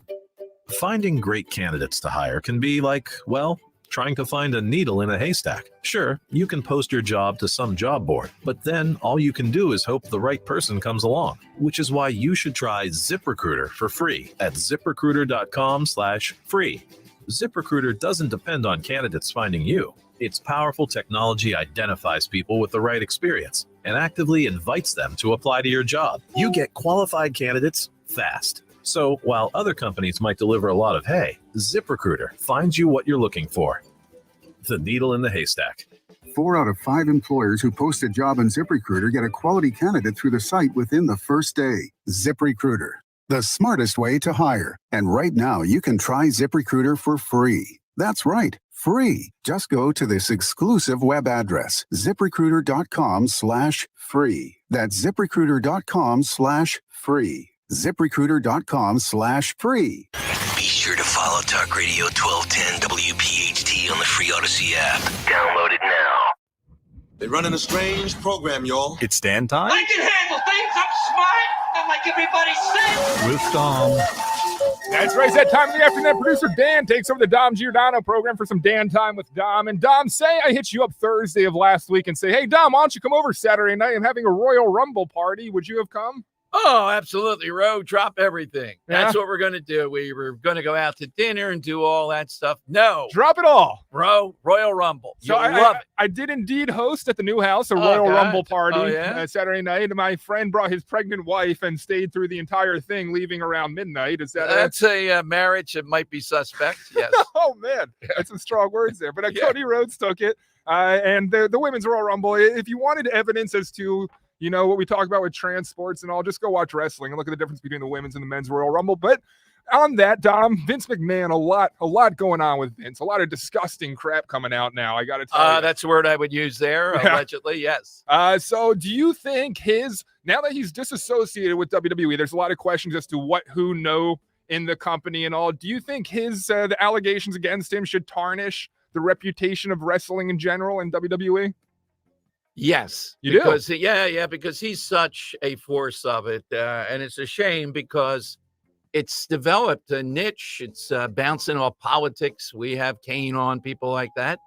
Finding great candidates to hire can be like, well, trying to find a needle in a haystack. Sure, you can post your job to some job board, but then all you can do is hope the right person comes along, which is why you should try ZipRecruiter for free at ZipRecruiter.com/free. ZipRecruiter doesn't depend on candidates finding you. Its powerful technology identifies people with the right experience and actively invites them to apply to your job. You get qualified candidates fast. So while other companies might deliver a lot of hay, ZipRecruiter finds you what you're looking for. The needle in the haystack.
4 out of 5 employers who post a job on ZipRecruiter get a quality candidate through the site within the first day. ZipRecruiter, the smartest way to hire. And right now, you can try ZipRecruiter for free. That's right, free. Just go to this exclusive web address, ZipRecruiter.com/free. That's ZipRecruiter.com/free. ZipRecruiter.com/free.
Be sure to follow Talk Radio 1210 WPHT on the free Odyssey app. Download it now.
They're running a strange program, y'all.
It's Dan time
I can handle things. I'm smart. Not like everybody says.
with Dom.
That's right. It's that time of the afternoon. Producer Dan takes over the Dom Giordano program for some Dan Time with Dom. And Dom, say I hit you up Thursday of last week and say, hey, Dom, why don't you come over Saturday night? I'm having a Royal Rumble party. Would you have come?
Oh, absolutely, Ro. Drop everything.
Yeah?
That's what we're going to do. We were going to go out to dinner and do all that stuff. No.
Drop it all.
Bro, Royal Rumble.
So
You'll love it.
I did indeed host at the new house a Royal
God.
Rumble party
Yeah?
Saturday night. My friend brought his pregnant wife and stayed through the entire thing, leaving around midnight. Is that
That's a marriage that might be suspect. Yes.
Oh, man. That's some strong words there. But Cody Rhodes took it. And the Women's Royal Rumble, if you wanted evidence as to what we talk about with trans sports and all, just go watch wrestling and look at the difference between the women's and the men's Royal Rumble. But on that, Dom, Vince McMahon, a lot going on with Vince. A lot of disgusting crap coming out now, I got to tell you.
That's the word I would use there, allegedly, yes.
So do you think now that he's disassociated with WWE, there's a lot of questions as to who know in the company and all. Do you think the allegations against him should tarnish the reputation of wrestling in general in WWE?
Yes,
you
because
do.
Because he's such a force of it, and it's a shame because it's developed a niche. It's bouncing off politics. We have Kane on, people like that,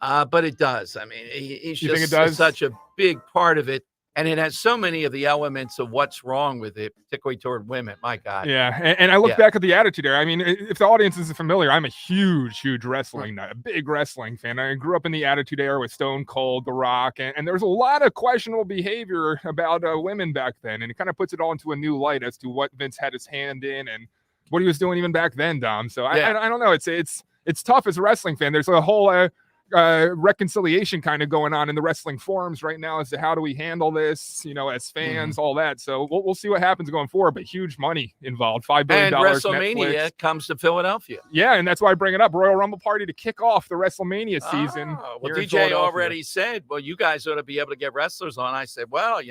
but it does. I mean, he's
You think
just
it does?
such a big part of it, and it has so many of the elements of what's wrong with it, particularly toward women. My God.
Yeah, and I look back at the Attitude Era. I mean, if the audience isn't familiar, I'm a huge wrestling nut, a big wrestling fan. I grew up in the Attitude Era with Stone Cold, The Rock, and there was a lot of questionable behavior about women back then, and it kind of puts it all into a new light as to what Vince had his hand in and what he was doing even back then, Dom. So I don't know. It's tough as a wrestling fan. There's a whole reconciliation kind of going on in the wrestling forums right now as to how do we handle this, as fans, all that. So we'll see what happens going forward, but huge money involved, $5 billion.
And WrestleMania comes to Philadelphia.
Yeah, and that's why I bring it up. Royal Rumble party to kick off the WrestleMania season.
Well, DJ already said, well, you guys ought to be able to get wrestlers on. I said, well,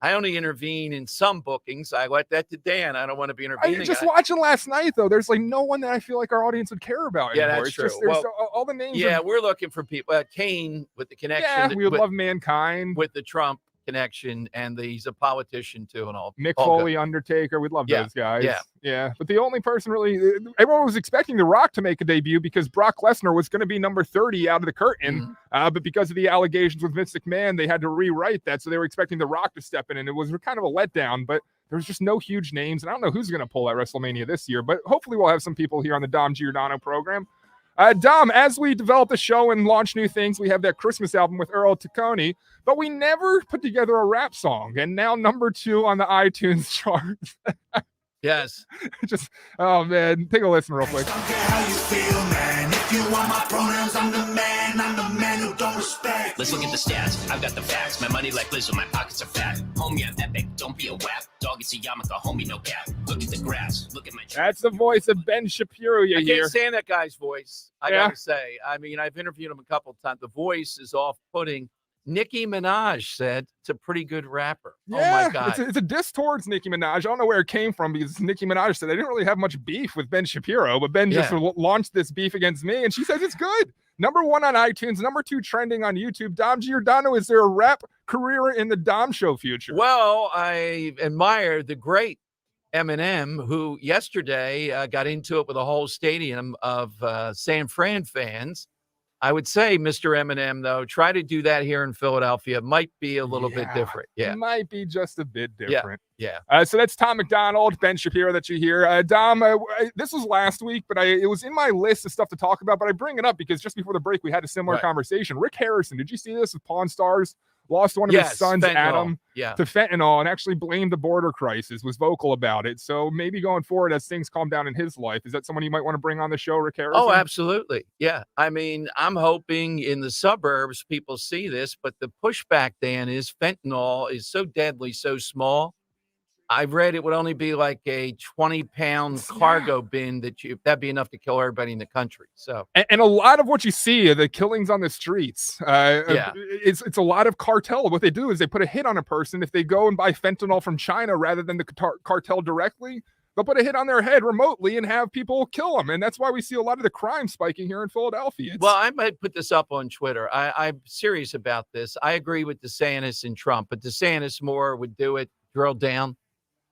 I only intervene in some bookings. I let that to Dan. I don't want to be intervening.
Just watching last night, though, there's no one that I feel like our audience would care about anymore.
That's
it's
true.
Just, there's all the names.
Yeah, we're looking for people. Kane with the connection.
Yeah, we would love Mankind.
With the Trump connection, and he's a politician, too, and all.
Mick
all
Foley,
good.
Undertaker, we'd love those guys.
Yeah.
But the only person really, everyone was expecting The Rock to make a debut because Brock Lesnar was going to be number 30 out of the curtain. But because of the allegations with Vince McMahon, they had to rewrite that. So they were expecting The Rock to step in, and it was kind of a letdown. But there's just no huge names, and I don't know who's going to pull at WrestleMania this year. But hopefully we'll have some people here on the Dom Giordano program. Dom, as we develop the show and launch new things, we have that Christmas album with Earl Taccone, but we never put together a rap song. And now number 2 on the iTunes chart.
Yes.
Oh man, take a listen real quick.
How you feel, man?
If you want my pronouns, I'm the man who don't respect.
Let's look at the stats. I've got the facts. My money like Lizzo, my pockets are fat. Homie, I'm epic. Don't be a wap. Dog, it's a yarmulke. Homie, no cap. Look at the grass. Look at my.
That's the voice of Ben Shapiro you
I
hear.
can't stand that guy's voice. I
Yeah.
gotta say. I mean, I've interviewed him a couple of times. The voice is off-putting. Nicki Minaj said it's a pretty good rapper.
Yeah,
Oh my God.
it's a diss towards Nicki Minaj. I don't know where it came from because Nicki Minaj said they didn't really have much beef with Ben Shapiro, but Ben just launched this beef against me, and she says it's good. Number 1 on iTunes, number 2 trending on YouTube. Dom Giordano, is there a rap career in the Dom Show future?
Well, I admire the great Eminem, who yesterday got into it with a whole stadium of San Fran fans. I would say, Mr. Eminem, though, try to do that here in Philadelphia. It might be a little bit different. Yeah.
It might be just a bit different.
Yeah.
So that's Tom McDonald, Ben Shapiro that you hear. Dom, this was last week, but it was in my list of stuff to talk about, but I bring it up because just before the break, we had a similar conversation. Rick Harrison, did you see this with Pawn Stars? Lost one of his sons,
fentanyl.
Adam,
Yeah.
to fentanyl and actually blamed the border crisis, was vocal about it. So maybe going forward as things calm down in his life, is that someone you might want to bring on the show, Rick Harrison?
Oh, absolutely. Yeah. I mean, I'm hoping in the suburbs people see this, but the pushback, Dan, is fentanyl is so deadly, so small. I've read it would only be like a 20-pound cargo bin that'd be enough to kill everybody in the country. So,
and a lot of what you see, the killings on the streets, it's a lot of cartel. What they do is they put a hit on a person. If they go and buy fentanyl from China rather than the cartel directly, they'll put a hit on their head remotely and have people kill them. And that's why we see a lot of the crime spiking here in Philadelphia.
Well, I might put this up on Twitter. I'm serious about this. I agree with DeSantis and Trump, but DeSantis more would do it, drill down.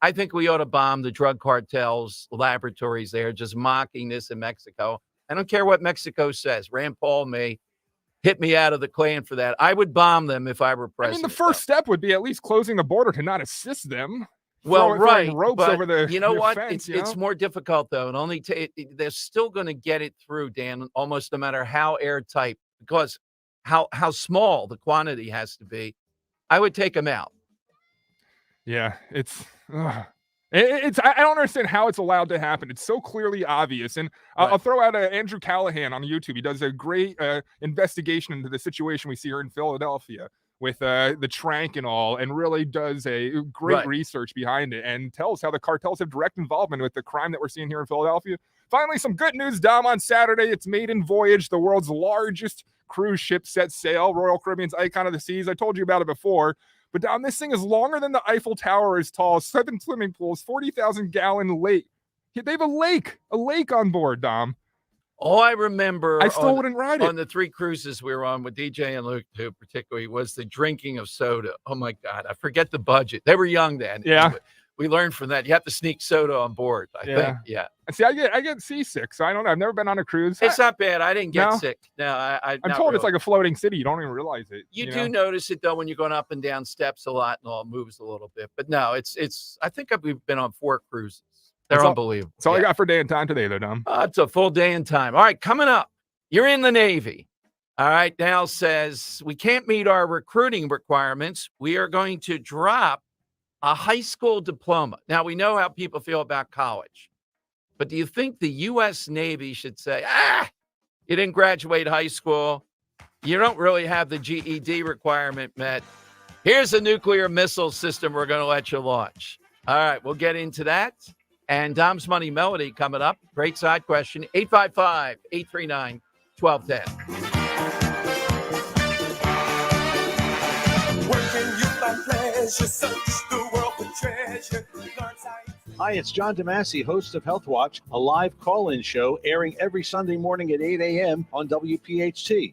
I think we ought to bomb the drug cartels, laboratories there, just mocking this in Mexico. I don't care what Mexico says. Rand Paul may hit me out of the Klan for that. I would bomb them if I were president.
I mean, the first step would be at least closing the border to not assist them.
Well, right.
Ropes
but
over the,
you know what?
Fence,
It's more difficult, though. And they're still going to get it through, Dan, almost no matter how airtight, because how small the quantity has to be. I would take them out.
Yeah, I don't understand how it's allowed to happen. It's so clearly obvious. And I'll throw out Andrew Callahan on YouTube. He does a great investigation into the situation we see here in Philadelphia with the trank and all, and really does a great research behind it and tells how the cartels have direct involvement with the crime that we're seeing here in Philadelphia. Finally, some good news, Dom, on Saturday. It's Maiden Voyage, the world's largest cruise ship, set sail. Royal Caribbean's Icon of the Seas. I told you about it before. But Dom, this thing is longer than the Eiffel Tower is tall, 7 swimming pools, 40,000-gallon lake. They have a lake on board, Dom.
All I remember
I still wouldn't ride it.
On the 3 cruises we were on with DJ and Luke, too, particularly, was the drinking of soda. Oh, my God. I forget the budget. They were young then.
Yeah.
We learned from that. You have to sneak soda on board, I think. Yeah.
And see, I get seasick, so I don't know. I've never been on a cruise.
It's not bad. I didn't get
No?
sick. No,
I'm told it's like a floating city. You don't even realize it.
You
know?
do notice it, though, when you're going up and down steps a lot and all, it moves a little bit. But no, it's. I think we've been on 4 cruises. They're unbelievable.
That's all I got for day and time today, though, Dom.
It's a full day and time. All right, coming up, you're in the Navy. All right, Dal says, we can't meet our recruiting requirements. We are going to drop a high school diploma. Now, we know how people feel about college. But do you think the U.S. Navy should say, you didn't graduate high school. You don't really have the GED requirement met. Here's a nuclear missile system we're going to let you launch. All right, we'll get into that. And Dom's Money Melody coming up. Great side question. 855-839-1210.
Hi, it's John DeMasi, host of Health Watch, a live call-in show airing every Sunday morning at 8 a.m. on WPHT.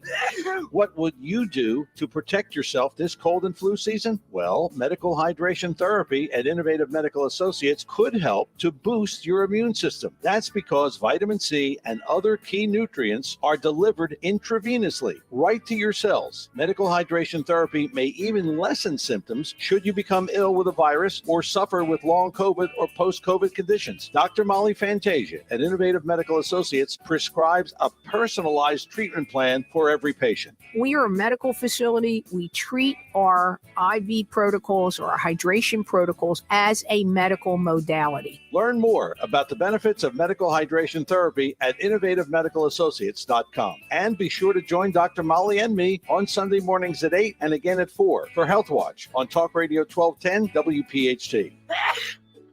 What would you do to protect yourself this cold and flu season? Well, medical hydration therapy at Innovative Medical Associates could help to boost your immune system. That's because vitamin C and other key nutrients are delivered intravenously right to your cells. Medical hydration therapy may even lessen symptoms should you become ill with a virus or suffer with long COVID or post post-COVID conditions. Dr. Molly Fantasia at Innovative Medical Associates prescribes a personalized treatment plan for every patient.
We are a medical facility. We treat our IV protocols or our hydration protocols as a medical modality.
Learn more about the benefits of medical hydration therapy at innovativemedicalassociates.com. And be sure to join Dr. Molly and me on Sunday mornings at 8 and again at 4 for Health Watch on Talk Radio 1210 WPHT.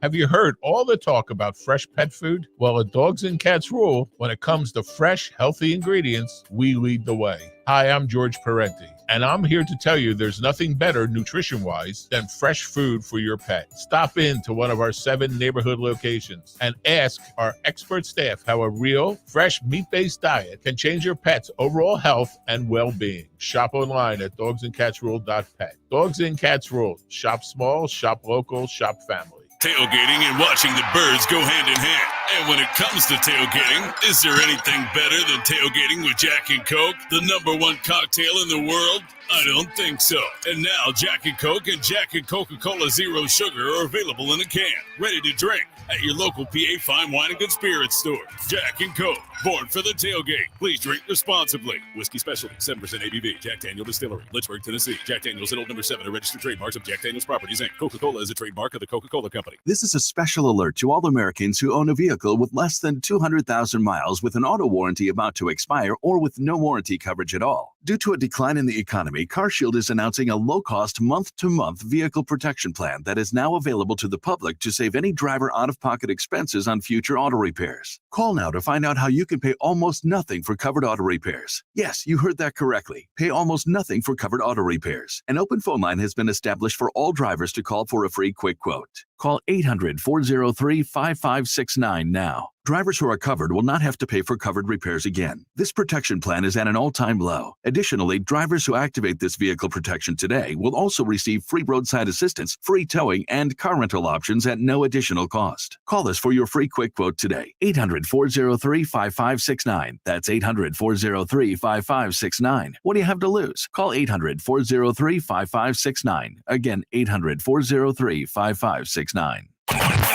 Have you heard all the talk about fresh pet food? Well, at Dogs and Cats Rule, when it comes to fresh, healthy ingredients, we lead the way. Hi, I'm George Parenti, and I'm here to tell you there's nothing better nutrition-wise than fresh food for your pet. Stop in to one of our 7 neighborhood locations and ask our expert staff how a real, fresh, meat-based diet can change your pet's overall health and well-being. Shop online at dogsandcatsrule.pet. Dogs and Cats Rule. Shop small, shop local, shop family.
Tailgating and watching the birds go hand in hand. And when it comes to tailgating, is there anything better than tailgating with Jack and Coke, the #1 cocktail in the world? I don't think so. And now Jack and Coke and Jack and Coca-Cola Zero Sugar are available in a can, ready to drink at your local PA Fine Wine and Good Spirits store. Jack and Coke, born for the tailgate. Please drink responsibly. Whiskey Specialty, 7% ABV. Jack Daniel Distillery, Lynchburg, Tennessee. Jack Daniel's at Old Number 7, a registered trademark of Jack Daniel's Properties, Inc. Coca-Cola is a trademark of the Coca-Cola Company.
This is a special alert to all Americans who own a vehicle with less than 200,000 miles with an auto warranty about to expire or with no warranty coverage at all. Due to a decline in the economy, CarShield is announcing a low-cost month-to-month vehicle protection plan that is now available to the public to save any driver out-of-pocket expenses on future auto repairs. Call now to find out how you can pay almost nothing for covered auto repairs. Yes, you heard that correctly. Pay almost nothing for covered auto repairs. An open phone line has been established for all drivers to call for a free quick quote. Call 800-403-5569 now. Drivers who are covered will not have to pay for covered repairs again. This protection plan is at an all-time low. Additionally, drivers who activate this vehicle protection today will also receive free roadside assistance, free towing, and car rental options at no additional cost. Call us for your free quick quote today. 800-403-5569. That's 800-403-5569. What do you have to lose? Call 800-403-5569. Again, 800-403-5569.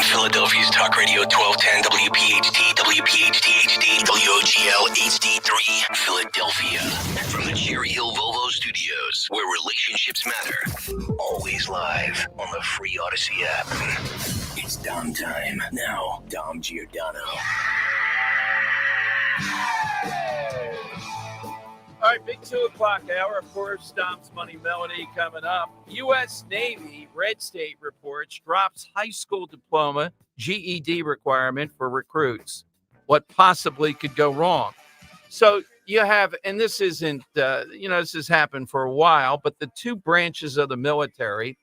Philadelphia's Talk Radio 1210 WPHT, WPHT HD, WOGL HD3, Philadelphia. From the Cherry Hill Volvo Studios, where relationships matter. Always live on the free Odyssey app. It's Dom time. Now, Dom Giordano.
All right, big 2 o'clock hour. Of course, Dom's Money Melody coming up. U.S. Navy Red State reports drops high school diploma GED requirement for recruits. What possibly could go wrong? So you have, and this isn't, this has happened for a while, but the 2 branches of the military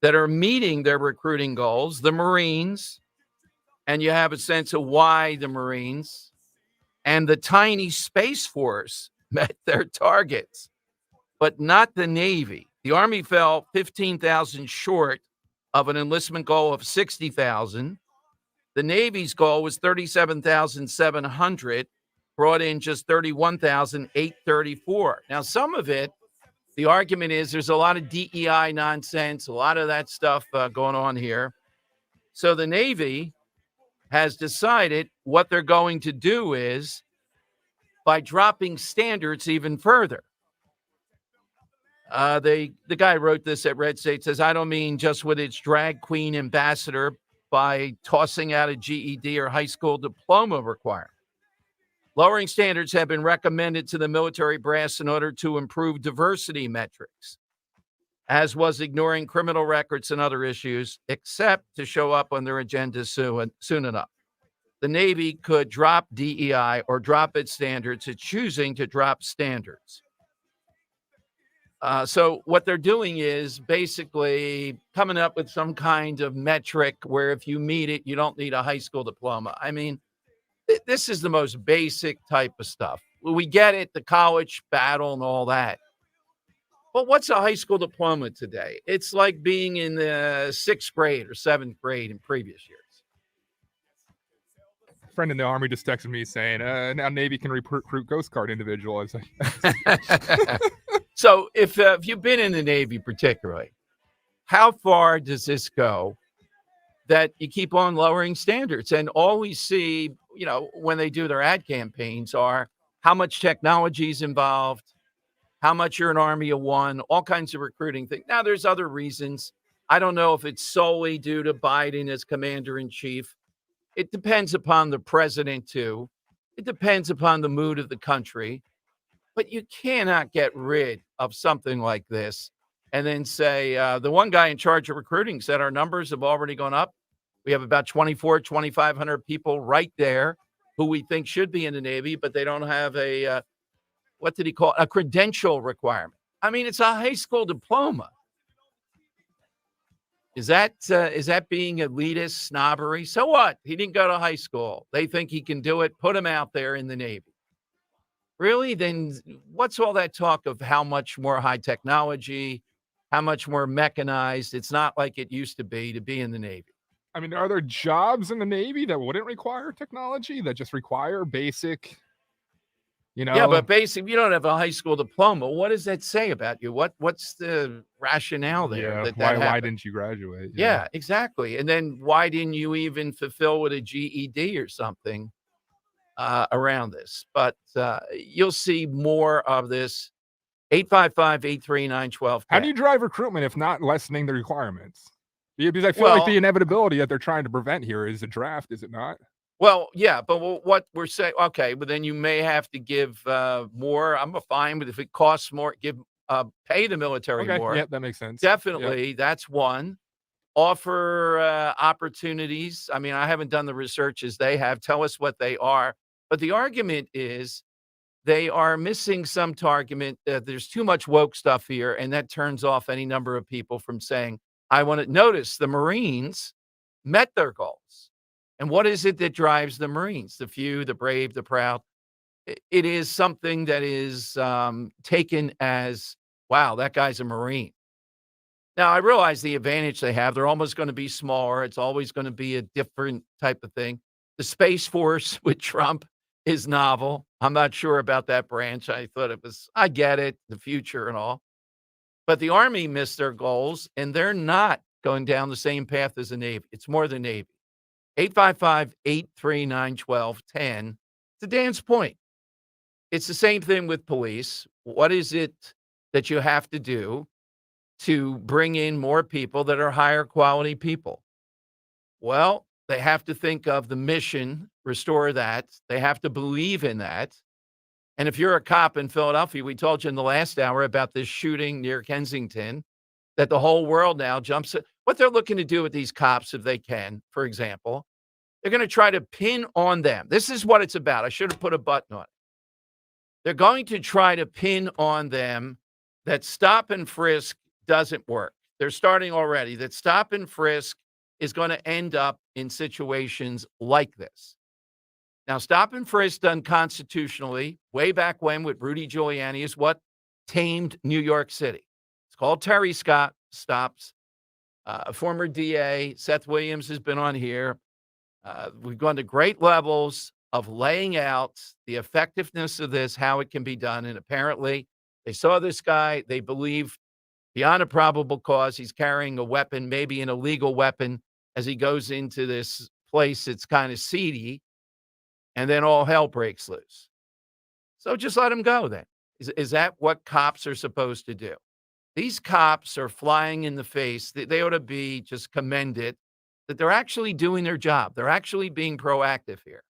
that are meeting their recruiting goals, the Marines, and you have a sense of why the Marines, and the tiny Space Force met their targets, but not the Navy. The Army fell 15,000 short of an enlistment goal of 60,000. The Navy's goal was 37,700, brought in just 31,834. Now, some of it, the argument is there's a lot of DEI nonsense, a lot of that stuff going on here. So the Navy has decided what they're going to do is by dropping standards even further. The guy who wrote this at Red State says, I don't mean just with its drag queen ambassador by tossing out a GED or high school diploma requirement. Lowering standards have been recommended to the military brass in order to improve diversity metrics, as was ignoring criminal records and other issues, except to show up on their agenda soon enough. The Navy could drop DEI or drop its standards. It's choosing to drop standards. So what they're doing is basically coming up with some kind of metric where if you meet it, you don't need a high school diploma. I mean, this is the most basic type of stuff. We get it, the college battle and all that. But what's a high school diploma today? It's like being in the 6th grade or 7th grade in previous years.
Friend in the Army just texted me saying, now Navy can recruit Ghost Guard individuals.
So if you've been in the Navy particularly, how far does this go that you keep on lowering standards. And all we see, when they do their ad campaigns are how much technology is involved, how much you're an army of one, all kinds of recruiting things. Now, there's other reasons. I don't know if it's solely due to Biden as commander in chief. It depends upon the president, too. It depends upon the mood of the country. But you cannot get rid of something like this and then say, the one guy in charge of recruiting said our numbers have already gone up. We have about 2,500 people right there who we think should be in the Navy, but they don't have a, what did he call it? A credential requirement. I mean, it's a high school diploma. Is that being elitist snobbery? So what? He didn't go to high school. They think he can do it. Put him out there in the Navy. Really? Then what's all that talk of how much more high technology, how much more mechanized? It's not like it used to be in the Navy.
I mean, are there jobs in the Navy that wouldn't require technology, that just require basic,
Yeah, but basically, you don't have a high school diploma. What does that say about you? What's the rationale there?
Yeah, why didn't you graduate?
Yeah, exactly. And then why didn't you even fulfill with a GED or something around this? But you'll see more of this. 855-839-1210.
How do you drive recruitment if not lessening the requirements? Because I feel like the inevitability that they're trying to prevent here is a draft, is it not?
Well, yeah, but what we're saying, okay, but then you may have to give more. I'm fine with if it costs more, pay the military more.
Yeah, that makes sense.
Definitely, that's one. Offer opportunities. I mean, I haven't done the research as they have. Tell us what they are. But the argument is they are missing some argument that there's too much woke stuff here, and that turns off any number of people from saying, I want to notice the Marines met their goals. And what is it that drives the Marines? The few, the brave, the proud. It is something that is taken as, wow, that guy's a Marine. Now, I realize the advantage they have. They're almost going to be smaller. It's always going to be a different type of thing. The Space Force with Trump is novel. I'm not sure about that branch. I thought I get it, the future and all. But the Army missed their goals, and they're not going down the same path as the Navy. It's more the Navy. 855-839-1210. To Dan's point, it's the same thing with police. What is it that you have to do to bring in more people that are higher quality people? Well, they have to think of the mission, restore that. They have to believe in that. And if you're a cop in Philadelphia, we told you in the last hour about this shooting near Kensington, that the whole world now jumps at what they're looking to do with these cops, if they can, for example. They're going to try to pin on them. This is what it's about. I should have put a button on it. They're going to try to pin on them that stop and frisk doesn't work. They're starting already that stop and frisk is going to end up in situations like this. Now, stop and frisk done constitutionally way back when with Rudy Giuliani is what tamed New York City. It's called Terry Scott stops. A former DA, Seth Williams, has been on here. We've gone to great levels of laying out the effectiveness of this, how it can be done. And apparently they saw this guy. They believe beyond a probable cause he's carrying a weapon, maybe an illegal weapon, as he goes into this place that's kind of seedy. And then all hell breaks loose. So just let him go then. Is that what cops are supposed to do? These cops are flying in the face. They ought to be just commended that they're actually doing their job. They're actually being proactive here.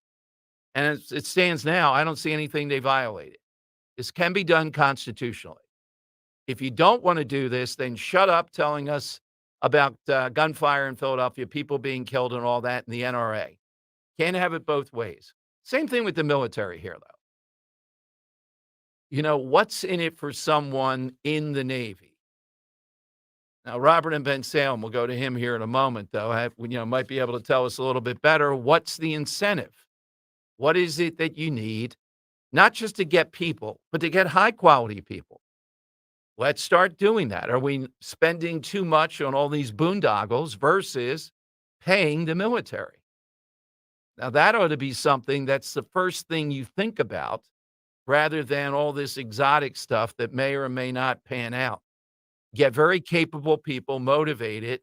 And as it stands now, I don't see anything they violated. This can be done constitutionally. If you don't want to do this, then shut up telling us about gunfire in Philadelphia, people being killed and all that in the NRA. Can't have it both ways. Same thing with the military here, though. You know, what's in it for someone in the Navy? Now, Robert and Ben Salem, we'll go to him here in a moment, though. Might be able to tell us a little bit better. What's the incentive? What is it that you need, not just to get people, but to get high-quality people? Let's start doing that. Are we spending too much on all these boondoggles versus paying the military? Now, that ought to be something that's the first thing you think about rather than all this exotic stuff that may or may not pan out. Get very capable people motivated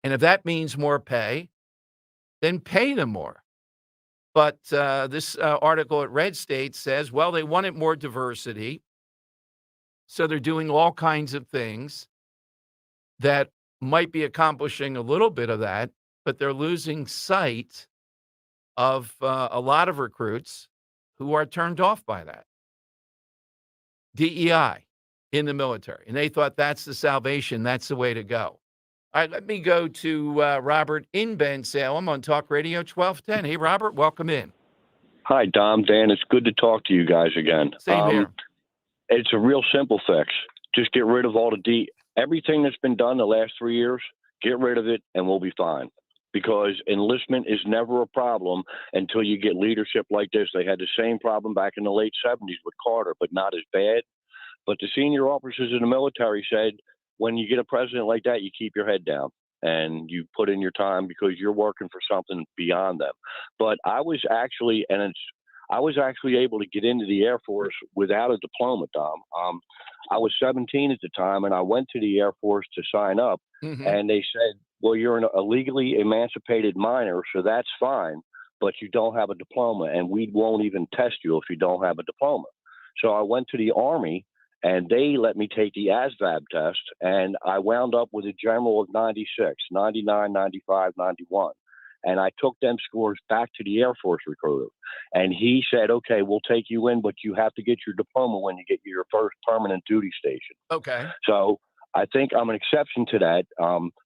And if that means more pay, then pay them more. But this article at Red State says, well, they wanted more diversity. So they're doing all kinds of things that might be accomplishing a little bit of that, but they're losing sight of a lot of recruits who are turned off by that. DEI in the military. And they thought that's the salvation. That's the way to go. All right, let me go to Robert in Ben Salem on Talk Radio 1210. Hey, Robert, welcome in.
Hi, Dom, Dan. It's good to talk to you guys again.
Same here.
It's a real simple fix. Just get rid of all everything that's been done the last 3 years. Get rid of it, and we'll be fine. Because enlistment is never a problem until you get leadership like this. They had the same problem back in the late 70s with Carter, but not as bad. But the senior officers in the military said, when you get a president like that, you keep your head down and you put in your time because you're working for something beyond them. But I was actually able to get into the Air Force without a diploma, Dom. I was 17 at the time, and I went to the Air Force to sign up, and they said, well, you're an illegally emancipated minor, so that's fine, but you don't have a diploma, and we won't even test you if you don't have a diploma. So I went to the Army, and they let me take the ASVAB test, and I wound up with a general of 96, 99, 95, 91. And I took them scores back to the Air Force recruiter. And he said, okay, we'll take you in, but you have to get your diploma when you get your first permanent duty station.
Okay.
So I think I'm an exception to that.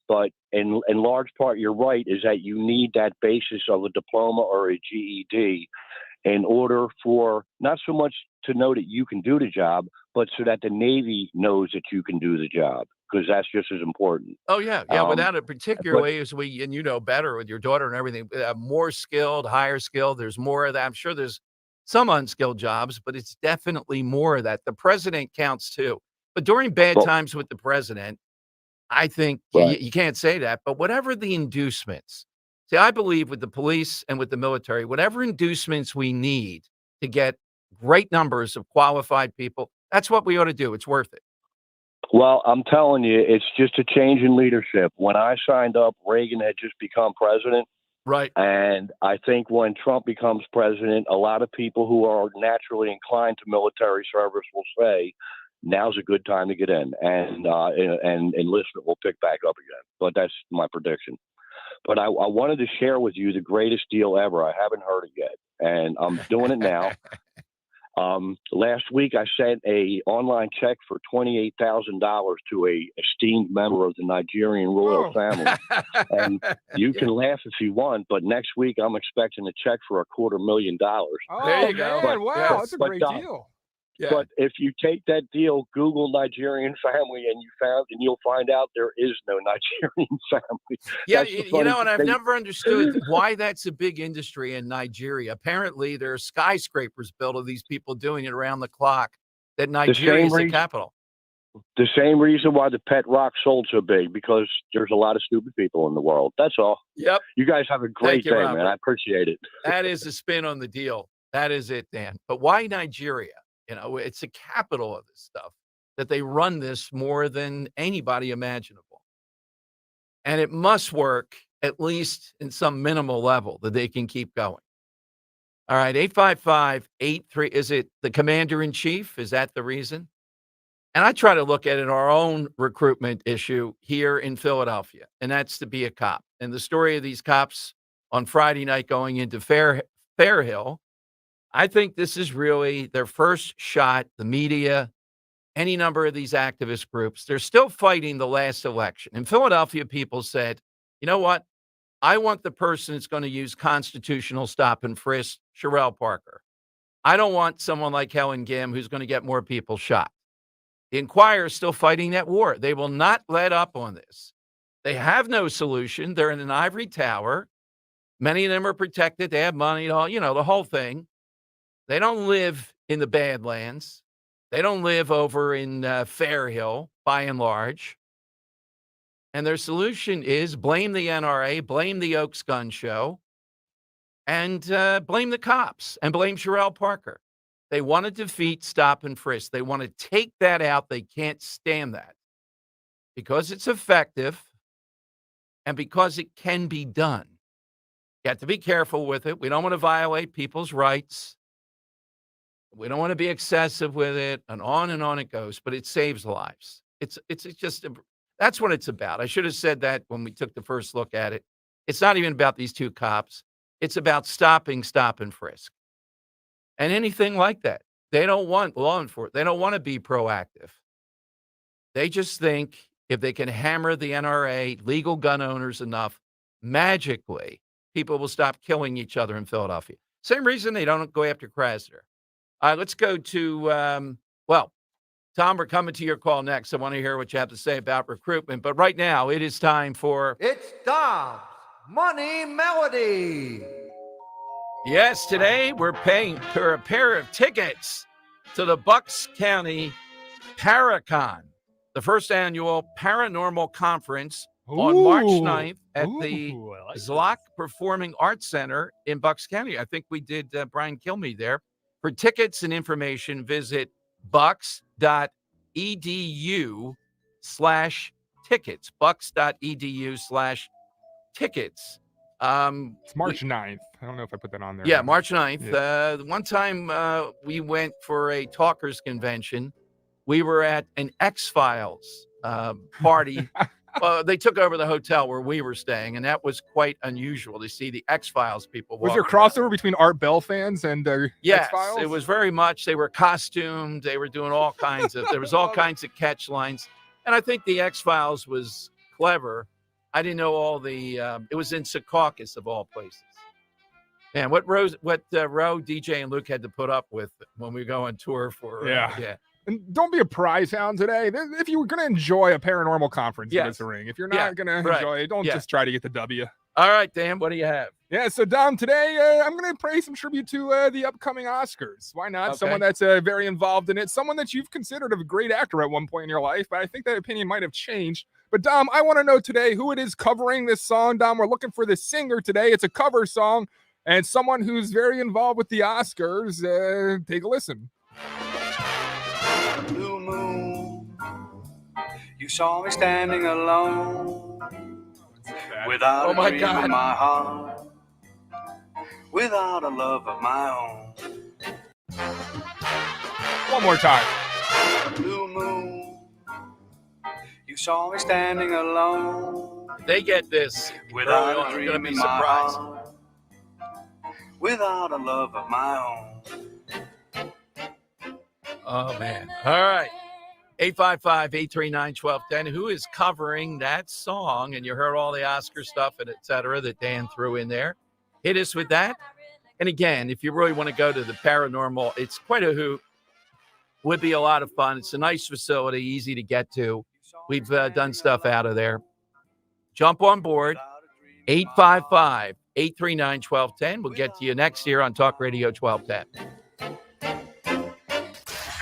But in large part, you're right, is that you need that basis of a diploma or a GED in order for not so much to know that you can do the job, but so that the Navy knows that you can do the job, because that's just as important.
Oh, yeah. Yeah, without it, particularly as and you know better with your daughter and everything, more skilled, higher skilled, there's more of that. I'm sure there's some unskilled jobs, but it's definitely more of that. The president counts too. But during bad times with the president, I think you can't say that. But whatever the inducements, see, I believe with the police and with the military, whatever inducements we need to get great numbers of qualified people, that's what we ought to do. It's worth it.
Well, I'm telling you, it's just a change in leadership. When I signed up, Reagan had just become president.
Right.
And I think when Trump becomes president, a lot of people who are naturally inclined to military service will say, now's a good time to get in, and enlistment will pick back up again. But that's my prediction. But I wanted to share with you the greatest deal ever. I haven't heard it yet, and I'm doing it now. Last week, I sent a online check for $28,000 to a esteemed member of the Nigerian royal family. And you can laugh if you want, but next week I'm expecting a check for $250,000.
Oh,
There you go.
man, wow, that's a great deal.
Yeah.
But if you take that deal, Google Nigerian family, and you'll find out there is no Nigerian family.
Yeah,
That's the
you
funny
know, and I've
thing.
never understood why that's a big industry in Nigeria. Apparently, there are skyscrapers built of these people doing it around the clock. That Nigeria is the capital.
The same reason why the pet rock sold so big, because there's a lot of stupid people in the world. That's all.
Yep.
You guys have a great
you,
day,
Robert.
man. I appreciate it.
That is a spin on the deal. That is it, Dan. But why Nigeria? You know, it's the capital of this stuff, that they run this more than anybody imaginable. And it must work at least in some minimal level that they can keep going. All right, 855-83. Is it the commander-in-chief? Is that the reason? And I try to look at it our own recruitment issue here in Philadelphia, and that's to be a cop. And the story of these cops on Friday night going into Fairhill, I think this is really their first shot. The media, any number of these activist groups, they're still fighting the last election. In Philadelphia, people said, you know what? I want the person that's going to use constitutional stop and frisk, Sherelle Parker. I don't want someone like Helen Gim who's going to get more people shot. The Inquirer is still fighting that war. They will not let up on this. They have no solution. They're in an ivory tower. Many of them are protected. They have money, you know, the whole thing. They don't live in the Badlands. They don't live over in Fairhill, by and large. And their solution is blame the NRA, blame the Oaks Gun Show, and blame the cops, and blame Sherelle Parker. They want to defeat stop and frisk. They want to take that out. They can't stand that. Because it's effective, and because it can be done. You have to be careful with it. We don't want to violate people's rights. We don't want to be excessive with it, and on it goes, but it saves lives. It's just, that's what it's about. I should have said that when we took the first look at it. It's not even about these two cops. It's about stop and frisk. And anything like that. They don't want law enforcement. They don't want to be proactive. They just think if they can hammer the NRA, legal gun owners enough, magically, people will stop killing each other in Philadelphia. Same reason they don't go after Krasner. Let's go to, Tom, we're coming to your call next. I want to hear what you have to say about recruitment. But right now, it is time for...
It's Dom's Money Melody.
Yes, today we're paying for a pair of tickets to the Bucks County Paracon, the first annual paranormal conference on March 9th at the Zlock Performing Arts Center in Bucks County. I think we did Brian Kilmeade there. For tickets and information, visit bucks.edu/tickets, bucks.edu/tickets.
It's March 9th. I don't know if I put that on there.
Yeah, March 9th.
Yeah.
One time we went for a talkers convention. We were at an X-Files party. They took over the hotel where we were staying, and that was quite unusual to see the X-Files people.
Was there a crossover between Art Bell fans and
yes,
X-Files?
It was very much. They were costumed. They were doing all kinds of, there was all kinds of catch lines. And I think the X-Files was clever. I didn't know all the, it was in Secaucus of all places. Man, what Roe, DJ, and Luke had to put up with when we go on tour for,
yeah. And don't be a prize hound today. If you were going to enjoy a paranormal conference, give us a ring. If you're not going to enjoy it, don't just try to get the W.
All right, Dan, what do you have?
Yeah, so Dom, today I'm going to pay some tribute to the upcoming Oscars. Why not?
Okay.
Someone that's very involved in it. Someone that you've considered a great actor at one point in your life, but I think that opinion might have changed. But Dom, I want to know today who it is covering this song. Dom, we're looking for the singer today. It's a cover song, and someone who's very involved with the Oscars. Take a listen.
Blue moon, you saw me standing alone, without a dream in my heart, without a love of my own.
One more time.
Blue moon, you saw me standing alone.
They get this.
Without
I'm
a dream
going to be
in my
surprised.
heart, without a love of my own.
Oh, man. All right. 855-839-1210. Who is covering that song? And you heard all the Oscar stuff and et cetera that Dan threw in there. Hit us with that. And again, if you really want to go to the paranormal, it's quite a hoot. Would be a lot of fun. It's a nice facility, easy to get to. We've done stuff out of there. Jump on board. 855-839-1210. We'll get to you next year on Talk Radio 1210.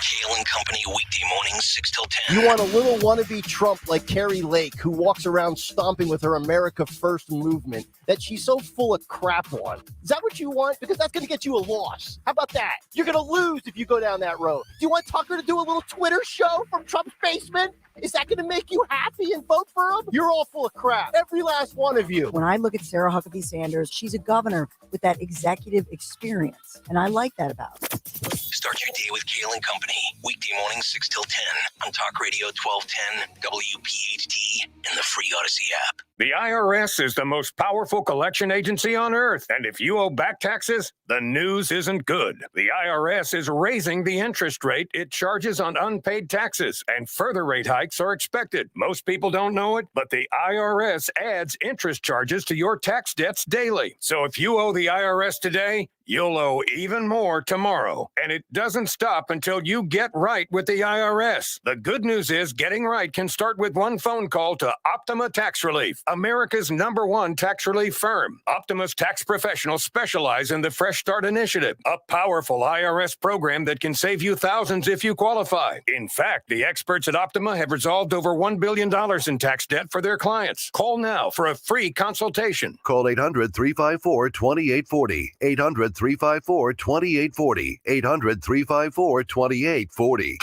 Kale and Company, weekday mornings, 6 till 10.
You want a little wannabe Trump like Carrie Lake, who walks around stomping with her America First movement that she's so full of crap on. Is that what you want? Because that's going to get you a loss. How about that? You're going to lose if you go down that road. Do you want Tucker to do a little Twitter show from Trump's basement? Is that going to make you happy and vote for him? You're all full of crap. Every last one of you.
When I look at Sarah Huckabee Sanders, she's a governor with that executive experience, and I like that about her.
Start your day with Kale and Company, weekday mornings, 6 till 10 on Talk Radio 1210, WPHT, and the free Odyssey app.
The IRS is the most powerful collection agency on earth, and if you owe back taxes, the news isn't good. The IRS is raising the interest rate it charges on unpaid taxes, and further rate hikes are expected. Most people don't know it, but the IRS adds interest charges to your tax debts daily. So if you owe the IRS today, you'll owe even more tomorrow. And it doesn't stop until you get right with the IRS. The good news is getting right can start with one phone call to Optima Tax Relief, America's #1 tax relief firm. Optima's tax professionals specialize in the Fresh Start Initiative, a powerful IRS program that can save you thousands if you qualify. In fact, the experts at Optima have resolved over $1 billion in tax debt for their clients. Call now for a free consultation.
Call 800-354-2840. 800-354-2840. 800-354-2840.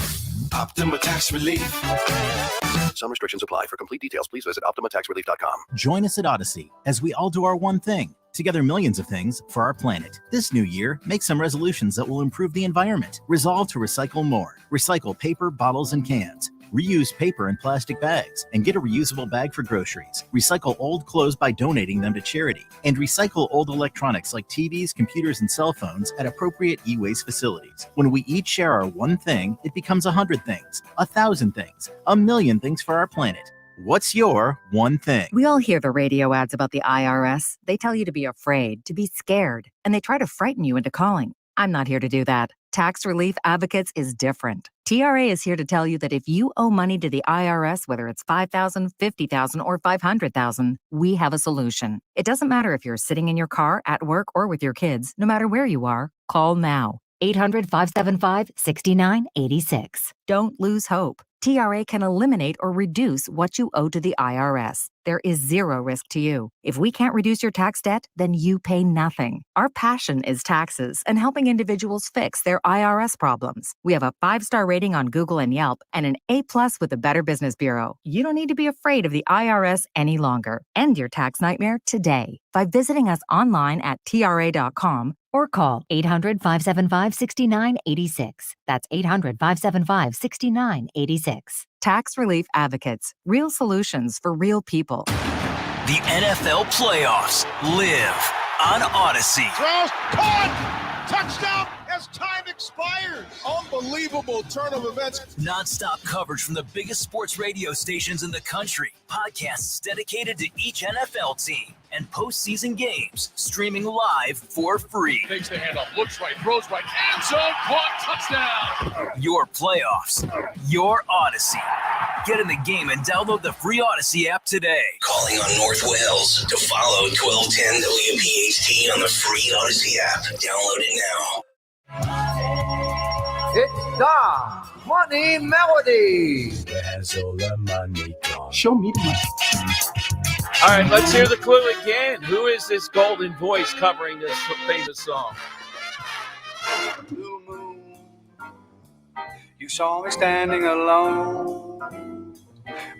Optima Tax Relief.
Some restrictions apply. For complete details, please visit OptimaTaxRelief.com.
Join us at Odyssey as we all do our one thing. Together, millions of things for our planet. This new year, make some resolutions that will improve the environment. Resolve to recycle more. Recycle paper, bottles, and cans. Reuse paper and plastic bags and get a reusable bag for groceries. Recycle old clothes by donating them to charity. And recycle old electronics like TVs, computers, and cell phones at appropriate e-waste facilities. When we each share our one thing, it becomes 100 things, 1,000 things, 1,000,000 things for our planet. What's your one thing?
We all hear the radio ads about the IRS. They tell you to be afraid, to be scared, and they try to frighten you into calling. I'm not here to do that. Tax Relief Advocates is different. TRA is here to tell you that if you owe money to the IRS, whether it's $5,000, $50,000, or $500,000, we have a solution. It doesn't matter if you're sitting in your car, at work, or with your kids. No matter where you are, call now. 800-575-6986. Don't lose hope. TRA can eliminate or reduce what you owe to the IRS. There is zero risk to you. If we can't reduce your tax debt, then you pay nothing. Our passion is taxes and helping individuals fix their IRS problems. We have a 5-star rating on Google and Yelp and an A+ with the Better Business Bureau. You don't need to be afraid of the IRS any longer. End your tax nightmare today by visiting us online at TRA.com or call 800-575-6986. That's 800-575-6986. Tax Relief Advocates. Real solutions for real people.
The NFL playoffs live on Odyssey.
Throws, caught! Touchdown as time expires. Unbelievable turn of events.
Non-stop coverage from the biggest sports radio stations in the country. Podcasts dedicated to each NFL team. And postseason games streaming live for free.
Takes the handoff, looks right, throws right, end zone, caught, touchdown.
Your playoffs, your Odyssey. Get in the game and download the free Odyssey app today. Calling on North Wales to follow 1210 WPHT on the free Odyssey app. Download it now.
It's the Money Melody.
Show me the money.
All right, let's hear the clue again. Who is this golden voice covering this famous song?
Blue moon, you saw me standing alone,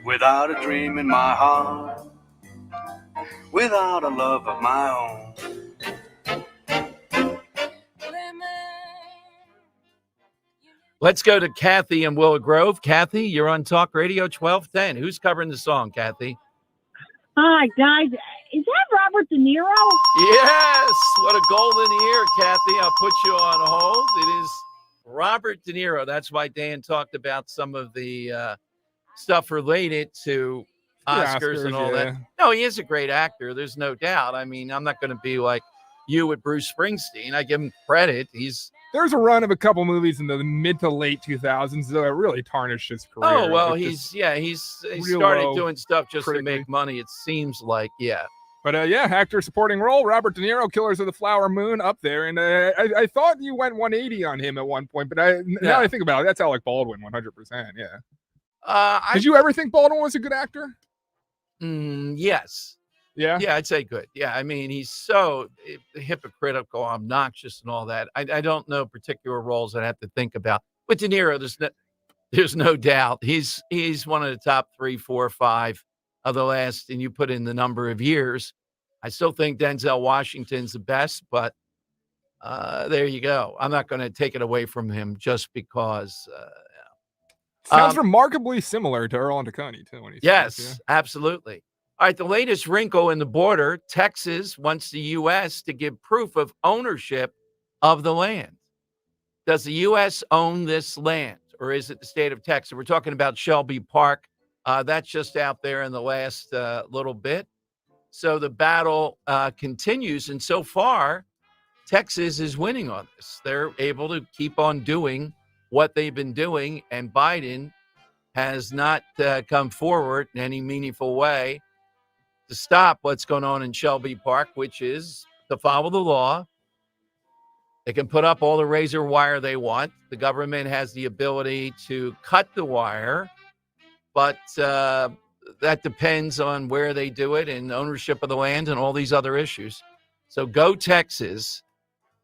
without a dream in my heart, without a love of my own.
Let's go to Kathy in Willow Grove. Kathy, you're on Talk Radio 1210. Who's covering the song, Kathy?
Hi, guys. Is that Robert De Niro?
Yes. What a golden ear, Kathy. I'll put you on hold. It is Robert De Niro. That's why Dan talked about some of the stuff related to Oscars and all that. No, he is a great actor. There's no doubt. I mean, I'm not going to be like you with Bruce Springsteen. I give him credit.
There's a run of a couple movies in the mid to late 2000s that really tarnished his career.
Oh, well, he started doing stuff just to make money, it seems like, yeah.
But, actor supporting role, Robert De Niro, Killers of the Flower Moon, up there. And I thought you went 180 on him at one point, but now I think about it, that's Alec Baldwin, 100%, yeah. Did you ever think Baldwin was a good actor?
Yes.
Yeah?
Yeah, I'd say good. Yeah, I mean, he's so hypocritical, obnoxious, and all that. I don't know particular roles I have to think about. With De Niro, there's no doubt. He's one of the top 3, 4, 5 of the last, and you put in the number of years. I still think Denzel Washington's the best, but there you go. I'm not going to take it away from him just because.
Sounds remarkably similar to Earl and Tacony, too. When he
Absolutely. All right, the latest wrinkle in the border, Texas wants the U.S. to give proof of ownership of the land. Does the U.S. own this land, or is it the state of Texas? We're talking about Shelby Park. That's just out there in the last little bit. So the battle continues, and so far, Texas is winning on this. They're able to keep on doing what they've been doing, and Biden has not come forward in any meaningful way to stop what's going on in Shelby Park, which is to follow the law. They can put up all the razor wire they want. The government has the ability to cut the wire, but that depends on where they do it and ownership of the land and all these other issues. So go Texas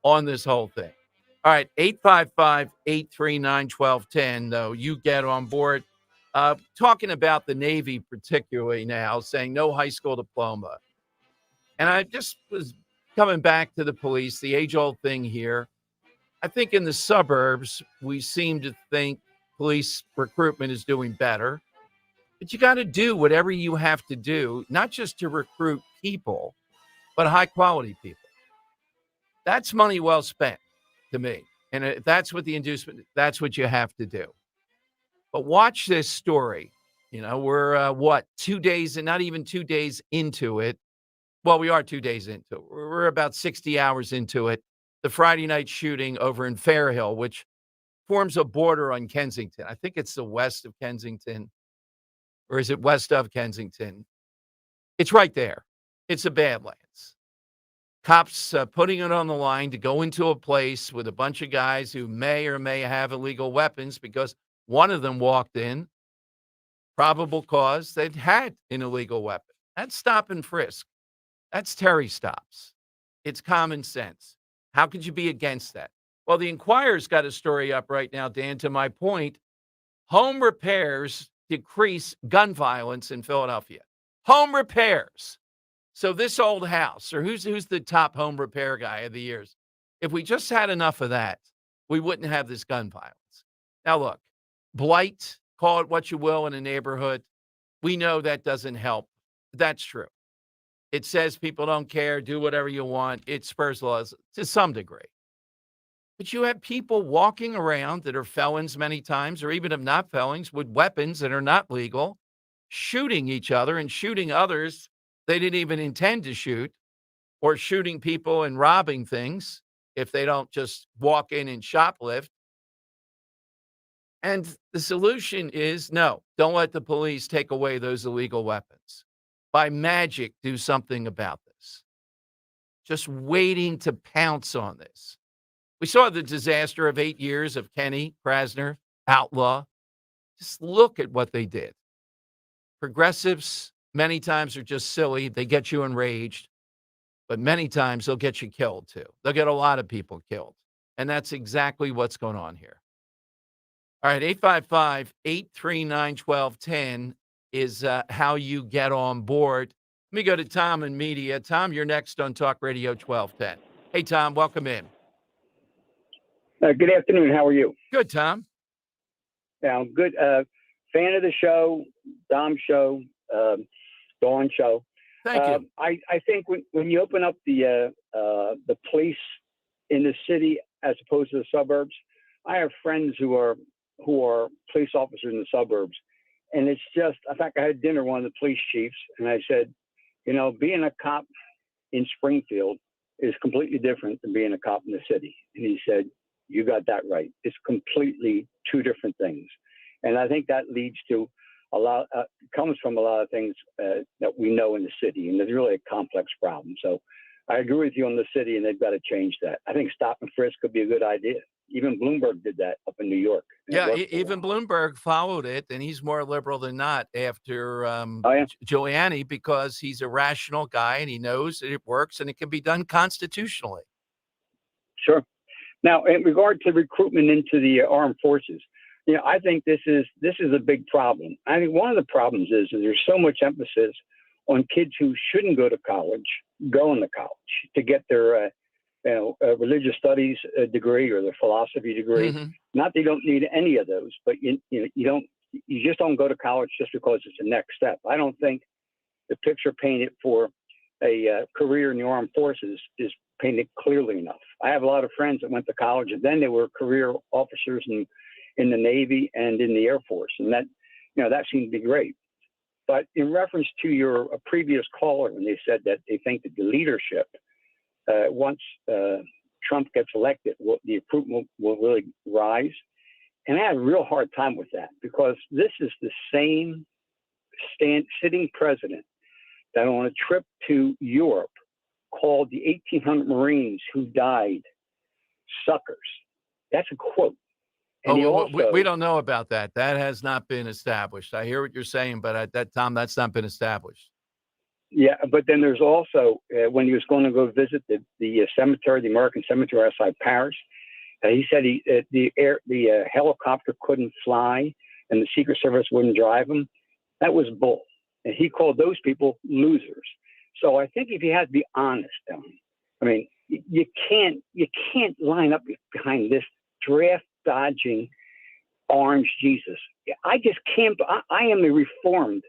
on this whole thing. All right, 855-839-1210, though, you get on board. Talking about the Navy particularly now, saying no high school diploma. And I just was coming back to the police, the age-old thing here. I think in the suburbs, we seem to think police recruitment is doing better. But you got to do whatever you have to do, not just to recruit people, but high-quality people. That's money well spent to me. And if that's what the inducement, that's what you have to do. But watch this story. You know, we're 2 days and not even 2 days into it. Well, we are 2 days into it. We're about 60 hours into it. The Friday night shooting over in Fairhill, which forms a border on Kensington. I think it's the west of Kensington, or is it west of Kensington? It's right there. It's the Badlands. Cops putting it on the line to go into a place with a bunch of guys who may or may have illegal weapons because one of them walked in, probable cause they'd had an illegal weapon. That's stop and frisk. That's Terry stops. It's common sense. How could you be against that? Well, the Inquirer's got a story up right now, Dan, to my point. Home repairs decrease gun violence in Philadelphia. Home repairs. So this old house, or who's the top home repair guy of the years? If we just had enough of that, we wouldn't have this gun violence. Now, look, blight, call it what you will in a neighborhood. We know that doesn't help. That's true. It says people don't care, do whatever you want. It spurs laws to some degree. But you have people walking around that are felons many times, or even if not felons, with weapons that are not legal, shooting each other and shooting others they didn't even intend to shoot, or shooting people and robbing things if they don't just walk in and shoplift. And the solution is no, don't let the police take away those illegal weapons. By magic, do something about this. Just waiting to pounce on this. We saw the disaster of 8 years of Kenny Krasner, outlaw. Just look at what they did. Progressives many times are just silly. They get you enraged. But many times they'll get you killed, too. They'll get a lot of people killed. And that's exactly what's going on here. All right, 855-839-1210 is how you get on board. Let me go to Tom in media. Tom, you're next on Talk Radio 1210. Hey, Tom, welcome in.
Good afternoon. How are you?
Good, Tom.
Yeah, I'm good. Fan of the show, Dom show, Dawn show.
Thank you.
I think when you open up the police in the city as opposed to the suburbs, I have friends who are police officers in the suburbs, and it's just. In fact, I had dinner with one of the police chiefs, and I said, being a cop in Springfield is completely different than being a cop in the city. And he said, "You got that right. It's completely two different things." And I think that leads to comes from a lot of things that we know in the city, and there's really a complex problem. So I agree with you on the city, and they've got to change that. I think stop and frisk could be a good idea. Even Bloomberg did that up in New York.
Yeah, even Bloomberg followed it, and he's more liberal than not after Giuliani, because he's a rational guy, and he knows that it works, and it can be done constitutionally.
Sure. Now, in regard to recruitment into the armed forces, I think this is a big problem. I think one of the problems is there's so much emphasis on kids who shouldn't go to college going to college to get their religious studies degree or their philosophy degree.
Mm-hmm.
Not that you don't need any of those, but you just don't go to college just because it's the next step. I don't think the picture painted for a career in the armed forces is painted clearly enough. I have a lot of friends that went to college and then they were career officers in the Navy and in the Air Force, and that seemed to be great. But in reference to your previous caller, when they said that they think that the leadership, once Trump gets elected, the approval will really rise. And I have a real hard time with that, because this is the same sitting president that on a trip to Europe called the 1,800 Marines who died suckers. That's a quote. And
we don't know about that. That has not been established. I hear what you're saying, but Tom, that's not been established.
Yeah, but then there's also when he was going to go visit the cemetery, the American cemetery outside Paris, He said the helicopter couldn't fly and the Secret Service wouldn't drive them. That was bull. And he called those people losers. So I think if you had to be honest, I mean, you can't line up behind this draft dodging orange Jesus. I just can't. I am a reformed.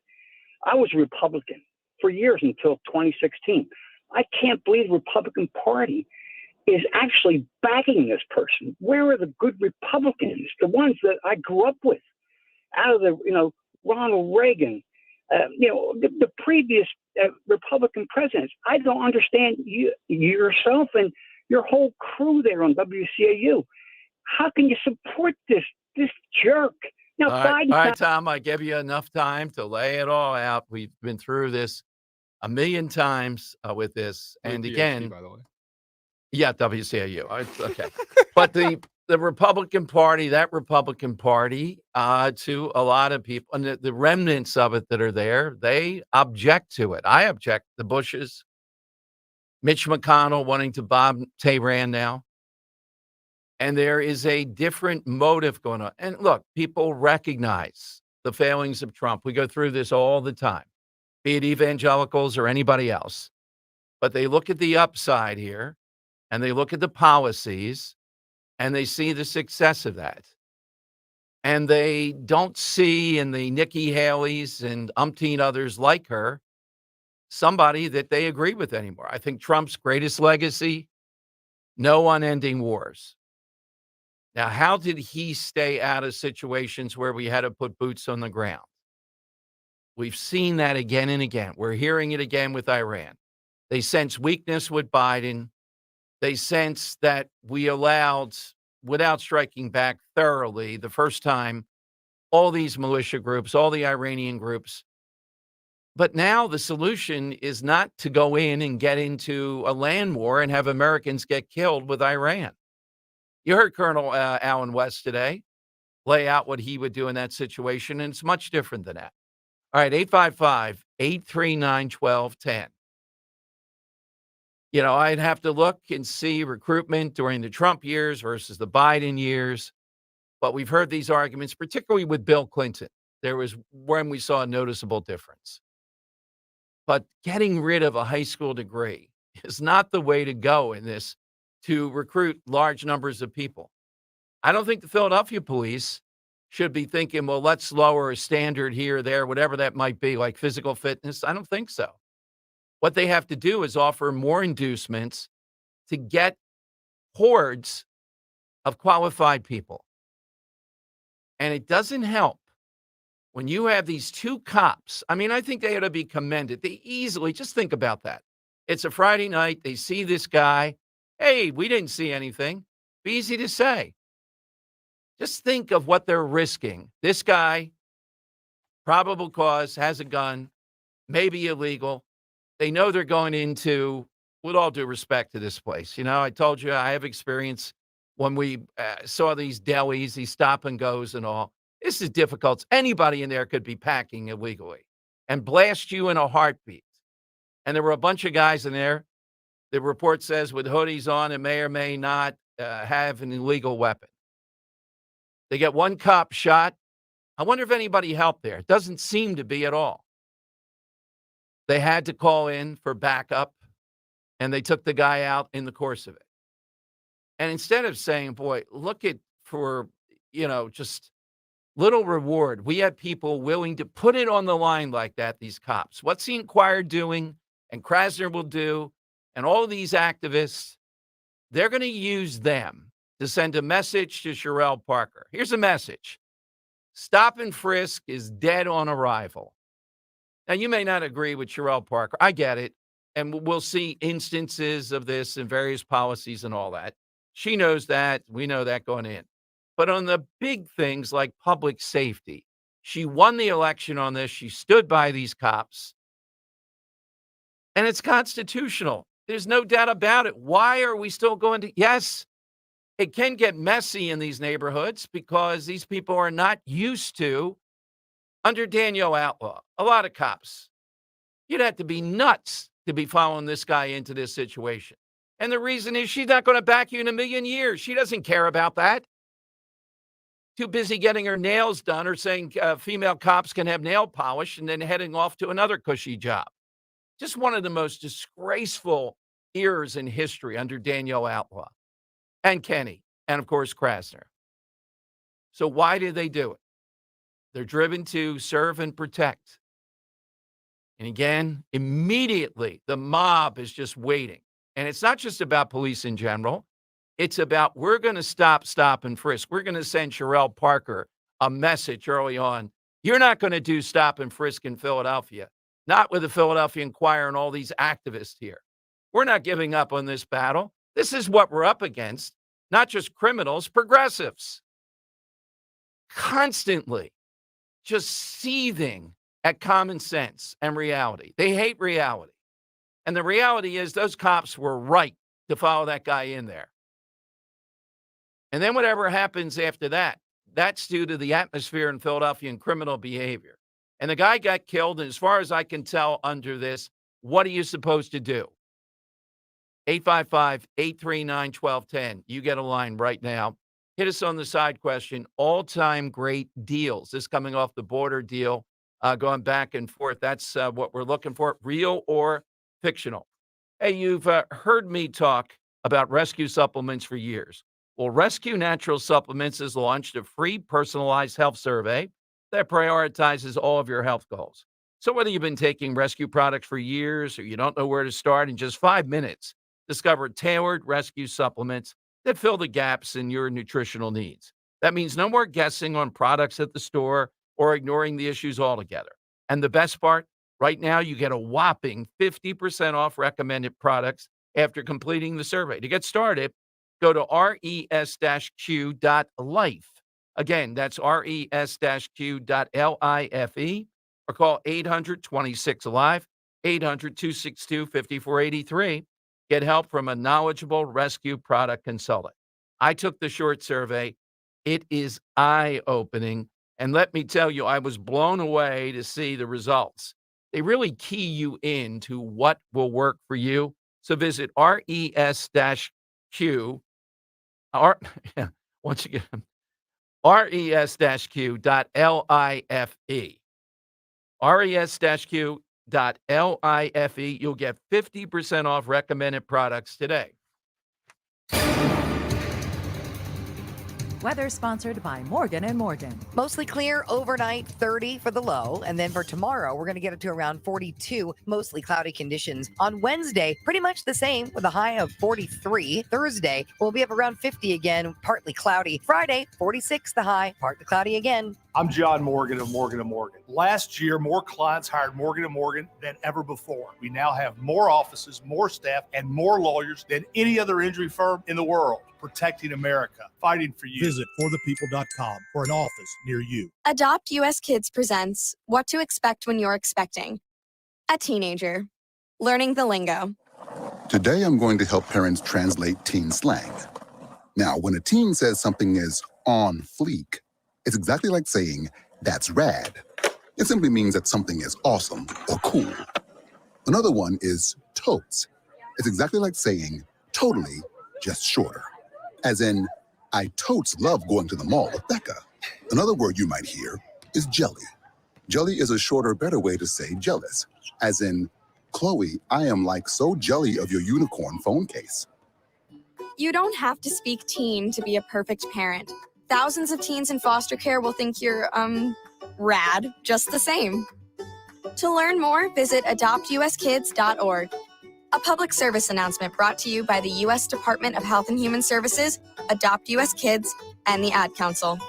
I was a Republican for years until 2016. I can't believe the Republican Party is actually backing this person. Where are the good Republicans, the ones that I grew up with, out of the, Ronald Reagan, the previous Republican presidents? I don't understand you yourself and your whole crew there on WCAU. How can you support this jerk? Now,
All right, Tom, I gave you enough time to lay it all out. We've been through this a million times with this. And
PhD,
again,
by the way.
Yeah, WCAU. Okay. But the Republican Party, that Republican Party, to a lot of people, and the remnants of it that are there, they object to it. I object. The Bushes, Mitch McConnell wanting to bomb Tehran now. And there is a different motive going on. And look, people recognize the failings of Trump. We go through this all the time, be it evangelicals or anybody else. But they look at the upside here, and they look at the policies, and they see the success of that. And they don't see in the Nikki Haley's and umpteen others like her somebody that they agree with anymore. I think Trump's greatest legacy, no unending wars. Now, how did he stay out of situations where we had to put boots on the ground? We've seen that again and again. We're hearing it again with Iran. They sense weakness with Biden. They sense that we allowed, without striking back thoroughly, the first time, all these militia groups, all the Iranian groups. But now the solution is not to go in and get into a land war and have Americans get killed with Iran. You heard Colonel Allen West today lay out what he would do in that situation, and it's much different than that. All right, 855-839-1210. I'd have to look and see recruitment during the Trump years versus the Biden years. But we've heard these arguments, particularly with Bill Clinton. There was when we saw a noticeable difference. But getting rid of a high school degree is not the way to go in this to recruit large numbers of people. I don't think the Philadelphia police should be thinking, well, let's lower a standard here or there, whatever that might be, like physical fitness. I don't think so. What they have to do is offer more inducements to get hordes of qualified people. And it doesn't help when you have these two cops. I mean, I think they ought to be commended. They easily, just think about that. It's a Friday night. They see this guy. Hey, we didn't see anything. Be easy to say. Just think of what they're risking. This guy, probable cause, has a gun, maybe illegal. They know they're going into, with all due respect to this place. I told you I have experience when we saw these delis, these stop and goes and all. This is difficult. Anybody in there could be packing illegally and blast you in a heartbeat. And there were a bunch of guys in there, the report says, with hoodies on and may or may not have an illegal weapon. They get one cop shot. I wonder if anybody helped there. It doesn't seem to be at all. They had to call in for backup, and they took the guy out in the course of it. And instead of saying, boy, look at for, just little reward, we had people willing to put it on the line like that, these cops. What's the Inquirer doing? And Krasner will do, and all these activists, they're going to use them to send a message to Sherelle Parker. Here's a message. Stop and frisk is dead on arrival. Now, you may not agree with Sherelle Parker. I get it. And we'll see instances of this in various policies and all that. She knows that. We know that going in. But on the big things like public safety, she won the election on this. She stood by these cops. And it's constitutional. There's no doubt about it. Why are we still going to? Yes, it can get messy in these neighborhoods because these people are not used to, under Daniel Outlaw, a lot of cops. You'd have to be nuts to be following this guy into this situation. And the reason is she's not going to back you in a million years. She doesn't care about that. Too busy getting her nails done or saying female cops can have nail polish and then heading off to another cushy job. Just one of the most disgraceful eras in history under Danielle Outlaw and Kenny and, of course, Krasner. So why do they do it? They're driven to serve and protect. And again, immediately, the mob is just waiting. And it's not just about police in general. It's about we're going to stop and frisk. We're going to send Sherelle Parker a message early on. You're not going to do stop and frisk in Philadelphia, not with the Philadelphia Inquirer and all these activists here. We're not giving up on this battle. This is what we're up against, not just criminals, progressives. Constantly just seething at common sense and reality. They hate reality. And the reality is those cops were right to follow that guy in there. And then whatever happens after that, that's due to the atmosphere in Philadelphia and criminal behavior. And the guy got killed, and as far as I can tell under this, what are you supposed to do? 855-839-1210. You get a line right now. Hit us on the side question. All-time great deals. This coming off the border deal, going back and forth. That's what we're looking for, real or fictional. Hey, you've heard me talk about rescue supplements for years. Well, Rescue Natural Supplements has launched a free personalized health survey that prioritizes all of your health goals. So whether you've been taking rescue products for years or you don't know where to start, in just 5 minutes, discover tailored rescue supplements that fill the gaps in your nutritional needs. That means no more guessing on products at the store or ignoring the issues altogether. And the best part, right now you get a whopping 50% off recommended products after completing the survey. To get started, go to res-q.life. Again, that's res-q.life or call 800-26-ALIVE, 800-262-5483. Get help from a knowledgeable rescue product consultant. I took the short survey. It is eye-opening. And let me tell you, I was blown away to see the results. They really key you in to what will work for you. So visit res-q. Once again, res-q.life. res-q.life. You'll get 50% off recommended products today.
Weather sponsored by Morgan & Morgan.
Mostly clear overnight, 30 for the low. And then for tomorrow, we're going to get it to around 42, mostly cloudy conditions. On Wednesday, pretty much the same with a high of 43. Thursday, we'll be up around 50 again, partly cloudy. Friday, 46 the high, partly cloudy again.
I'm John Morgan of Morgan & Morgan. Last year, more clients hired Morgan & Morgan than ever before. We now have more offices, more staff, and more lawyers than any other injury firm in the world. Protecting America, fighting for you.
Visit forthepeople.com for an office near you.
Adopt US Kids presents What to Expect When You're Expecting. A teenager. Learning the lingo.
Today, I'm going to help parents translate teen slang. Now, when a teen says something is on fleek, it's exactly like saying, that's rad. It simply means that something is awesome or cool. Another one is totes. It's exactly like saying, totally, just shorter. As in, I totes love going to the mall with Becca. Another word you might hear is jelly. Jelly is a shorter, better way to say jealous. As in, Chloe, I am like so jelly of your unicorn phone case.
You don't have to speak teen to be a perfect parent. Thousands of teens in foster care will think you're, rad, just the same. To learn more, visit adoptuskids.org. A public service announcement brought to you by the U.S. Department of Health and Human Services, Adopt U.S. Kids, and the Ad Council.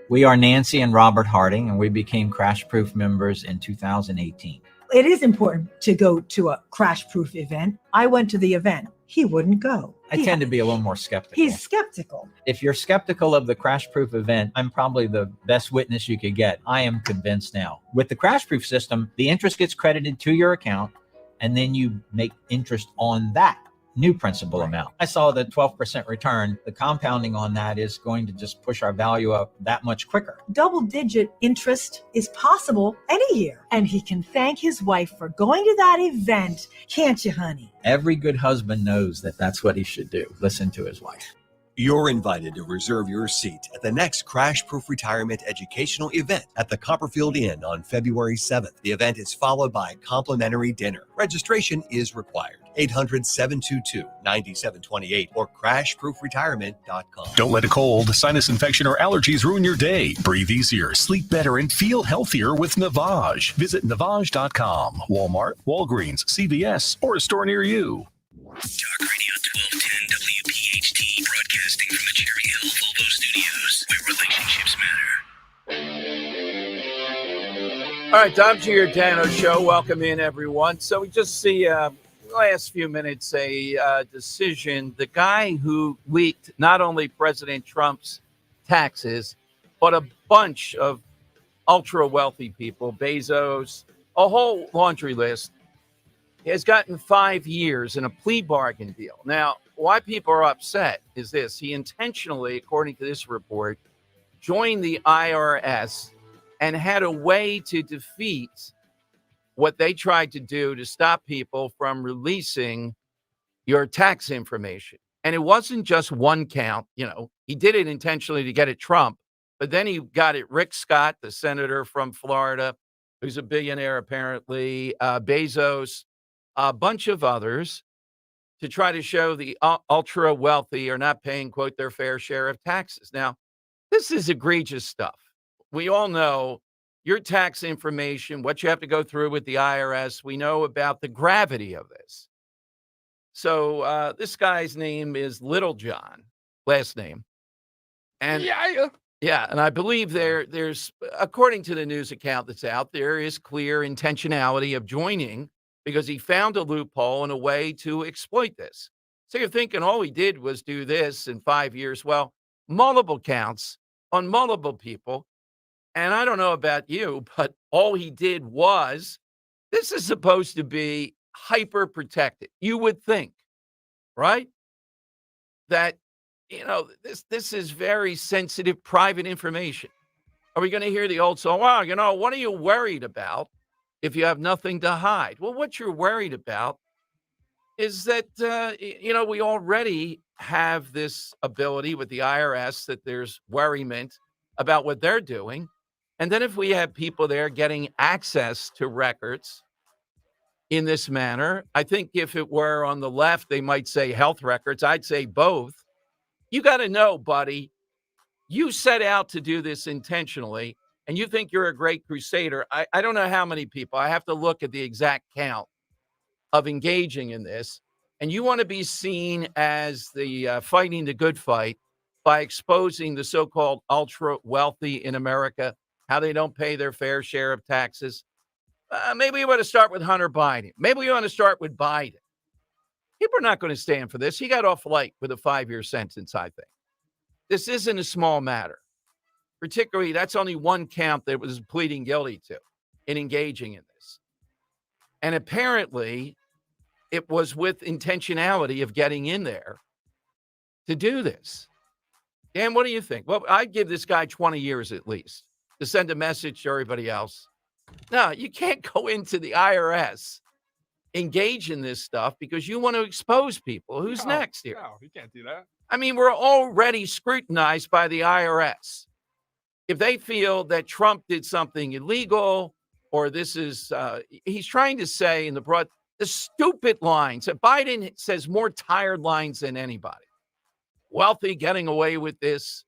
We are Nancy and Robert Harding, and we became Crash Proof members in 2018.
It is important to go to a Crash Proof event. I went to the event. He wouldn't go.
I tend to be a little more skeptical.
He's skeptical.
If you're skeptical of the Crash Proof event, I'm probably the best witness you could get. I am convinced now. With the Crash Proof system, the interest gets credited to your account, and then you make interest on that. new principal amount. I saw the 12% return. The compounding on that is going to just push our value up that much quicker.
Double-digit interest is possible any year. And he can thank his wife for going to that event. Can't you, honey?
Every good husband knows that that's what he should do. Listen to his wife.
You're invited to reserve your seat at the next Crash Proof Retirement educational event at the Copperfield Inn on February 7th. The event is followed by a complimentary dinner. Registration is required. 800-722-9728 or crashproofretirement.com.
Don't let a cold, sinus infection, or allergies ruin your day. Breathe easier, sleep better, and feel healthier with Navage. Visit Navage.com. Walmart, Walgreens, CVS, or a store near you.
Talk Radio 1210 WPHT, broadcasting from the Cherry Hill Volvo Studios, where relationships matter.
All right, Tom Giordano Show. Welcome in, everyone. So we just see last few minutes a decision. The guy who leaked not only President Trump's taxes, but a bunch of ultra wealthy people, Bezos, a whole laundry list, has gotten 5 years in a plea bargain deal. Now, why people are upset is this. He intentionally, according to this report, joined the IRS and had a way to defeat what they tried to do to stop people from releasing your tax information. And it wasn't just one count. You know, he did it intentionally to get at Trump, but then he got at Rick Scott, the senator from Florida, who's a billionaire apparently, Bezos, a bunch of others, to try to show the ultra wealthy are not paying, quote, their fair share of taxes. Now, this is egregious stuff. We all know your tax information, what you have to go through with the IRS. We know about the gravity of this. So this guy's name is Little John, last name. And yeah, and I believe there's, according to the news account that's out there, is clear intentionality of joining because he found a loophole and a way to exploit this. So you're thinking all he did was do this in 5 years. Well, multiple counts on multiple people. And I don't know about you, but all he did was, this is supposed to be hyper protected. You would think, right? That, you know, this is very sensitive, private information. Are we going to hear the old song? Wow, you know, what are you worried about if you have nothing to hide? Well, what you're worried about is that, you know, we already have this ability with the IRS that there's worriment about what they're doing. And then if we have people there getting access to records in this manner, I think if it were on the left, they might say health records. I'd say both. You got to know, buddy, you set out to do this intentionally, and you think you're a great crusader. I don't know how many people. I have to look at the exact count of engaging in this. And you want to be seen as the fighting the good fight by exposing the so-called ultra wealthy in America, how they don't pay their fair share of taxes. Maybe you want to start with Hunter Biden. Maybe we want to start with Biden. People are not going to stand for this. He got off light with a 5-year sentence, I think. This isn't a small matter. Particularly, that's only one count that was pleading guilty to in engaging in this. And apparently, it was with intentionality of getting in there to do this. Dan, what do you think? Well, I'd give this guy 20 years at least to send a message to everybody else. No, you can't go into the IRS, engage in this stuff because you want to expose people. Who's next here?
No, you can't do that.
I mean, we're already scrutinized by the IRS. If they feel that Trump did something illegal or this is, he's trying to say in the stupid lines. Biden says more tired lines than anybody. Wealthy getting away with this.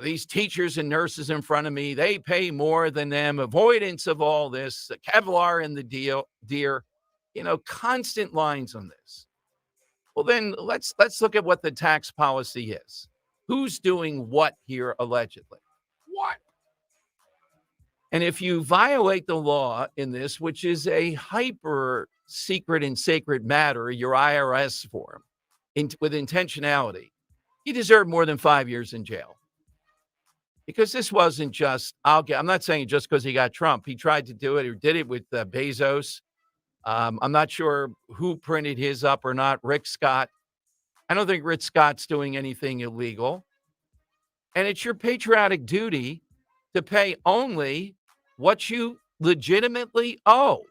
These teachers and nurses in front of me, they pay more than them. Avoidance of all this, the Kevlar in the deer, you know, constant lines on this. Well, then let's look at what the tax policy is. Who's doing what here allegedly?
What?
And if you violate the law in this, which is a hyper secret and sacred matter, your IRS form, with intentionality, you deserve more than 5 years in jail. Because this wasn't just, I'm not saying just because he got Trump. He tried to do it or did it with Bezos. I'm not sure who printed his up or not. Rick Scott. I don't think Rick Scott's doing anything illegal. And it's your patriotic duty to pay only what you legitimately owe.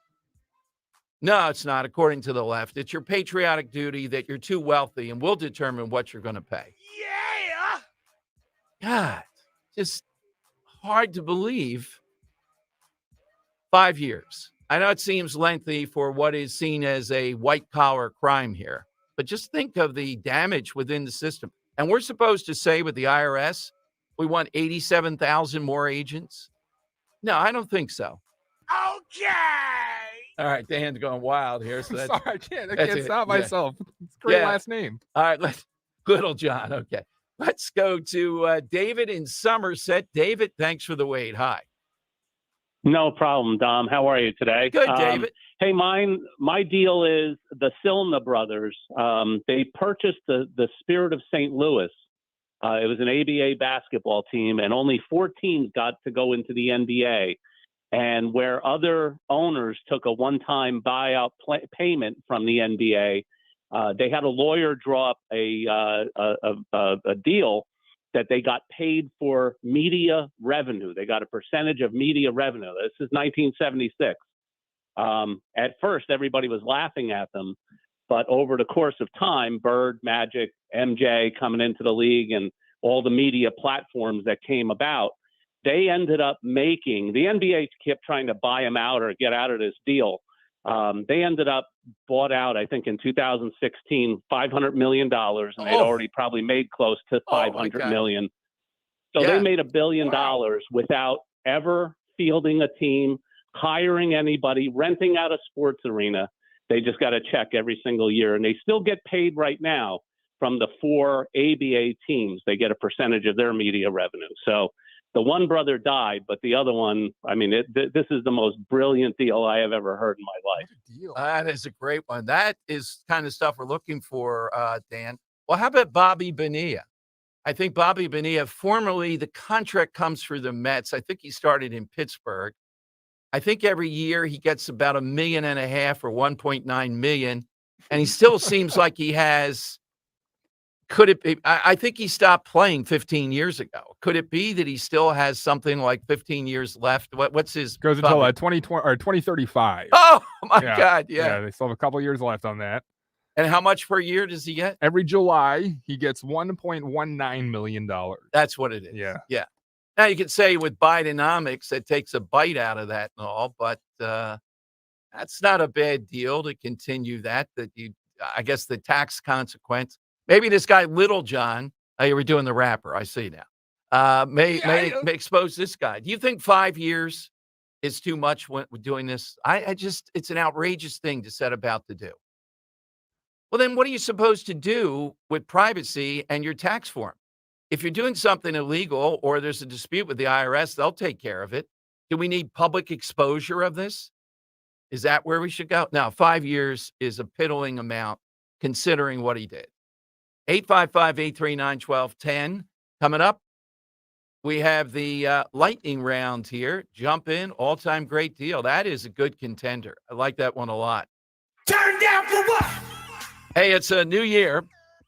No, it's not, according to the left. It's your patriotic duty that you're too wealthy, and we'll determine what you're going to pay. Yeah. God, just hard to believe. 5 years. I know it seems lengthy for what is seen as a white-collar crime here, but just think of the damage within the system. And we're supposed to say with the IRS, we want 87,000 more agents? No, I don't think so. Okay. All right, Dan's going wild here. So
I'm
that's,
sorry, I can't stop
Yeah.
myself. It's a great last name.
All right, Little John. Okay. Let's go to David in Somerset. David, thanks for the wait. Hi.
No problem, Dom. How are you today?
Good, David.
Hey, my deal is the Silna brothers. They purchased the Spirit of St. Louis. It was an ABA basketball team, and only 4 teams got to go into the NBA. And where other owners took a one-time buyout payment from the NBA, they had a lawyer draw up a deal that they got paid for media revenue. They got a percentage of media revenue. This is 1976. At first, everybody was laughing at them, but over the course of time, Bird, Magic, MJ coming into the league, and all the media platforms that came about, they ended up making, the NBA kept trying to buy them out or get out of this deal. They ended up bought out, I think in 2016, $500 million, and they'd already probably made close to $500 million. So they made $1 billion without ever fielding a team, hiring anybody, renting out a sports arena. They just got a check every single year, and they still get paid right now from the 4 ABA teams. They get a percentage of their media revenue. So the one brother died, but the other one, I mean, this is the most brilliant deal I have ever heard in my life.
That is a great one. That is kind of stuff we're looking for, Dan. Well, how about Bobby Bonilla? I think Bobby Bonilla, formerly, the contract comes through the Mets. I think he started in Pittsburgh. I think every year he gets about $1.5 million or 1.9 million, and he still seems like he has. Could it be? I think he stopped playing 15 years ago. Could it be that he still has something like 15 years left? What's his
goes until 2020 or 2035?
Oh my God! Yeah,
they still have a couple years left on that.
And how much per year does he get?
Every July, he gets $1.19 million.
That's what it is. Yeah. Now you could say with Bidenomics, it takes a bite out of that and all, but that's not a bad deal to continue that. I guess the tax consequence. Maybe this guy, Little John, you were doing the rapper, I see now, may expose this guy. Do you think 5 years is too much when doing this? It's an outrageous thing to set about to do. Well, then what are you supposed to do with privacy and your tax form? If you're doing something illegal or there's a dispute with the IRS, they'll take care of it. Do we need public exposure of this? Is that where we should go? Now, 5 years is a piddling amount considering what he did. 855-839-1210. Coming up, we have the lightning round here. Jump in, all-time great deal. That is a good contender. I like that one a lot. Turn down for what? Hey, it's a new year,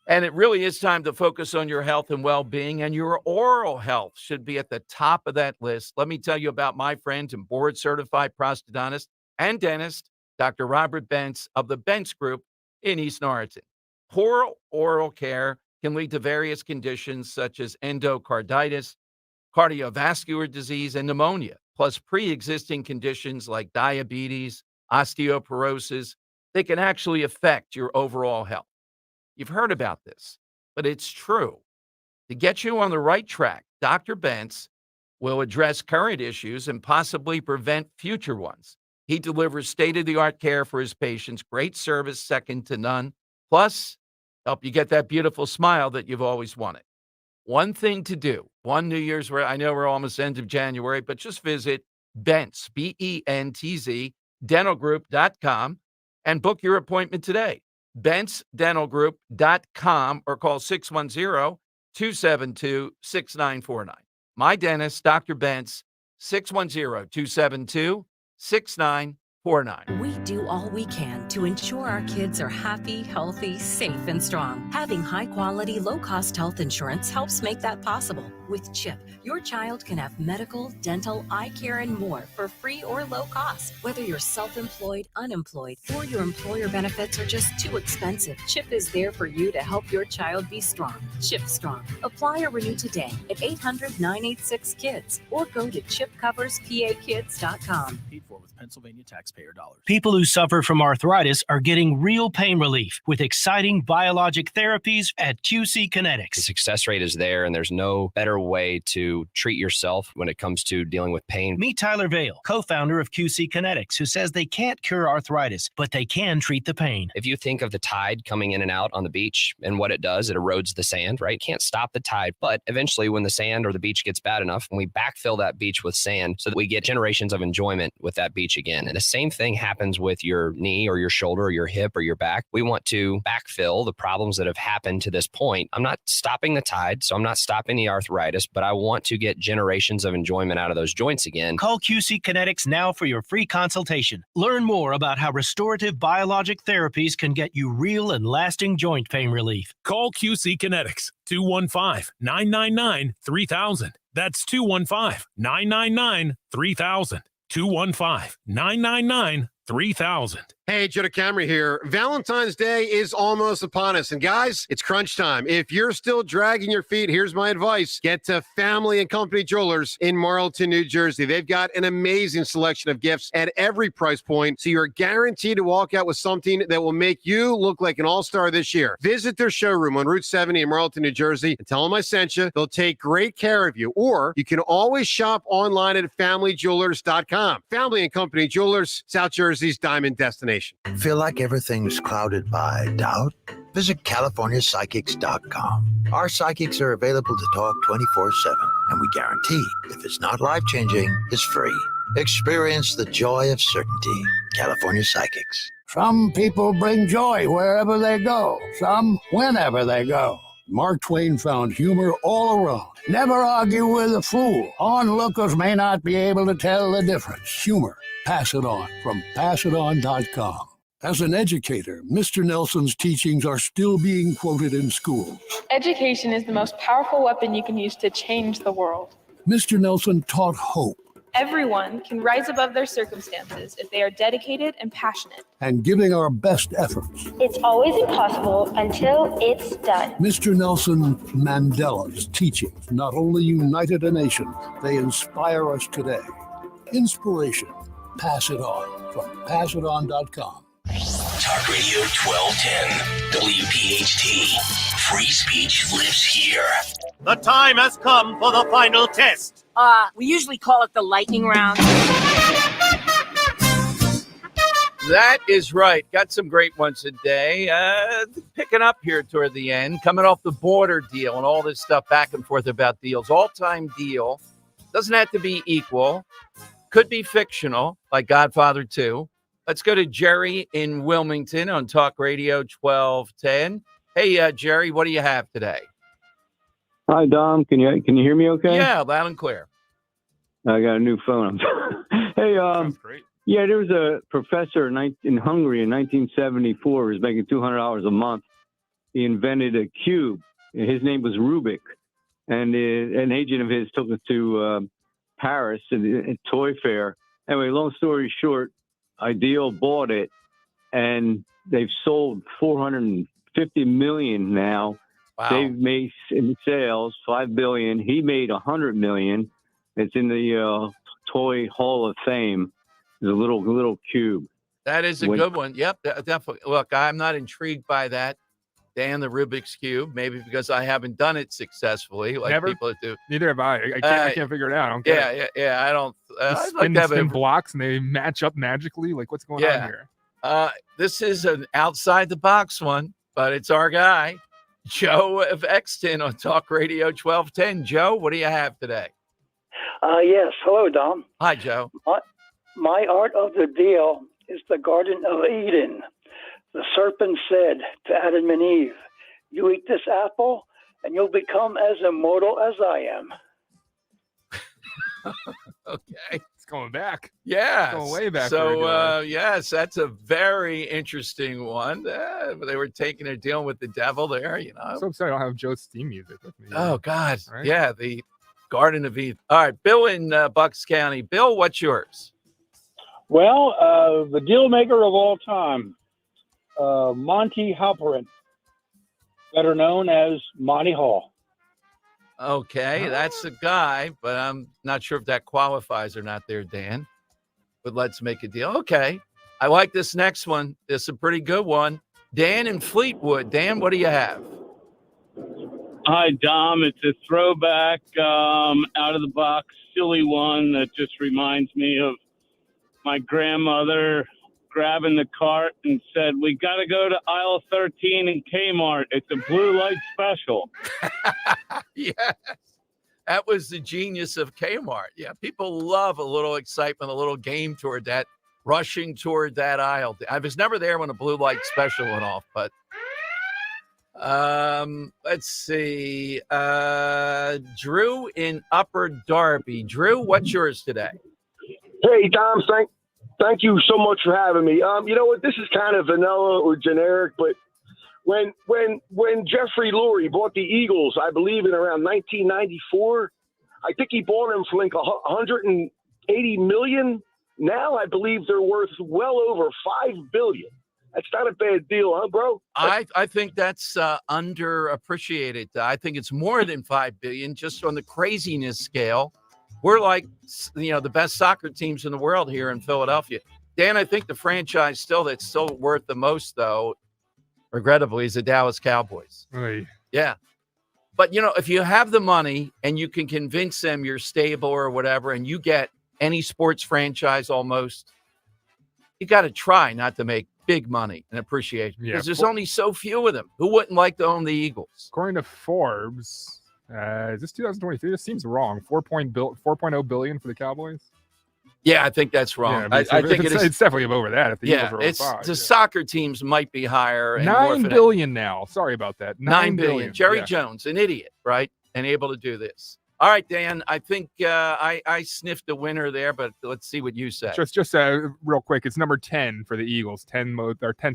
and it really is time to focus on your health and well-being, and your oral health should be at the top of that list. Let me tell you about my friend and board-certified prosthodontist and dentist, Dr. Robert Bentz of the Bentz Group in East Norriton. Poor oral care can lead to various conditions such as endocarditis, cardiovascular disease, and pneumonia, plus pre-existing conditions like diabetes, osteoporosis. They can actually affect your overall health. You've heard about this, but it's true. To get you on the right track, Dr. Bentz will address current issues and possibly prevent future ones. He delivers state-of-the-art care for his patients, great service second to none, plus help you get that beautiful smile that you've always wanted. One thing to do, one New Year's, I know we're almost end of January, but just visit Bentz, B-E-N-T-Z, dentalgroup.com and book your appointment today. BentzDentalGroup.com or call 610-272-6949. My dentist, Dr. Bentz, 610-272-6949. 888-848-4949.
We do all we can to ensure our kids are happy, healthy, safe, and strong. Having high-quality, low-cost health insurance helps make that possible. With CHIP, your child can have medical, dental, eye care, and more for free or low cost. Whether you're self-employed, unemployed, or your employer benefits are just too expensive, CHIP is there for you to help your child be strong. CHIP Strong. Apply or renew today at 800-986-KIDS or go to chipcoverspakids.com.
Paid for with Pennsylvania taxpayer dollars. People who suffer from arthritis are getting real pain relief with exciting biologic therapies at QC Kinetics.
The success rate is there, and there's no better way to treat yourself when it comes to dealing with pain.
Meet Tyler Vale, co-founder of QC Kinetics, who says they can't cure arthritis, but they can treat the pain.
If you think of the tide coming in and out on the beach and what it does, it erodes the sand, right? Can't stop the tide, but eventually when the sand or the beach gets bad enough, we backfill that beach with sand so that we get generations of enjoyment with that beach again. And the same thing happens with your knee or your shoulder or your hip or your back. We want to backfill the problems that have happened to this point. I'm not stopping the tide, so I'm not stopping the arthritis, but I want to get generations of enjoyment out of those joints again.
Call QC Kinetics now for your free consultation. Learn more about how restorative biologic therapies can get you real and lasting joint pain relief.
Call QC Kinetics, 215-999-3000. That's 215-999-3000. 215-999-3000.
Hey, Joe Camry here. Valentine's Day is almost upon us. And guys, it's crunch time. If you're still dragging your feet, here's my advice. Get to Family and Company Jewelers in Marlton, New Jersey. They've got an amazing selection of gifts at every price point, so you're guaranteed to walk out with something that will make you look like an all-star this year. Visit their showroom on Route 70 in Marlton, New Jersey, and tell them I sent you. They'll take great care of you. Or you can always shop online at FamilyJewelers.com. Family and Company Jewelers, South Jersey's diamond destination.
Feel like everything's clouded by doubt? Visit CaliforniaPsychics.com. Our psychics are available to talk 24/7, and we guarantee if it's not life-changing, it's free. Experience the joy of certainty. California Psychics.
Some people bring joy wherever they go, some whenever they go.
Mark Twain found humor all around.
Never argue with a fool. Onlookers may not be able to tell the difference.
Humor. Pass it on from passiton.com. As an educator, Mr. Nelson's teachings are still being quoted in schools.
Education is the most powerful weapon you can use to change the world.
Mr. Nelson taught hope.
Everyone can rise above their circumstances if they are dedicated and passionate.
And giving our best efforts.
It's always impossible until it's done.
Mr. Nelson Mandela's teachings not only united a nation, they inspire us today. Inspiration. Pass it on from passiton.com.
Talk Radio 1210, WPHT. Free speech lives here.
The time has come for the final test.
We usually call it the lightning round.
That is right. Got some great ones today. Picking up here toward the end, coming off the border deal and all this stuff back and forth about deals. All-time deal. Doesn't have to be equal. Could be fictional, like Godfather 2. Let's go to Jerry in Wilmington on Talk Radio 1210. Hey, Jerry, what do you have today?
Hi, Dom. Can you hear me okay?
Yeah, loud and clear.
I got a new phone. Hey,
That's great.
yeah, there was a professor in Hungary in 1974 who was making $200 a month. He invented a cube. His name was Rubik. And an agent of his took it to Paris at a toy fair. Anyway, long story short, Ideal bought it, and they've sold 450 million now.
Wow.
They've made in sales $5 billion. He made $100 million. It's in the Toy Hall of Fame. It's a little cube.
That is a good one. Yep, definitely. Look, I'm not intrigued by that. Dan, the Rubik's Cube, maybe because I haven't done it successfully like
Never?
people do.
Neither have I. I can't figure it out. I don't get it.
Yeah. I don't. I'd like
Spin,
to have
spin blocks and they match up magically. Like, what's going on here?
This is an outside the box one, but it's our guy, Joe of Exton on Talk Radio 1210. Joe, what do you have today?
Yes. Hello, Dom.
Hi, Joe.
My art of the deal is the Garden of Eden. The serpent said to Adam and Eve, "You eat this apple, and you'll become as immortal as I am."
Okay.
going back.
Yeah.
Going way back.
So, yes, that's a very interesting one. They were dealing with the devil there, you know.
I'm so upset I don't have Joe's theme music with me.
Oh, God.
Right?
Yeah, the Garden of Eden. All right, Bill in Bucks County. Bill, what's yours?
Well, the deal maker of all time, Monty Halperin, better known as Monty Hall.
Okay, that's the guy, but I'm not sure if that qualifies or not there, Dan. But let's make a deal. Okay, I like this next one. This is a pretty good one. Dan in Fleetwood. Dan, what do you have?
Hi, Dom. It's a throwback, out of the box, silly one that just reminds me of my grandmother grabbing the cart and said, "We got to go to aisle 13 in Kmart. It's a blue light special."
Yes, that was the genius of Kmart. Yeah, people love a little excitement, a little game toward that, rushing toward that aisle. I was never there when a blue light special went off, but let's see. Drew in Upper Darby. Drew, what's yours today?
Hey, Dom, thank you so much for having me. You know what? This is kind of vanilla or generic, but when Jeffrey Lurie bought the Eagles, I believe in around 1994, I think he bought them for like $180 million. Now I believe they're worth well over $5 billion. That's not a bad deal, huh, bro?
I think that's underappreciated. I think it's more than $5 billion, just on the craziness scale. We're like, the best soccer teams in the world here in Philadelphia. Dan, I think the franchise that's still worth the most, though, regrettably, is the Dallas Cowboys.
Right.
Yeah. But, if you have the money and you can convince them you're stable or whatever, and you get any sports franchise almost, you got to try not to make big money and appreciation, because there's only so few of them. Who wouldn't like to own the Eagles?
According to Forbes, is this 2023? This seems wrong. 4.0 billion for the Cowboys.
Yeah, I think that's wrong.
Yeah,
I think
it's definitely over that. If the Eagles are over
it's
5,
the soccer teams might be higher. And
$9 billion now. Sorry about that.
$9 billion. Jerry Jones, an idiot, right? And able to do this. All right, Dan, I think I sniffed a winner there, but let's see what you say.
Just real quick, it's number 10 for the Eagles, 10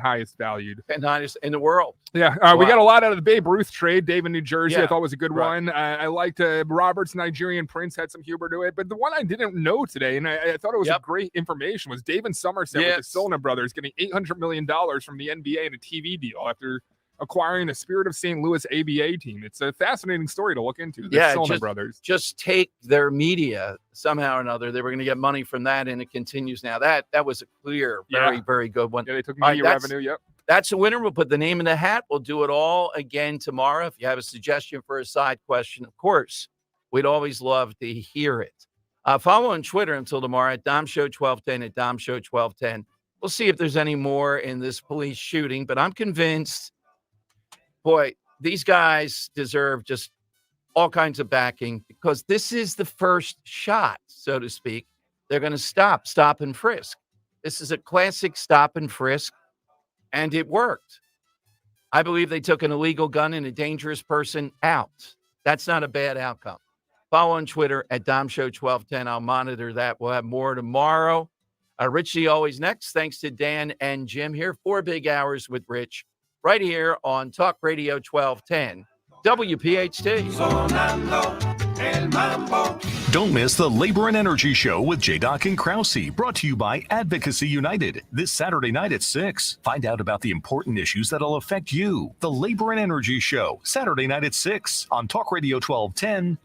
highest valued.
10 highest in the world.
Yeah,
Wow.
We got a lot out of the Babe Ruth trade. Dave in New Jersey,
Yeah,
I thought was a good
right.
one. I liked Robert's Nigerian Prince, had some humor to it. But the one I didn't know today, and I thought it was a great information, was Dave and Somerset with the Silna brothers getting $800 million from the NBA in a TV deal after acquiring the Spirit of St. Louis ABA team. It's a fascinating story to look into. The Silna brothers.
Just take their media somehow or another. They were going to get money from that, and it continues now. That was a clear, very, very good one.
Yeah, they took
All right,
media revenue, yep.
That's a winner. We'll put the name in the hat. We'll do it all again tomorrow. If you have a suggestion for a side question, of course, we'd always love to hear it. Follow on Twitter until tomorrow at DomShow1210, at DomShow1210. We'll see if there's any more in this police shooting, but I'm convinced, boy, these guys deserve just all kinds of backing, because this is the first shot, so to speak. They're going to stop and frisk. This is a classic stop and frisk, and it worked. I believe they took an illegal gun and a dangerous person out. That's not a bad outcome. Follow on Twitter at DomShow1210. I'll monitor that. We'll have more tomorrow. Richie always next. Thanks to Dan and Jim here. 4 big hours with Rich right here on Talk Radio 1210 WPHT.
Don't miss the Labor and Energy Show with J-Doc and Krause, brought to you by Advocacy United, this Saturday night at 6. Find out about the important issues that'll affect you. The Labor and Energy Show, Saturday night at 6 on Talk Radio 1210